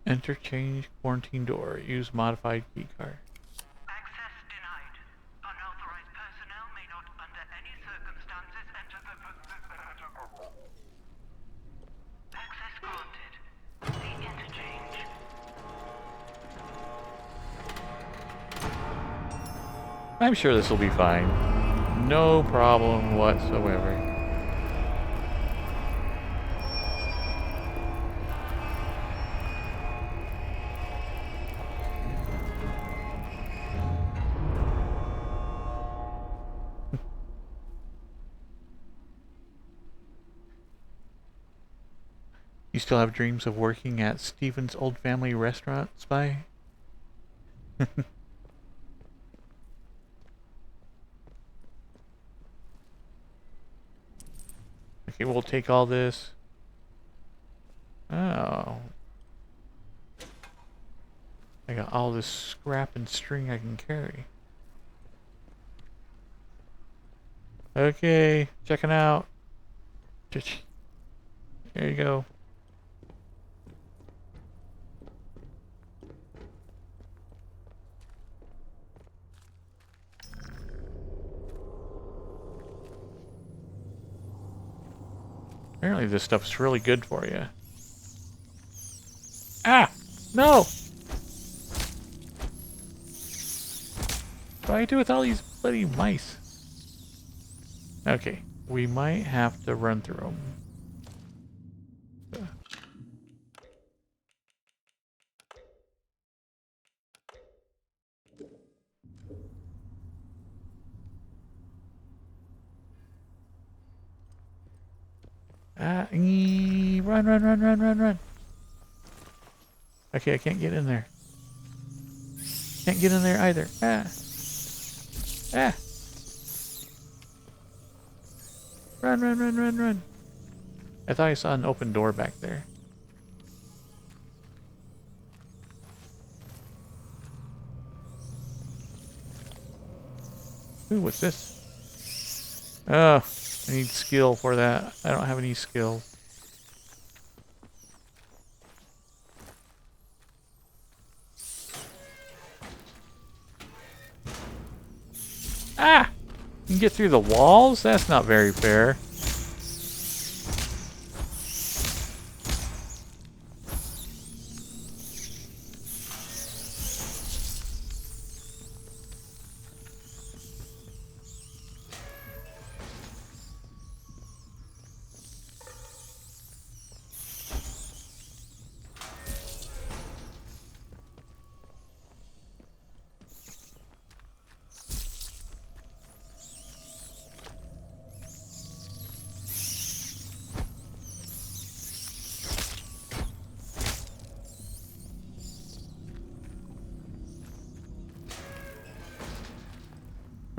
Interchange quarantine door. Use modified keycard. Access denied. Unauthorized personnel may not, under any circumstances, enter the... Access granted. The interchange. I'm sure this will be fine. No problem whatsoever. You still have dreams of working at Stephen's old family restaurant, Spy? Okay, we'll take all this. Oh. I got all this scrap and string I can carry. Okay, checking out. There you go. Apparently this stuff's really good for you. Ah! No! What do I do with all these bloody mice? Okay, we might have to run through them. Run, run, run, run, run, run. Okay, I can't get in there. Can't get in there either. Ah. Ah. Run, run, run, run, run. I thought I saw an open door back there. Ooh, what's this? Oh, I need skill for that. I don't have any skill. Ah! You can get through the walls? That's not very fair.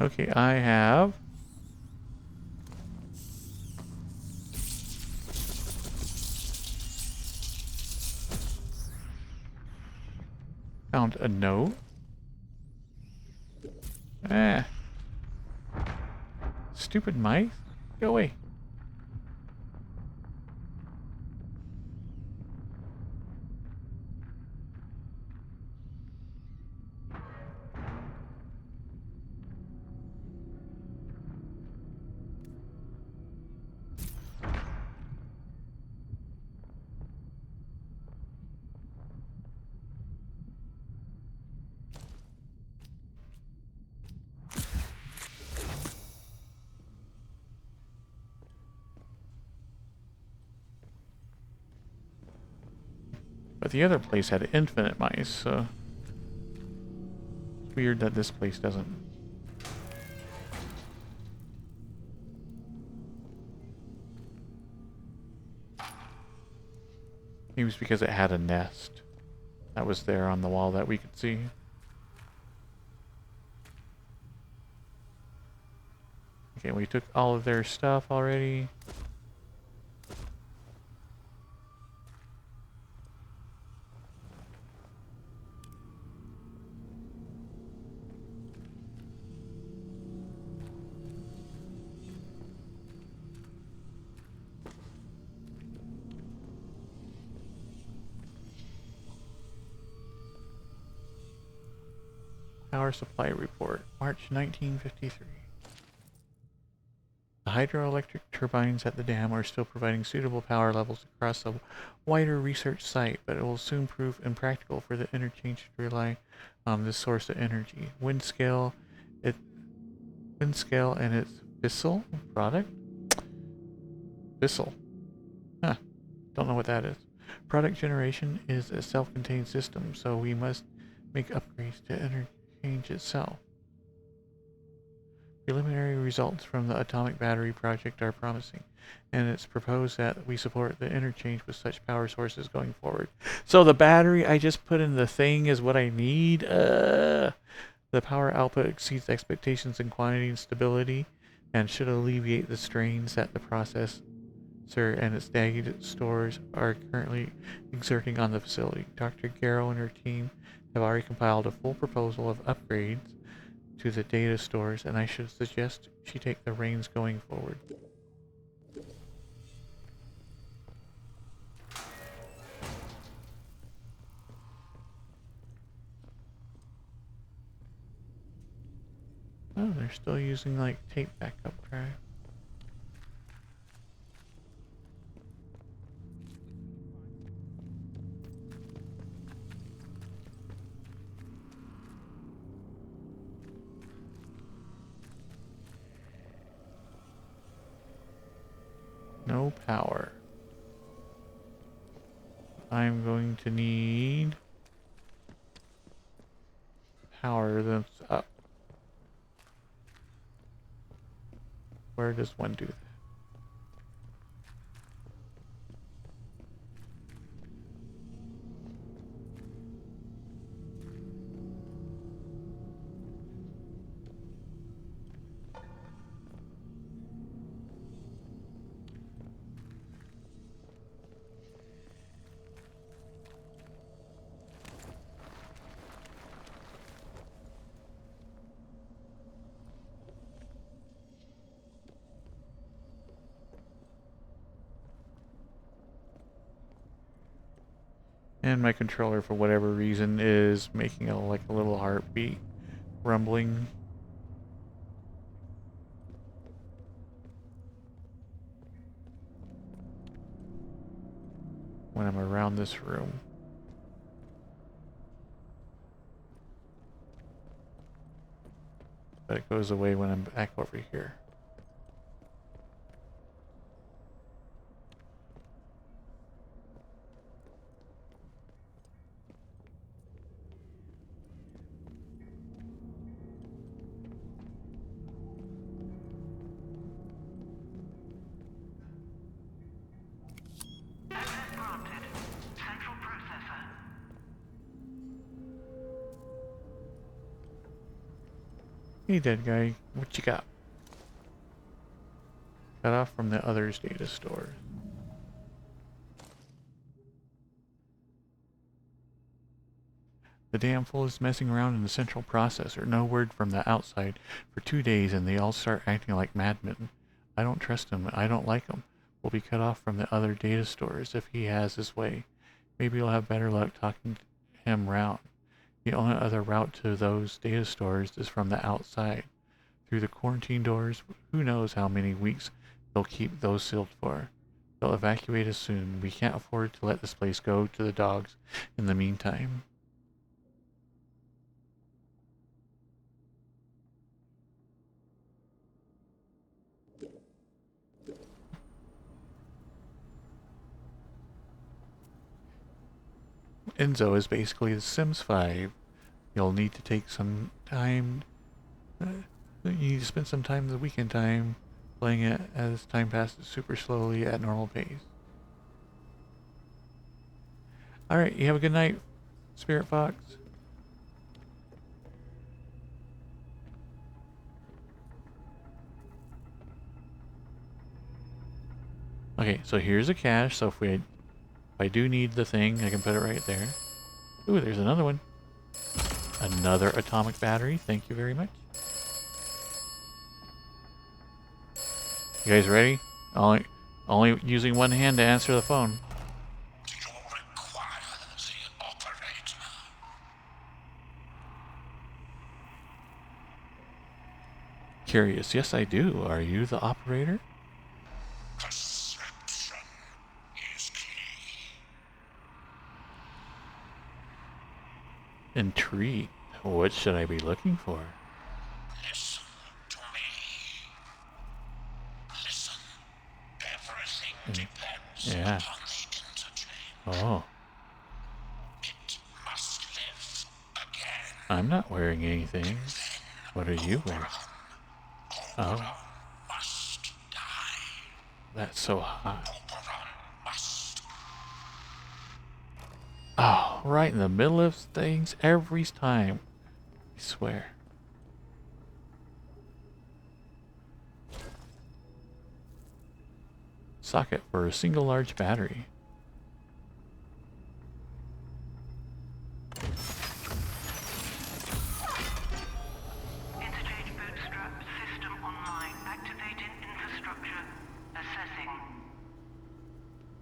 Okay, I have found a note. Ah. Stupid mice. Go away. But the other place had infinite mice, so it's weird that this place doesn't. Maybe it's because it had a nest that was there on the wall that we could see. Okay, we took all of their stuff already. Power supply report, March 1953. The hydroelectric turbines at the dam are still providing suitable power levels across a wider research site, but it will soon prove impractical for the interchange to rely on this source of energy. Wind scale and its Bissell product? Bissell. Huh. Don't know what that is. Product generation is a self-contained system, so we must make upgrades to interchange itself. Preliminary results from the atomic battery project are promising, and it's proposed that we support the interchange with such power sources going forward. So the battery I just put in the thing is what I need? The power output exceeds expectations in quantity and stability, and should alleviate the strains that the processor and its data stores are currently exerting on the facility. Dr. Garrow and her team have already compiled a full proposal of upgrades to the data stores, and I should suggest she take the reins going forward. Oh, they're still using like tape backup drive. No power. I'm going to need power that's up. Where does one do that? And my controller, for whatever reason, is making a like a little heartbeat rumbling. When I'm around this room. But it goes away when I'm back over here. Hey dead guy, what you got? Cut off from the others' data stores. The damn fool is messing around in the central processor. No word from the outside for 2 days, and they all start acting like madmen. I don't trust him. I don't like him. We'll be cut off from the other data stores if he has his way. Maybe you'll have better luck talking him round. The only other route to those data stores is from the outside. Through the quarantine doors, who knows how many weeks they'll keep those sealed for. They'll evacuate us soon. We can't afford to let this place go to the dogs in the meantime. Enzo is basically The Sims 5. You'll need to take some time. You need to spend some time the weekend time playing it as time passes super slowly at normal pace. Alright, you have a good night, Spirit Fox. Okay, so here's a cache, so if I do need the thing, I can put it right there. Ooh, there's another one. Another atomic battery, thank you very much. You guys ready? Only using one hand to answer the phone. Do you require the operator? Curious, yes I do. Are you the operator? Perception is key. Intrigued. What should I be looking for? Listen to me. Listen. Everything depends Yeah. upon the interchange. Oh. It must live again. I'm not wearing anything. What are you wearing? Oh. Must die. That's so hot. Oberon must. Oh, right in the middle of things every time. I swear. Socket for a single large battery. Interchange bootstrap system online. Activating infrastructure. Assessing.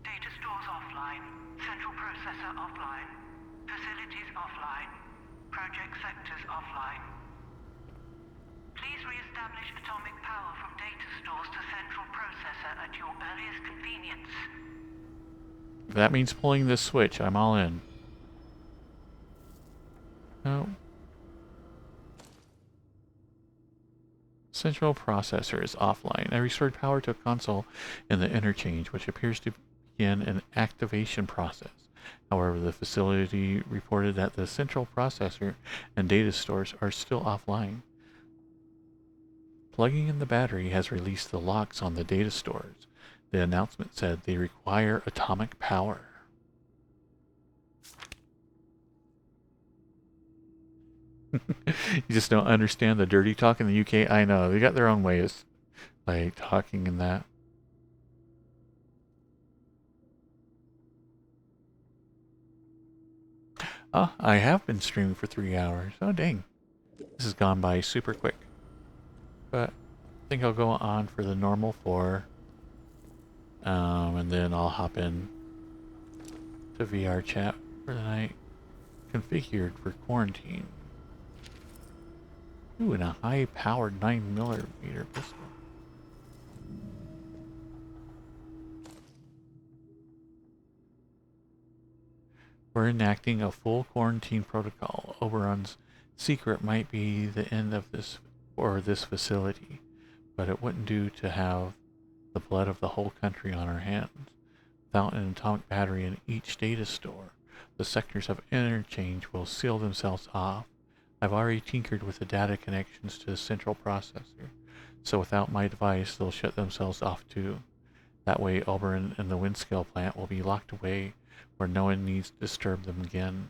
Data stores offline. Central processor offline. Facilities offline. Project sectors offline. Please re-establish atomic power from data stores to central processor at your earliest convenience. If that means pulling this switch, I'm all in. No. Central processor is offline. I restored power to a console in the interchange, which appears to begin an activation process. However, the facility reported that the central processor and data stores are still offline. Plugging in the battery has released the locks on the data stores. The announcement said they require atomic power. You just don't understand the dirty talk in the UK. I know, they got their own ways, like talking and that. Oh, I have been streaming for 3 hours. Oh, dang. This has gone by super quick. But I think I'll go on for the normal 4. And then I'll hop in to VR chat for the night. Configured for quarantine. Ooh, and a high-powered 9mm pistol. We're enacting a full quarantine protocol. Oberon's secret might be the end of this facility, but it wouldn't do to have the blood of the whole country on our hands. Without an atomic battery in each data store, the sectors of interchange will seal themselves off. I've already tinkered with the data connections to the central processor, so without my device, they'll shut themselves off too. That way, Oberon and the Windscale plant will be locked away where no one needs to disturb them again.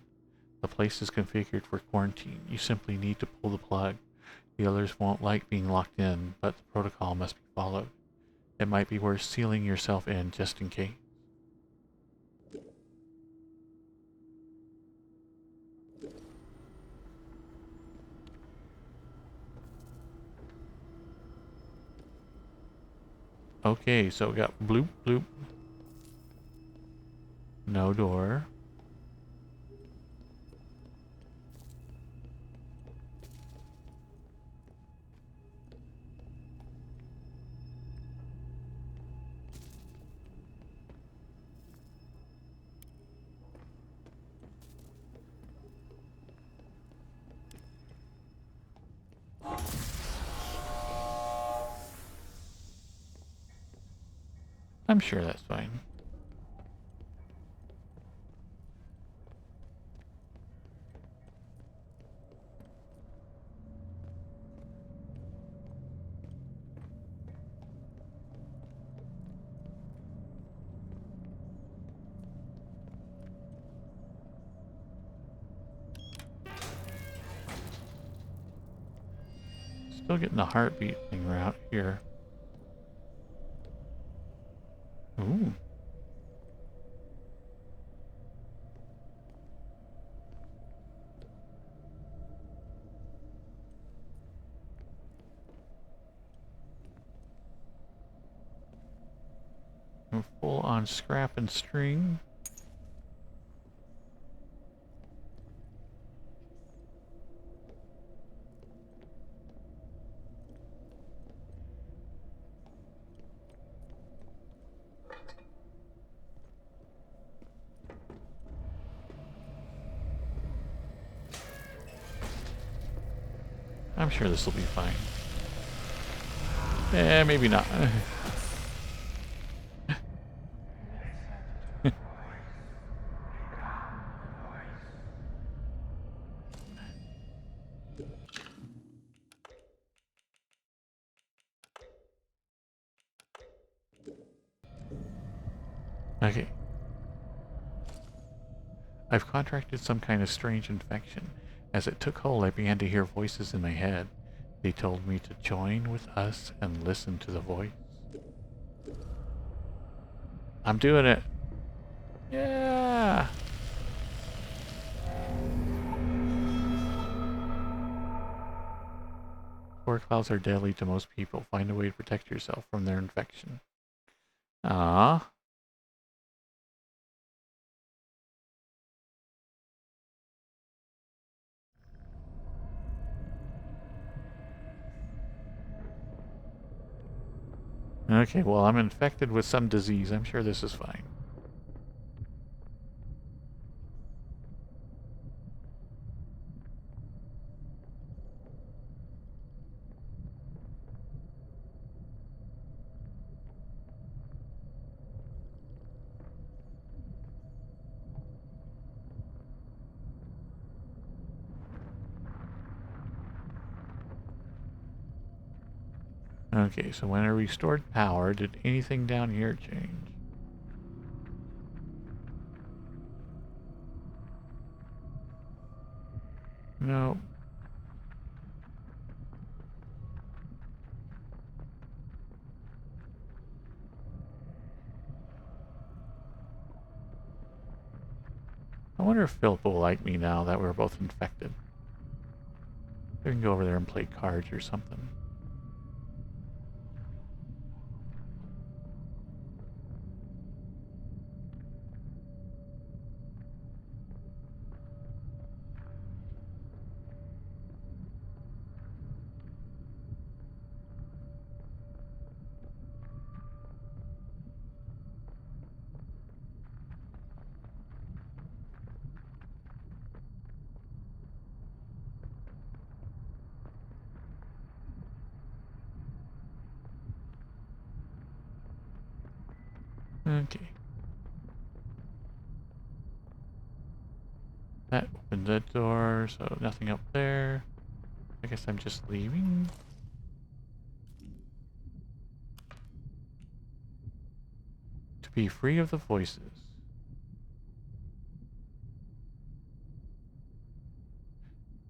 The place is configured for quarantine. You simply need to pull the plug. The others won't like being locked in, but the protocol must be followed. It might be worth sealing yourself in just in case. Okay, so we got bloop, bloop. No door. I'm sure that's fine. Still getting the heartbeat thing out here. Ooh. We're full on scrap and string. I'm sure this will be fine. Eh, maybe not. Okay. I've contracted some kind of strange infection. As it took hold, I began to hear voices in my head. They told me to join with us and listen to the voice. I'm doing it. Yeah. Spore clouds are deadly to most people. Find a way to protect yourself from their infection. Ah. Okay, well, I'm infected with some disease. I'm sure this is fine. Okay, so when I restored power, did anything down here change? No. I wonder if Philip will like me now that we're both infected. We can go over there and play cards or something. Okay. That opens that door, so nothing up there. I guess I'm just leaving. To be free of the voices.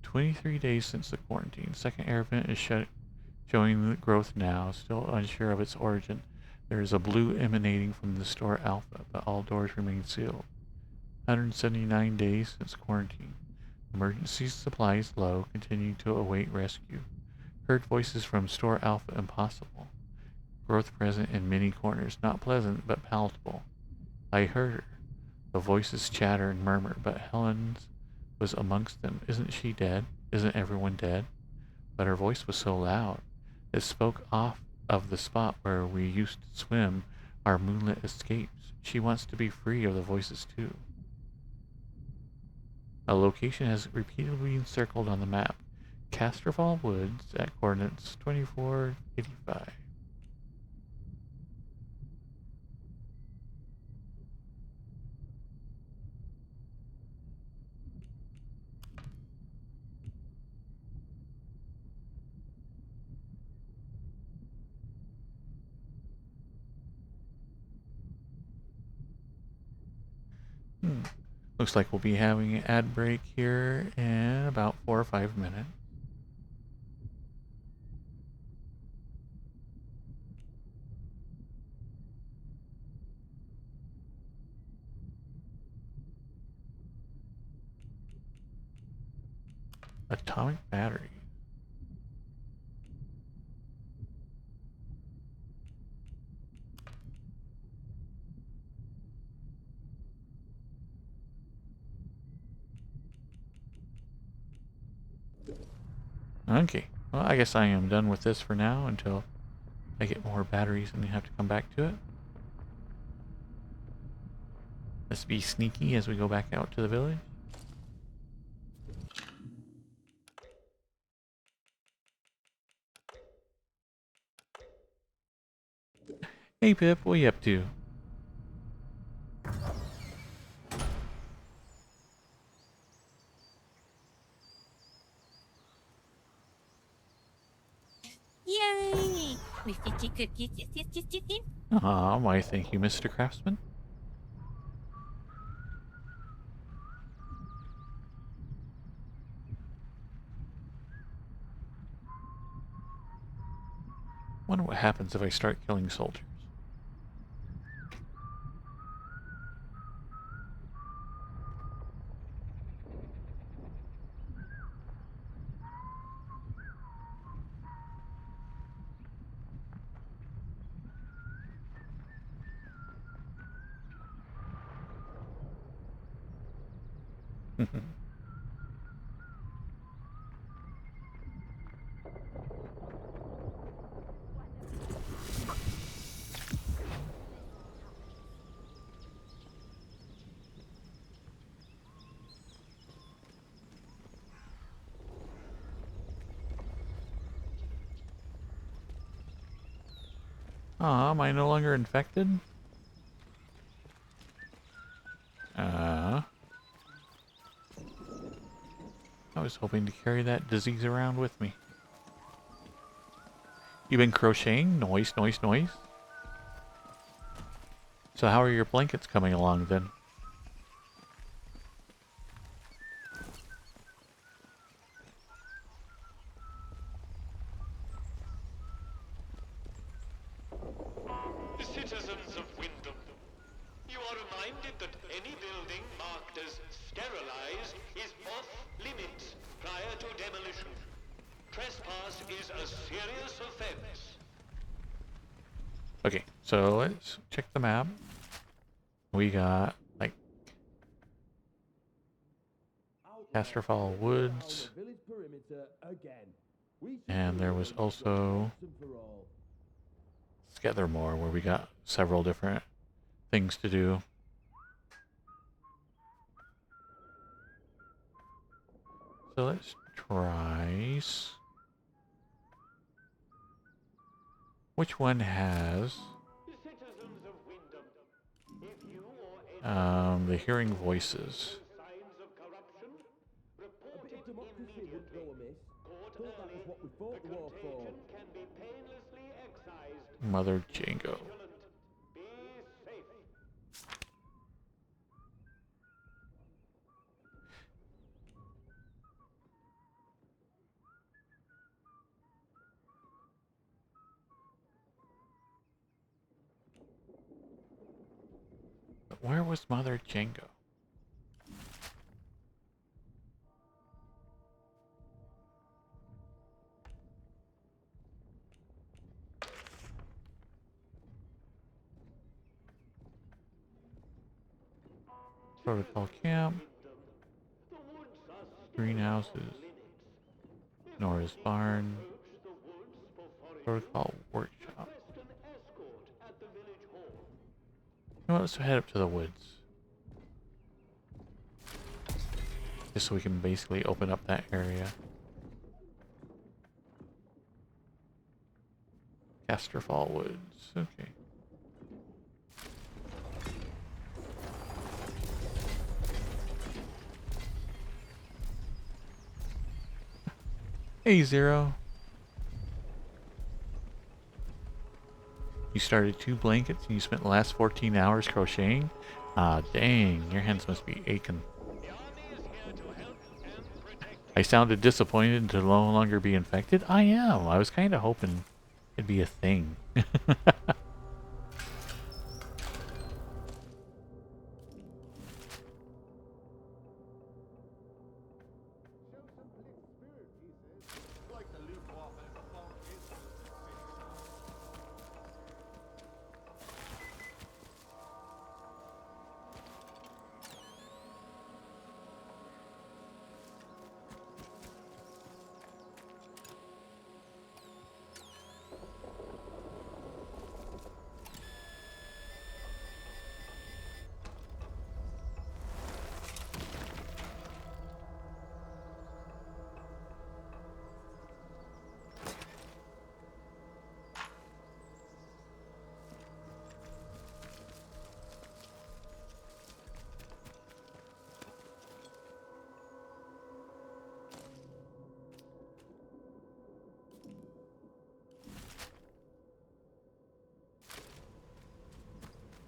23 days since the quarantine. Second air vent is showing the growth now, still unsure of its origin. There is a blue emanating from the store Alpha, but all doors remain sealed. 179 days since quarantine. Emergency supplies low, continuing to await rescue. Heard voices from store Alpha impossible. growth present in many corners, not pleasant but palatable. I heard her. The voices chatter and murmur, but Helen's was amongst them. Isn't she dead? Isn't everyone dead? But her voice was so loud. It spoke off of the spot where we used to swim our moonlit escapes. She wants to be free of the voices too. A location has repeatedly been circled on the map. Casterfall Woods at coordinates 2485. Looks like we'll be having an ad break here in about 4 or 5 minutes. Atomic battery. Okay, well I guess I am done with this for now until I get more batteries and have to come back to it. Let's be sneaky as we go back out to the village. Hey Pip, what you up to? Yay! With 50 cookies. Yes, yes, yes, yes, yes. Aw, why thank you, Mr. Craftsman. Wonder what happens if I start killing soldiers. Aw, am I no longer infected? I was hoping to carry that disease around with me. You been crocheting? Noise, noise, noise. So how are your blankets coming along then? The citizens of Wyndham, you are reminded that any building marked as sterilized is off limits prior to demolition. Trespass is a serious offense. Okay, so let's check the map. We got, like, Casterfall Woods. And there was also Skethermore, where we got several different things to do. So let's try... Which one has... the hearing voices. Mother Django. But where was Mother Django? Protocol camp. Greenhouses. Nora's barn. Protocol workshop. Well, let's head up to the woods. Just so we can basically open up that area. Casterfall Woods. Okay. Hey, Zero. You started 2 blankets and you spent the last 14 hours crocheting? Ah, dang. Your hands must be aching. I sounded disappointed to no longer be infected? I am. I was kind of hoping it'd be a thing.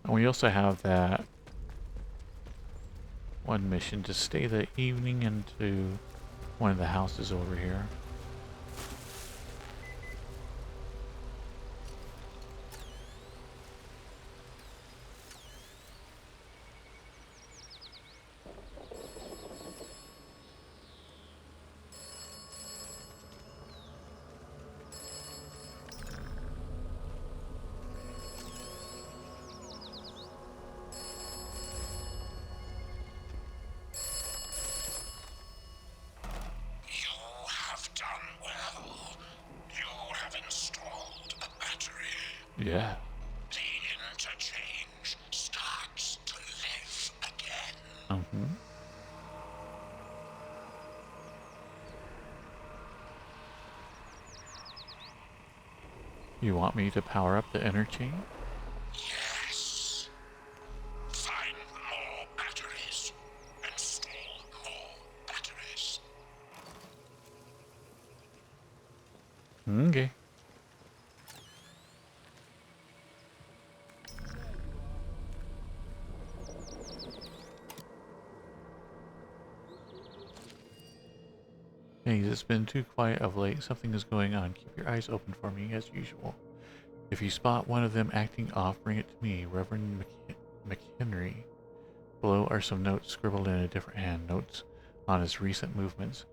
And we also have that one mission to stay the evening into one of the houses over here. Yeah. The interchange starts to live again. You want me to power up the interchange? Yes. Find more batteries. Install more batteries. Okay. Hey, it's been too quiet of late. Something is going on. Keep your eyes open for me, as usual. If you spot one of them acting off, bring it to me, Reverend McHenry. Below are some notes scribbled in a different hand. Notes on his recent movements.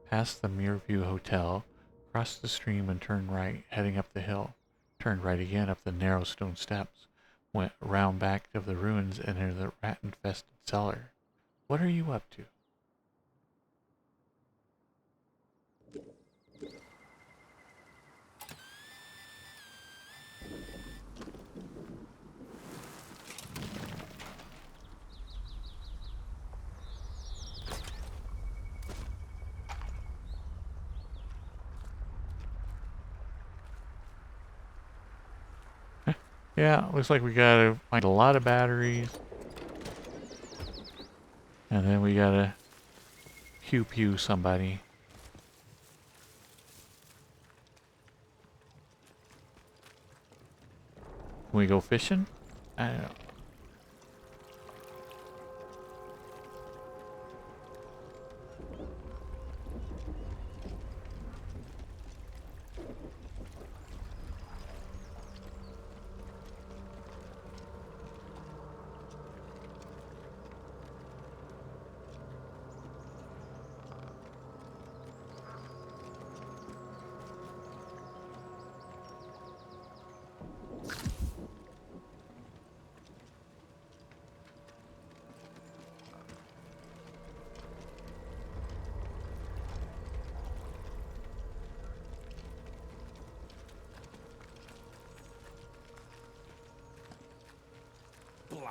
Past the Mireview Hotel, cross the stream and turn right, heading up the hill. Turn right again up the narrow stone steps. Went round back of the ruins and into the rat-infested cellar. What are you up to? Yeah, looks like we gotta find a lot of batteries. And then we gotta pew somebody. Can we go fishing? I don't know.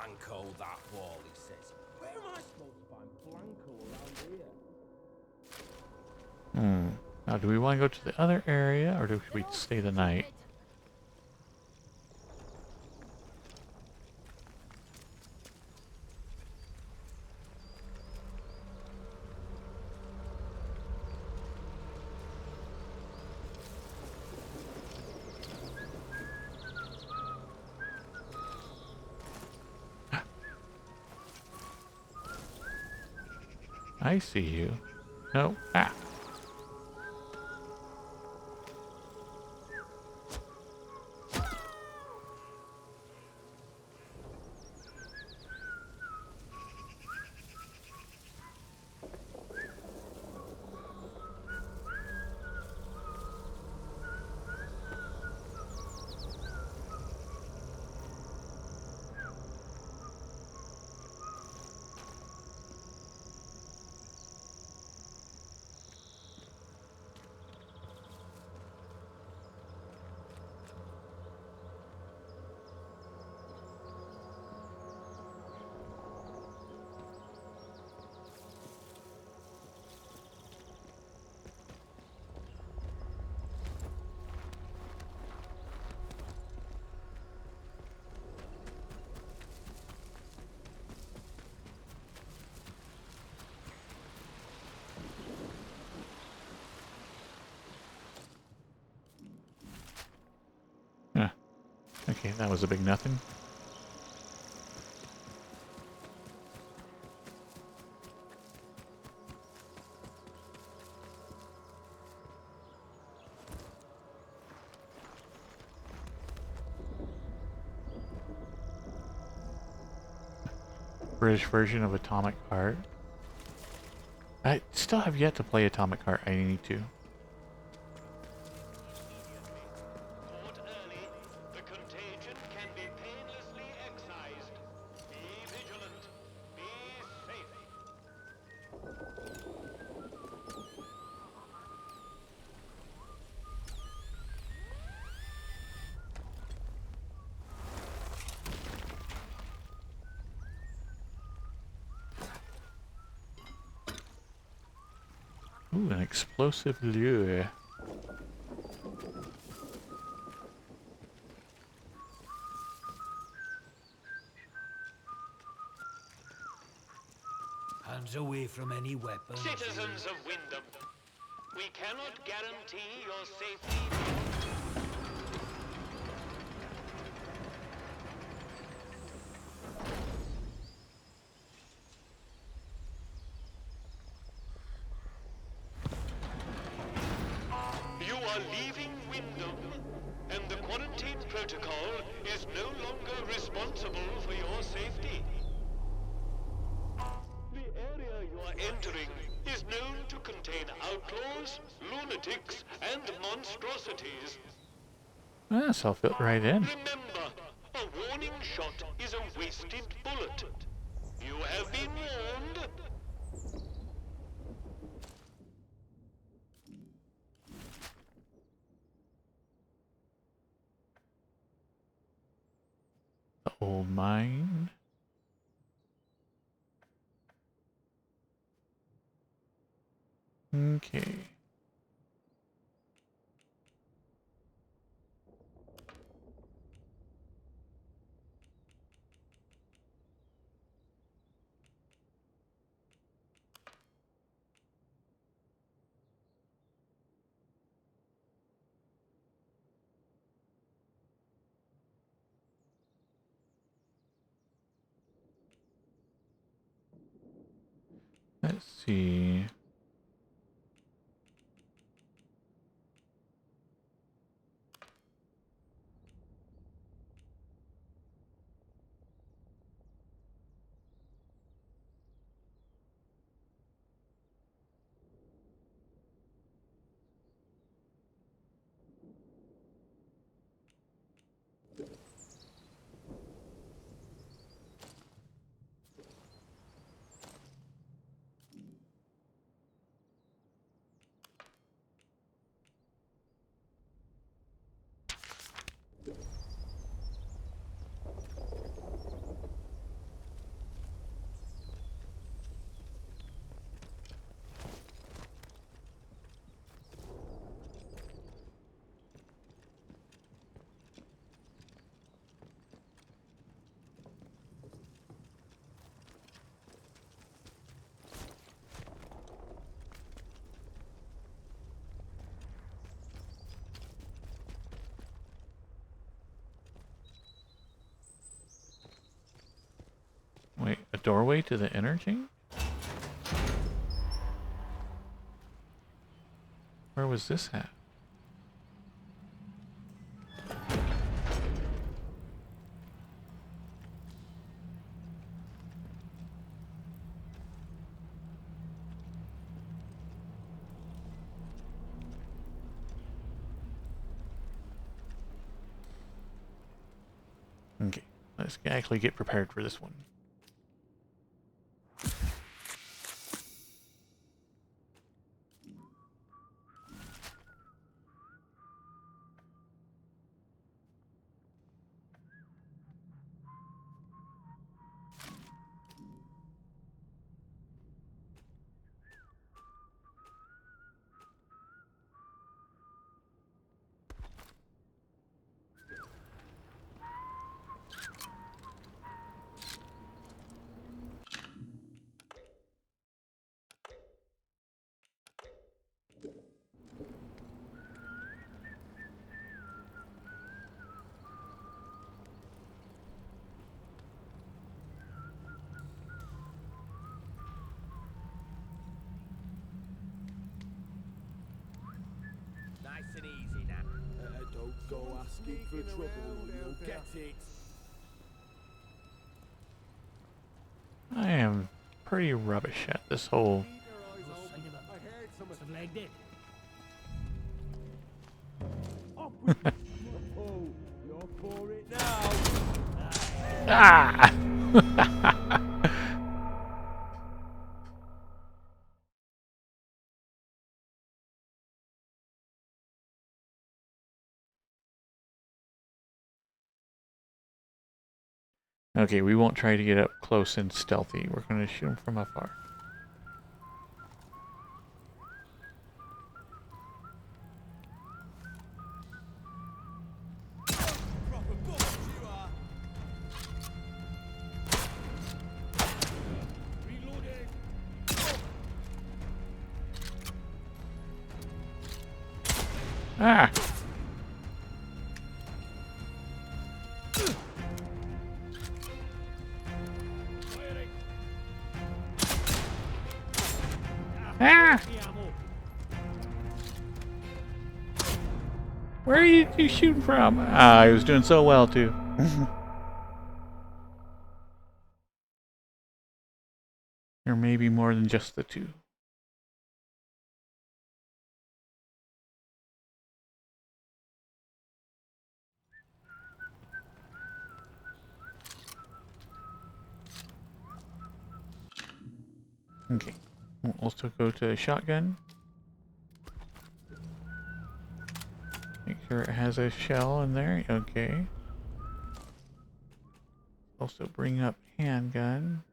Blanco, that wall, he says. Where am I supposed to find Blanco around here? Now, do we want to go to the other area, or do we stay the night? I see you. No. Ah. Okay, that was a big nothing. British version of Atomic Heart. I still have yet to play Atomic Heart. I need to. Port early. The contagion can be painlessly excised. Be vigilant. Be safe. Ooh, an explosive lure. Hands away from any weapons. Citizens of Wyndham, we cannot guarantee your safety. You are leaving Wyndham, and the quarantine protocol is no longer responsible for your safety. The area you are entering is known to contain outlaws, lunatics, and monstrosities. Ah, so I'll fit right in. Remember, a warning shot is a wasted bullet. You have been warned. The old mine. Okay. Let's see. doorway to the interchange? Where was this at? Okay, let's actually get prepared for this one. Nice and easy now. Don't go asking for trouble, you'll get it. I am pretty rubbish at this whole... You're for it now. Ah! Okay, we won't try to get up close and stealthy. We're going to shoot them from afar. Ah! Ah! Where are you shooting from? Ah, I was doing so well too. There may be more than just the two. Okay. We'll also go to a shotgun. Make sure it has a shell in there. Okay. Also bring up handgun.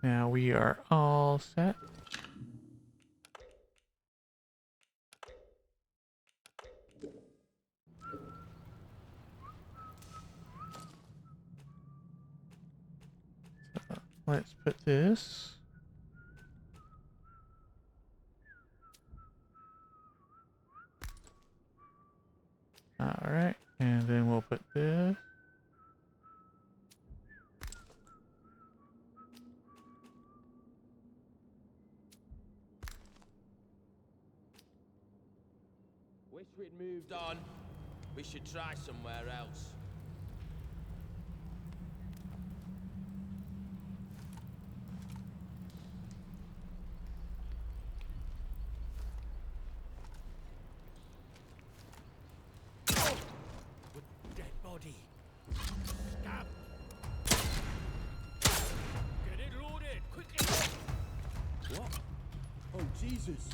Now we are all set. So let's put this. Alright, and then we'll put this. Wish we'd moved on. We should try somewhere else. Dead body. Stab. Get it loaded, quickly. What? Oh, Jesus.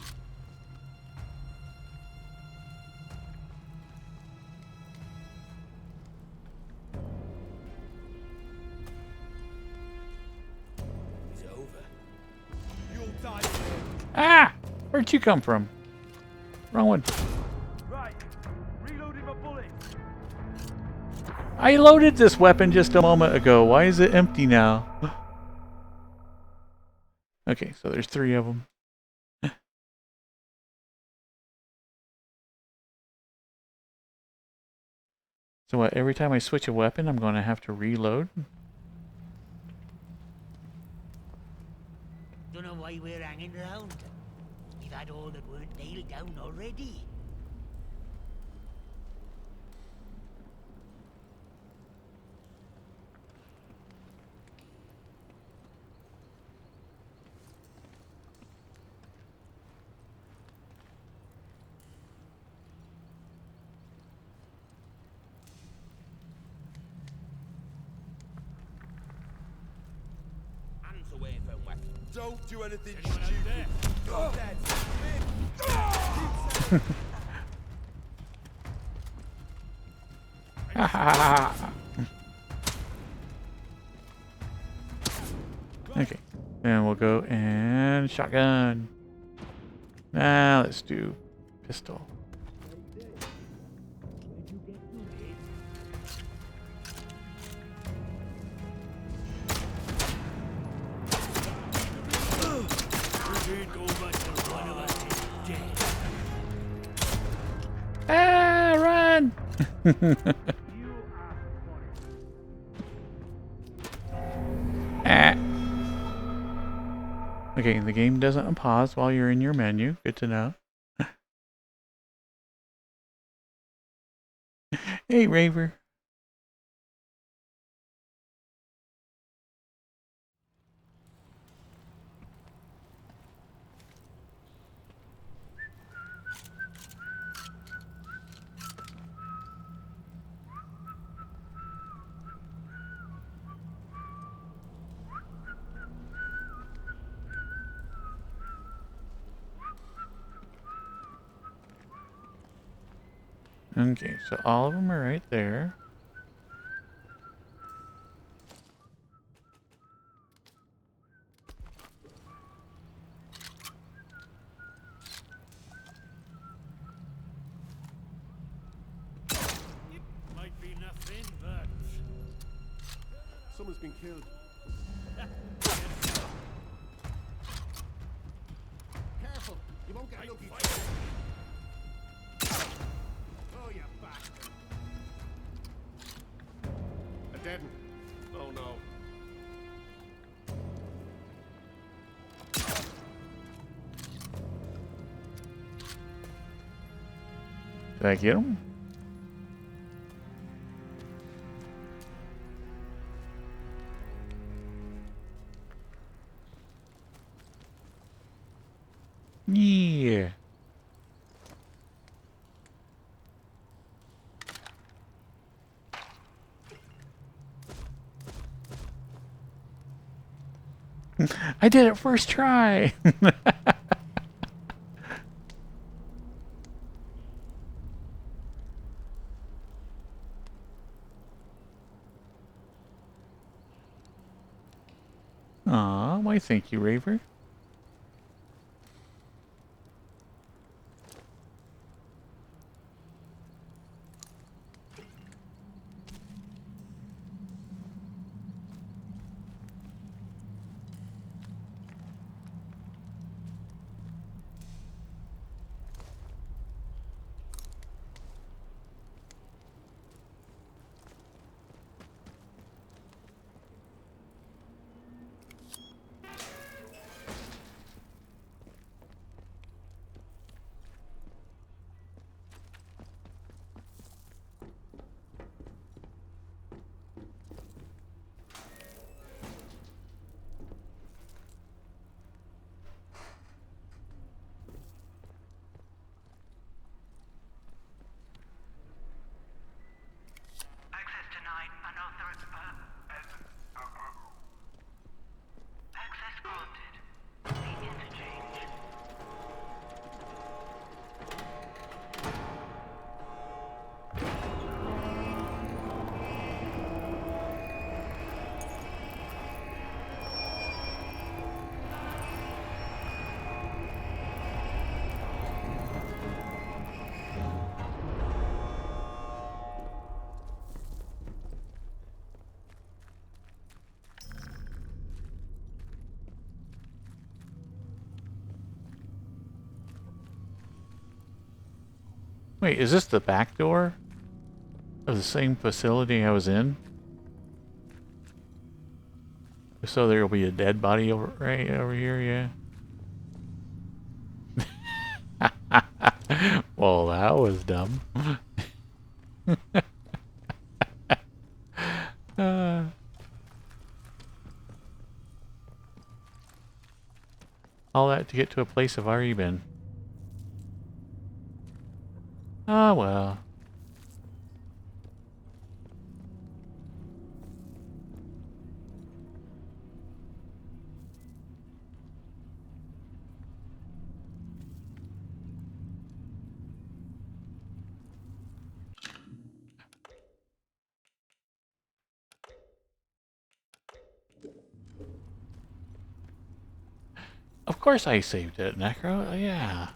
It's over. You'll die. Ah! Where'd you come from? Wrong one. Right. Reloading my bullets. I loaded this weapon just a moment ago. Why is it empty now? Okay, so there's 3 of them. So what, every time I switch a weapon, I'm going to have to reload? Don't know why we're hanging around. We've had all that weren't nailed down already. Hands away from weapons. Don't do anything Anyone out there? Oh. Dead. Okay, and we'll go and shotgun. Now let's do pistol. Ah, run! Ah. Okay, the game doesn't pause while you're in your menu. Good to know. Hey, Raver. Okay, so all of them are right there. Might be nothing, but Someone's been killed. Careful, you won't get lucky. Oh, you bastard. A dead one. Oh no. Did I get them? Yeah. I did it first try. Aw, why thank you, Raver. Access denied. Unauthorized. Access granted. The interchange. Wait, is this the back door? of the same facility I was in. So there will be a dead body right over here, yeah. Well, that was dumb. All that to get to a place I've already been. Ah, well. Of course I saved it, Necro. Yeah.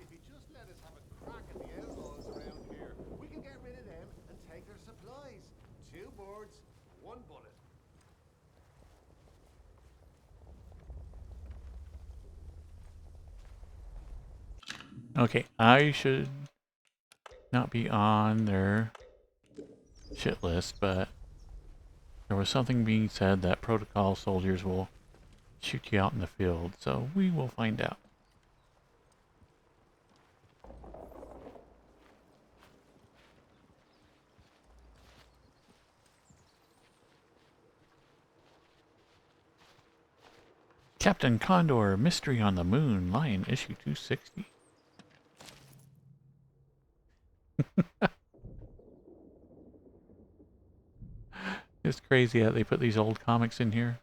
If you just let us have a crack at the outlaws around here, we can get rid of them and take their supplies. 2 birds, 1 bullet. Okay, I should not be on their shit list, but there was something being said that protocol soldiers will shoot you out in the field, so we will find out. Captain Condor, Mystery on the Moon, Lion, issue 260. It's crazy how they put these old comics in here.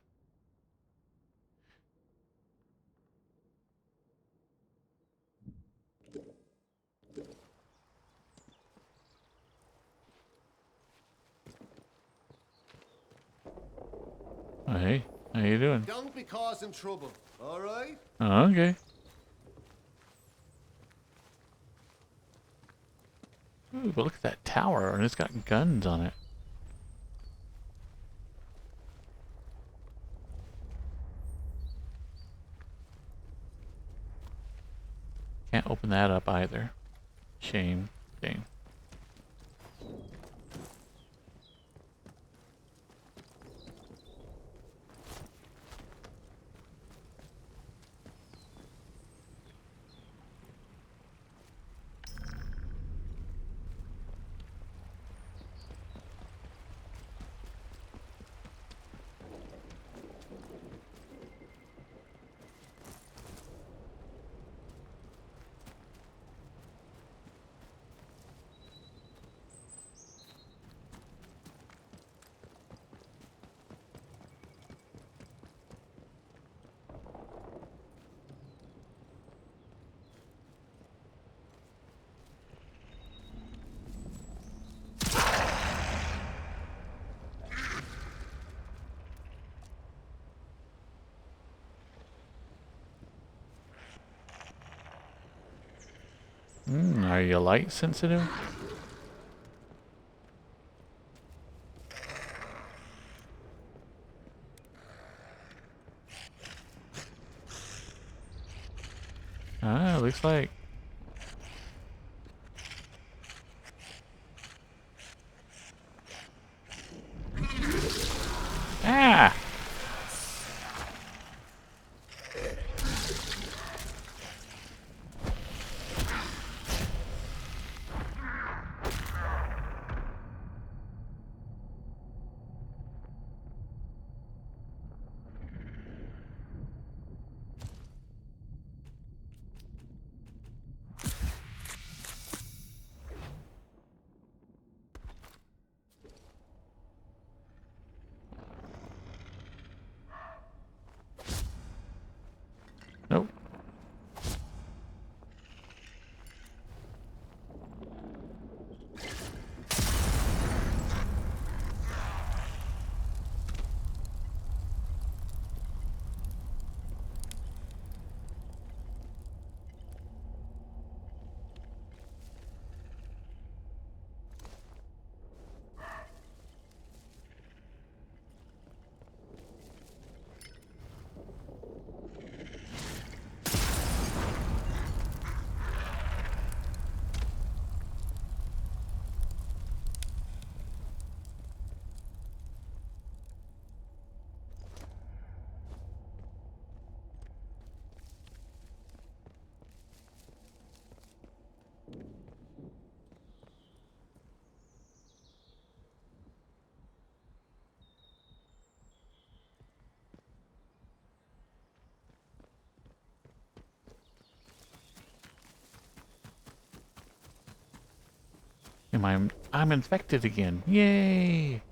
Oh, hey, how you doing? Don't be causing trouble, all right? Oh, okay. Ooh, but look at that tower, and it's got guns on it. Can't open that up either. Shame. Shame. Are you light sensitive? Ah, looks like. Ah! I'm infected again. Yay!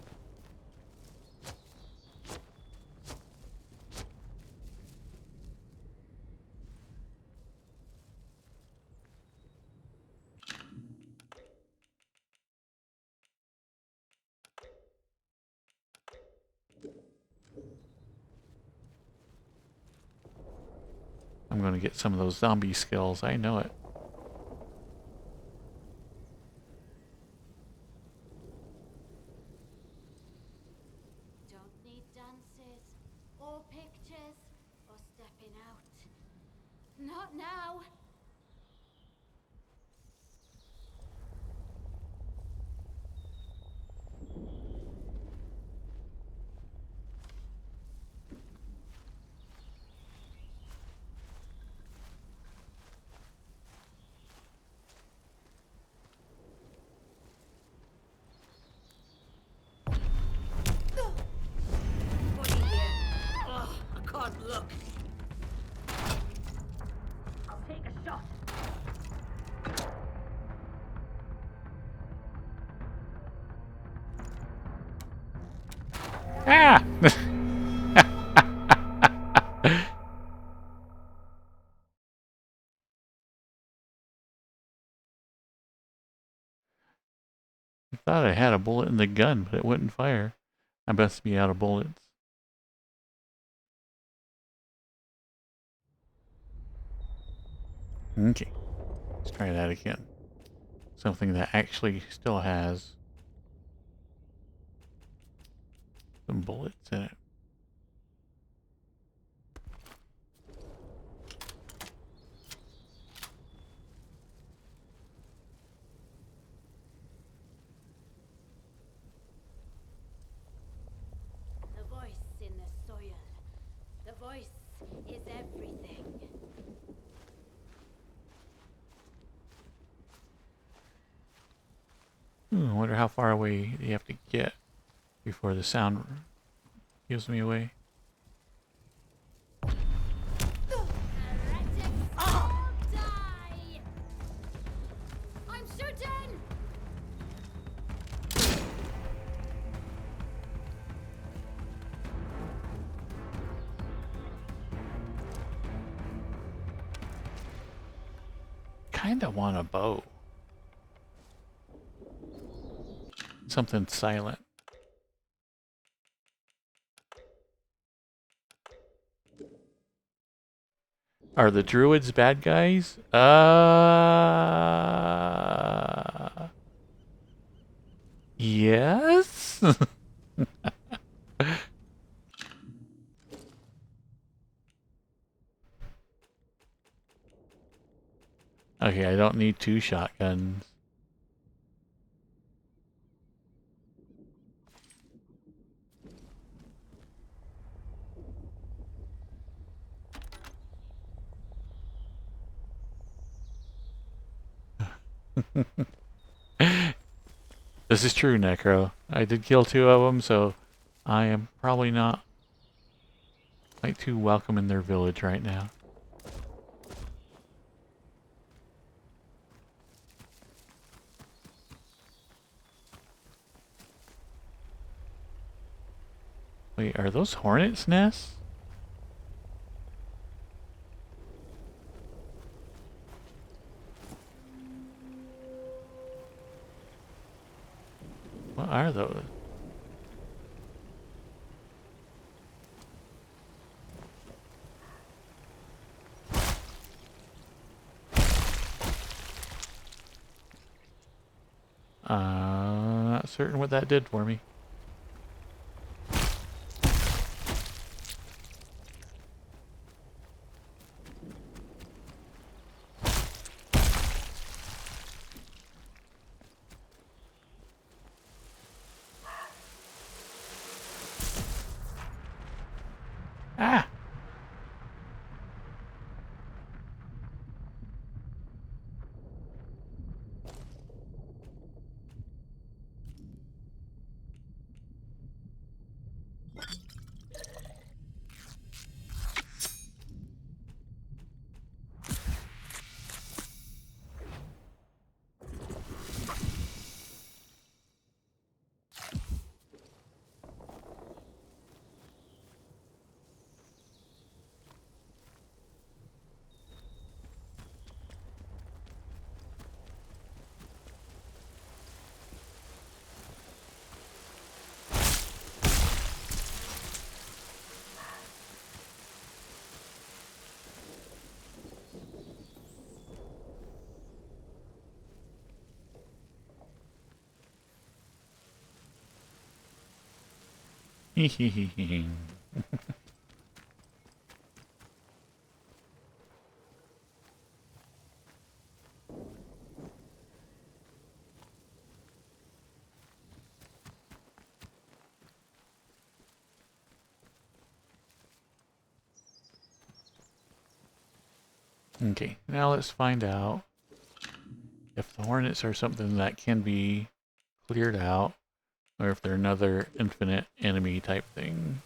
I'm gonna get some of those zombie skills, I know it. Don't need dances, or pictures, or stepping out. Not now! Ugh, I can't look. I'll take a shot. Ah! I thought I had a bullet in the gun, but it wouldn't fire. I must be out of bullets. Okay, let's try that again. Something that actually still has some bullets in it. The voice in the soil. The voice is everything. I wonder how far away you have to get before the sound gives me away. Die! I'm shooting! Kinda want a bow. Something silent. Are the druids bad guys? Yes? Okay, I don't need 2 shotguns. This is true, Necro. I did kill 2 of them, so I am probably not quite too welcome in their village right now. Wait, are those hornets' nests? What are those? Not certain what that did for me. Ah! Okay, now let's find out if the hornets are something that can be cleared out, or if they're another infinite enemy type thing.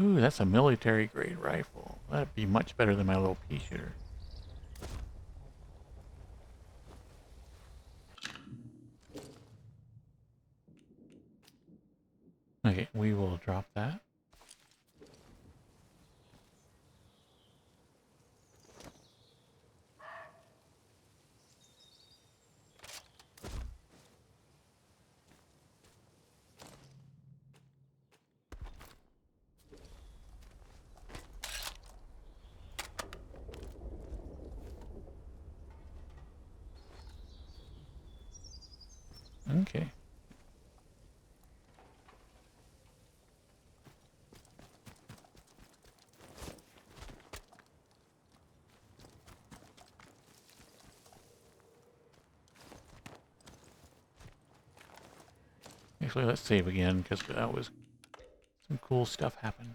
Ooh, that's a military grade rifle. That'd be much better than my little pea shooter. Okay, we will drop that. Okay. Actually, let's save again, because that was some cool stuff happened.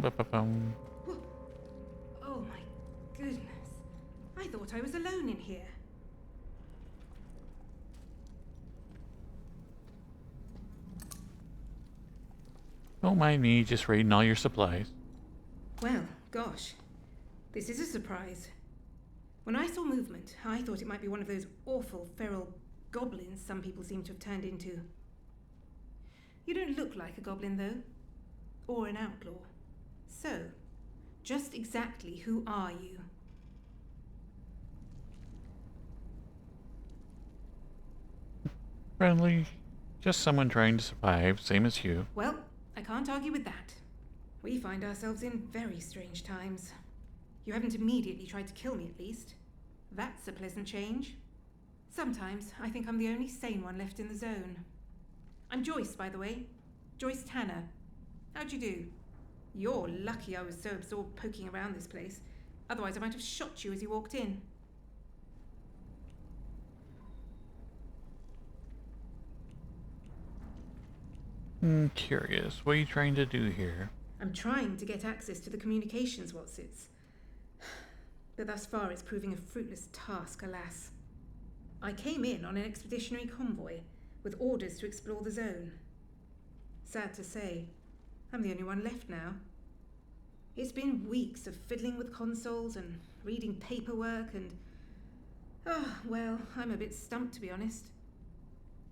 Ba-ba-bum. Oh my goodness. I thought I was alone in here. Don't mind me just raiding all your supplies. Well, gosh. This is a surprise. When I saw movement, I thought it might be one of those awful feral goblins some people seem to have turned into. You don't look like a goblin, though. Or an outlaw. So, just exactly who are you? Friendly. Just someone trying to survive, same as you. Well, I can't argue with that. We find ourselves in very strange times. You haven't immediately tried to kill me, at least. That's a pleasant change. Sometimes I think I'm the only sane one left in the zone. I'm Joyce, by the way. Joyce Tanner. How'd you do? You're lucky I was so absorbed poking around this place. Otherwise I might have shot you as you walked in. Curious. What are you trying to do here? I'm trying to get access to the communications whatsits. But thus far it's proving a fruitless task, alas. I came in on an expeditionary convoy with orders to explore the zone. Sad to say, I'm the only one left now. It's been weeks of fiddling with consoles and reading paperwork and... well, I'm a bit stumped, to be honest.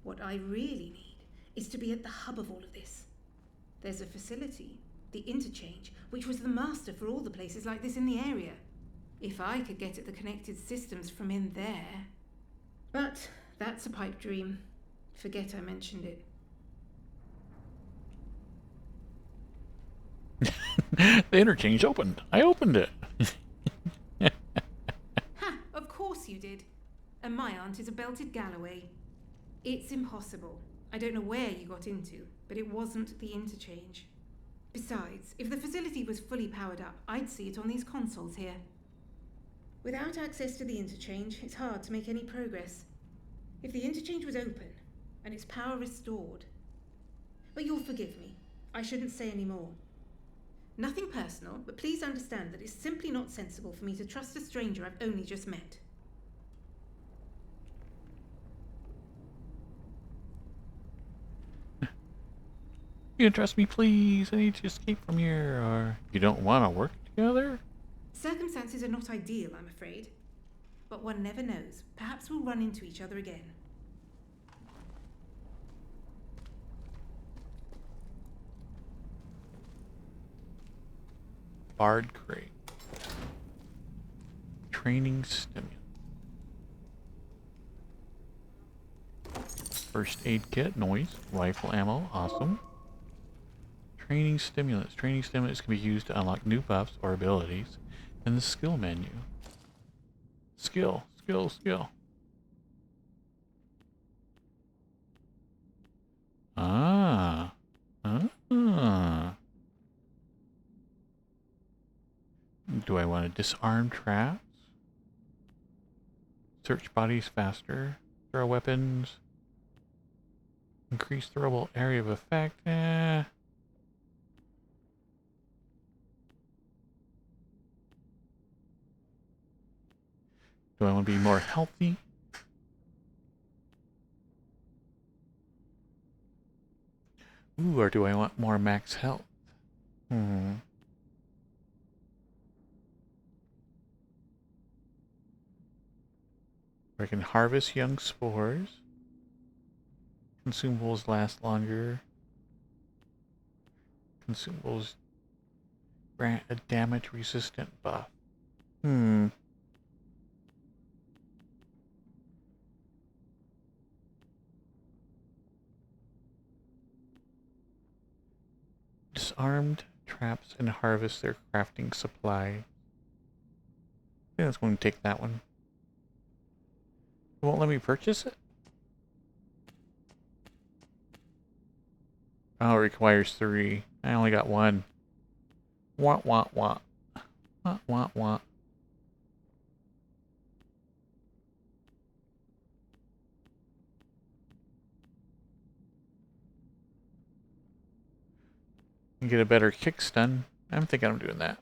What I really need is to be at the hub of all of this. There's a facility, the Interchange, which was the master for all the places like this in the area. If I could get at the connected systems from in there... But that's a pipe dream. Forget I mentioned it. The Interchange opened. I opened it. Ha! Of course you did. And my aunt is a belted Galloway. It's impossible. I don't know where you got into, but it wasn't the Interchange. Besides, if the facility was fully powered up, I'd see it on these consoles here. Without access to the interchange, it's hard to make any progress. If the interchange was open, and its power restored... But you'll forgive me. I shouldn't say any more. Nothing personal, but please understand that it's simply not sensible for me to trust a stranger I've only just met. You can trust me, please. I need to escape from here. Or you don't want to work together? Circumstances are not ideal, I'm afraid. But one never knows. Perhaps we'll run into each other again. Bard crate. Training stimulant. First aid kit, noise, rifle ammo, awesome. Training stimulants. Training stimulants can be used to unlock new buffs or abilities in the skill menu. Skill, skill, skill. Ah. Ah. Do I want to disarm traps? Search bodies faster. Throw weapons. Increase throwable area of effect. Do I want to be more healthy? Ooh, or do I want more max health? I can harvest young spores. Consumables last longer. Consumables grant a damage resistant buff. Disarmed traps and harvest their crafting supply. I think that's going to take that one. It won't let me purchase it? Oh, it requires 3. I only got 1. Wah, wah, wah. Wah, wah, wah. And get a better kick stun. I'm thinking I'm doing that.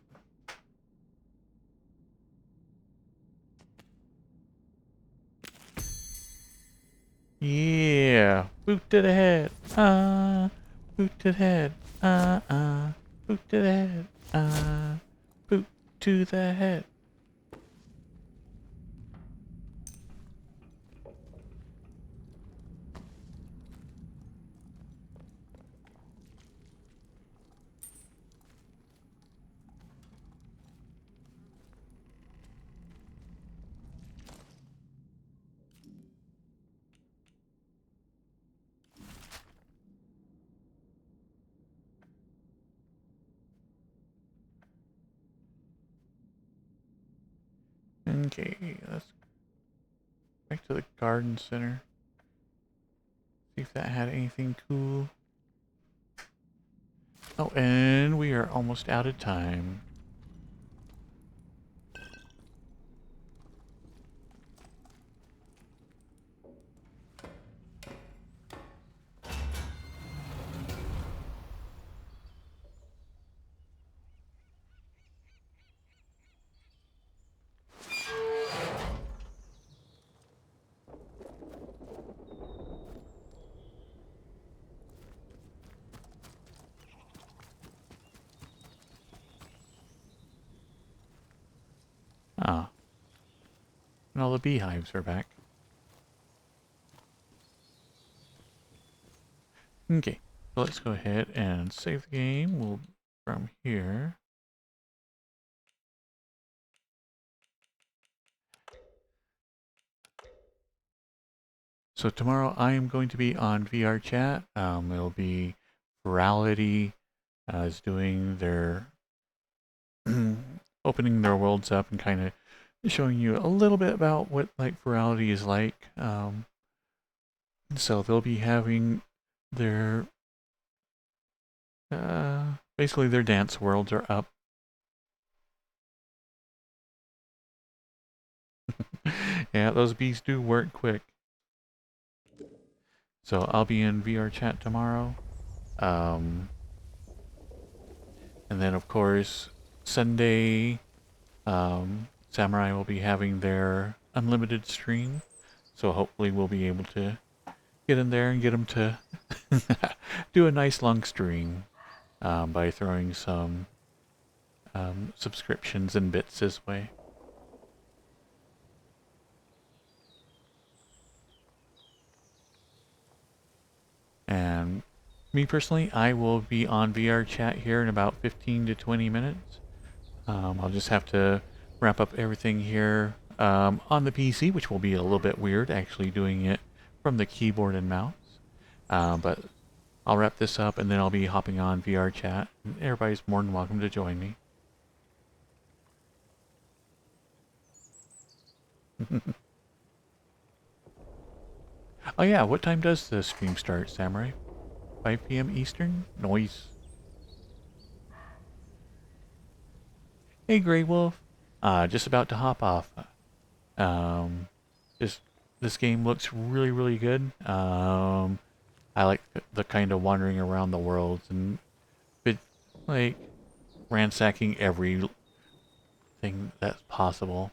Yeah. Boot to the head. Boot to the head. Boot to the head. Boot to the head. Okay, let's back to the garden center. See if that had anything cool. Oh, and we are almost out of time. Ah. And all the beehives are back. Okay, so let's go ahead and save the game. We'll from here. So tomorrow I am going to be on VR chat. It'll be Virality is doing their opening their worlds up and kind of showing you a little bit about what like Virality is like. So they'll be having their basically their dance worlds are up. Yeah, those bees do work quick. So I'll be in VR chat tomorrow. And then, of course, Sunday, Samurai will be having their unlimited stream. So hopefully we'll be able to get in there and get them to do a nice long stream by throwing some subscriptions and bits this way. And me personally, I will be on VR chat here in about 15 to 20 minutes. I'll just have to wrap up everything here on the PC, which will be a little bit weird, actually doing it from the keyboard and mouse. But I'll wrap this up and then I'll be hopping on VR chat. Everybody's more than welcome to join me. Oh yeah, what time does the stream start, Samurai? 5 p.m. Eastern? Noise. Hey, Grey Wolf. Just about to hop off. This game looks really, really good. I like the kind of wandering around the world and like ransacking everything that's possible.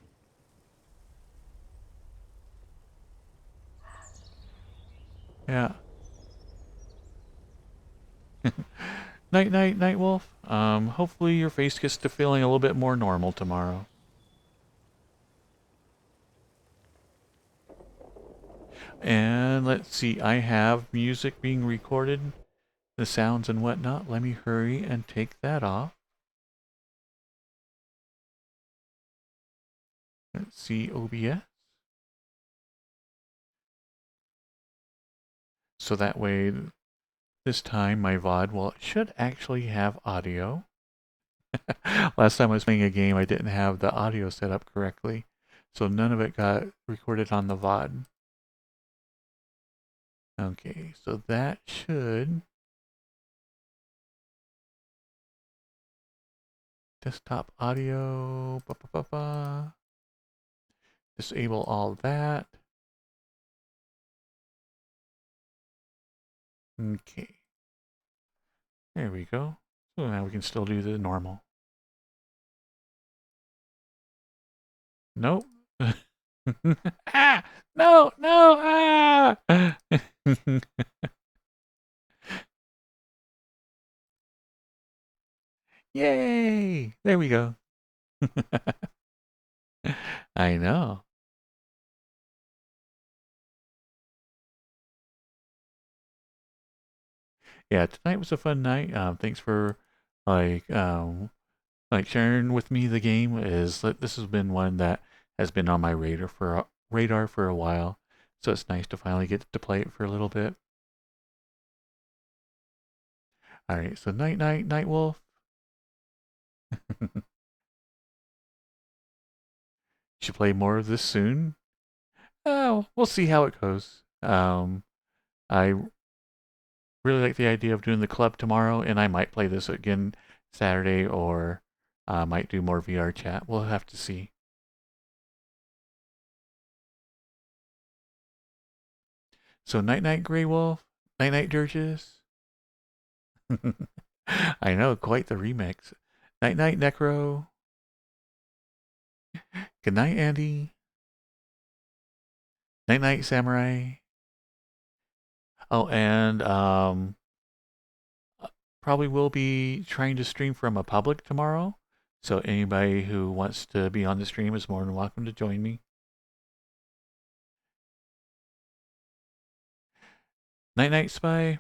Yeah. Night, night, Night Wolf. Hopefully your face gets to feeling a little bit more normal tomorrow. And let's see, I have music being recorded, the sounds and whatnot. Let me hurry and take that off. Let's see, OBS. So that way, this time my VOD, well, it should actually have audio. Last time I was playing a game, I didn't have the audio set up correctly. So none of it got recorded on the VOD. Okay, so that should... Desktop audio... Disable all that. Okay. There we go. So now we can still do the normal. Nope. Ah! No! No! Ah! Yay! There we go. I know. Yeah, tonight was a fun night. Thanks for like sharing with me the game. This has been one that has been on my radar for a while, so it's nice to finally get to play it for a little bit. All right, so night, night, Night Wolf. Should play more of this soon. Oh, we'll see how it goes. I really like the idea of doing the club tomorrow, and I might play this again Saturday, or might do more VR chat. We'll have to see. So night night Grey Wolf, night night Dirges. I know, quite the remix. Night night Necro. Good night, Andy. Night night Samurai. Oh, and probably will be trying to stream from a public tomorrow. So anybody who wants to be on the stream is more than welcome to join me. Night night Spy.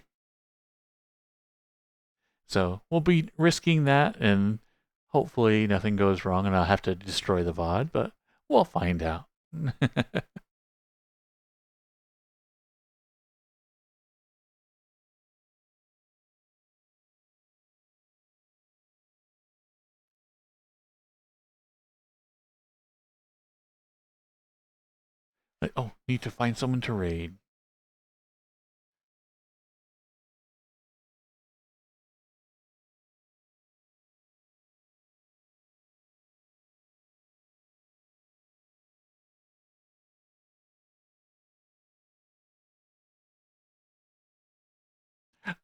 So we'll be risking that, and hopefully nothing goes wrong and I'll have to destroy the VOD, but we'll find out. Oh, need to find someone to raid.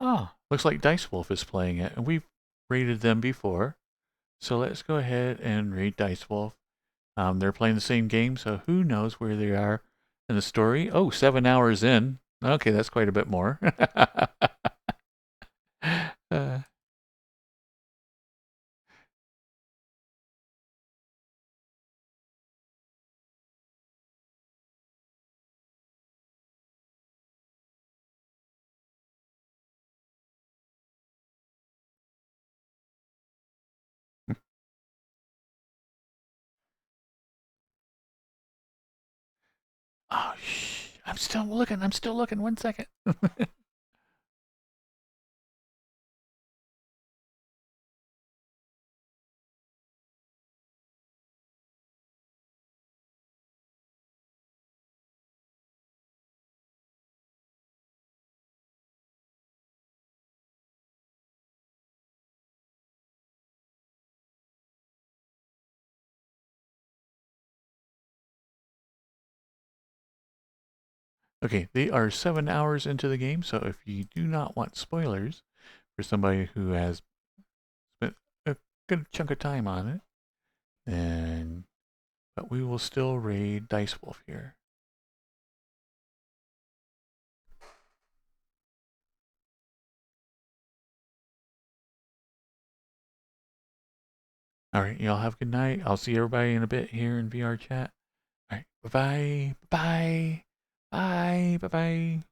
Oh, looks like Dice Wolf is playing it, and we've rated them before. So let's go ahead and raid Dice Wolf. They're playing the same game, so who knows where they are in the story. Oh, 7 hours in. Okay, that's quite a bit more. uh, oh, shh. I'm still looking. I'm still looking. 1 second. Okay, they are 7 hours into the game, so if you do not want spoilers for somebody who has spent a good chunk of time on it, then but we will still raid Dice Wolf here. All right, y'all have a good night. I'll see everybody in a bit here in VR chat. All right, bye-bye. Bye. Bye. Bye-bye.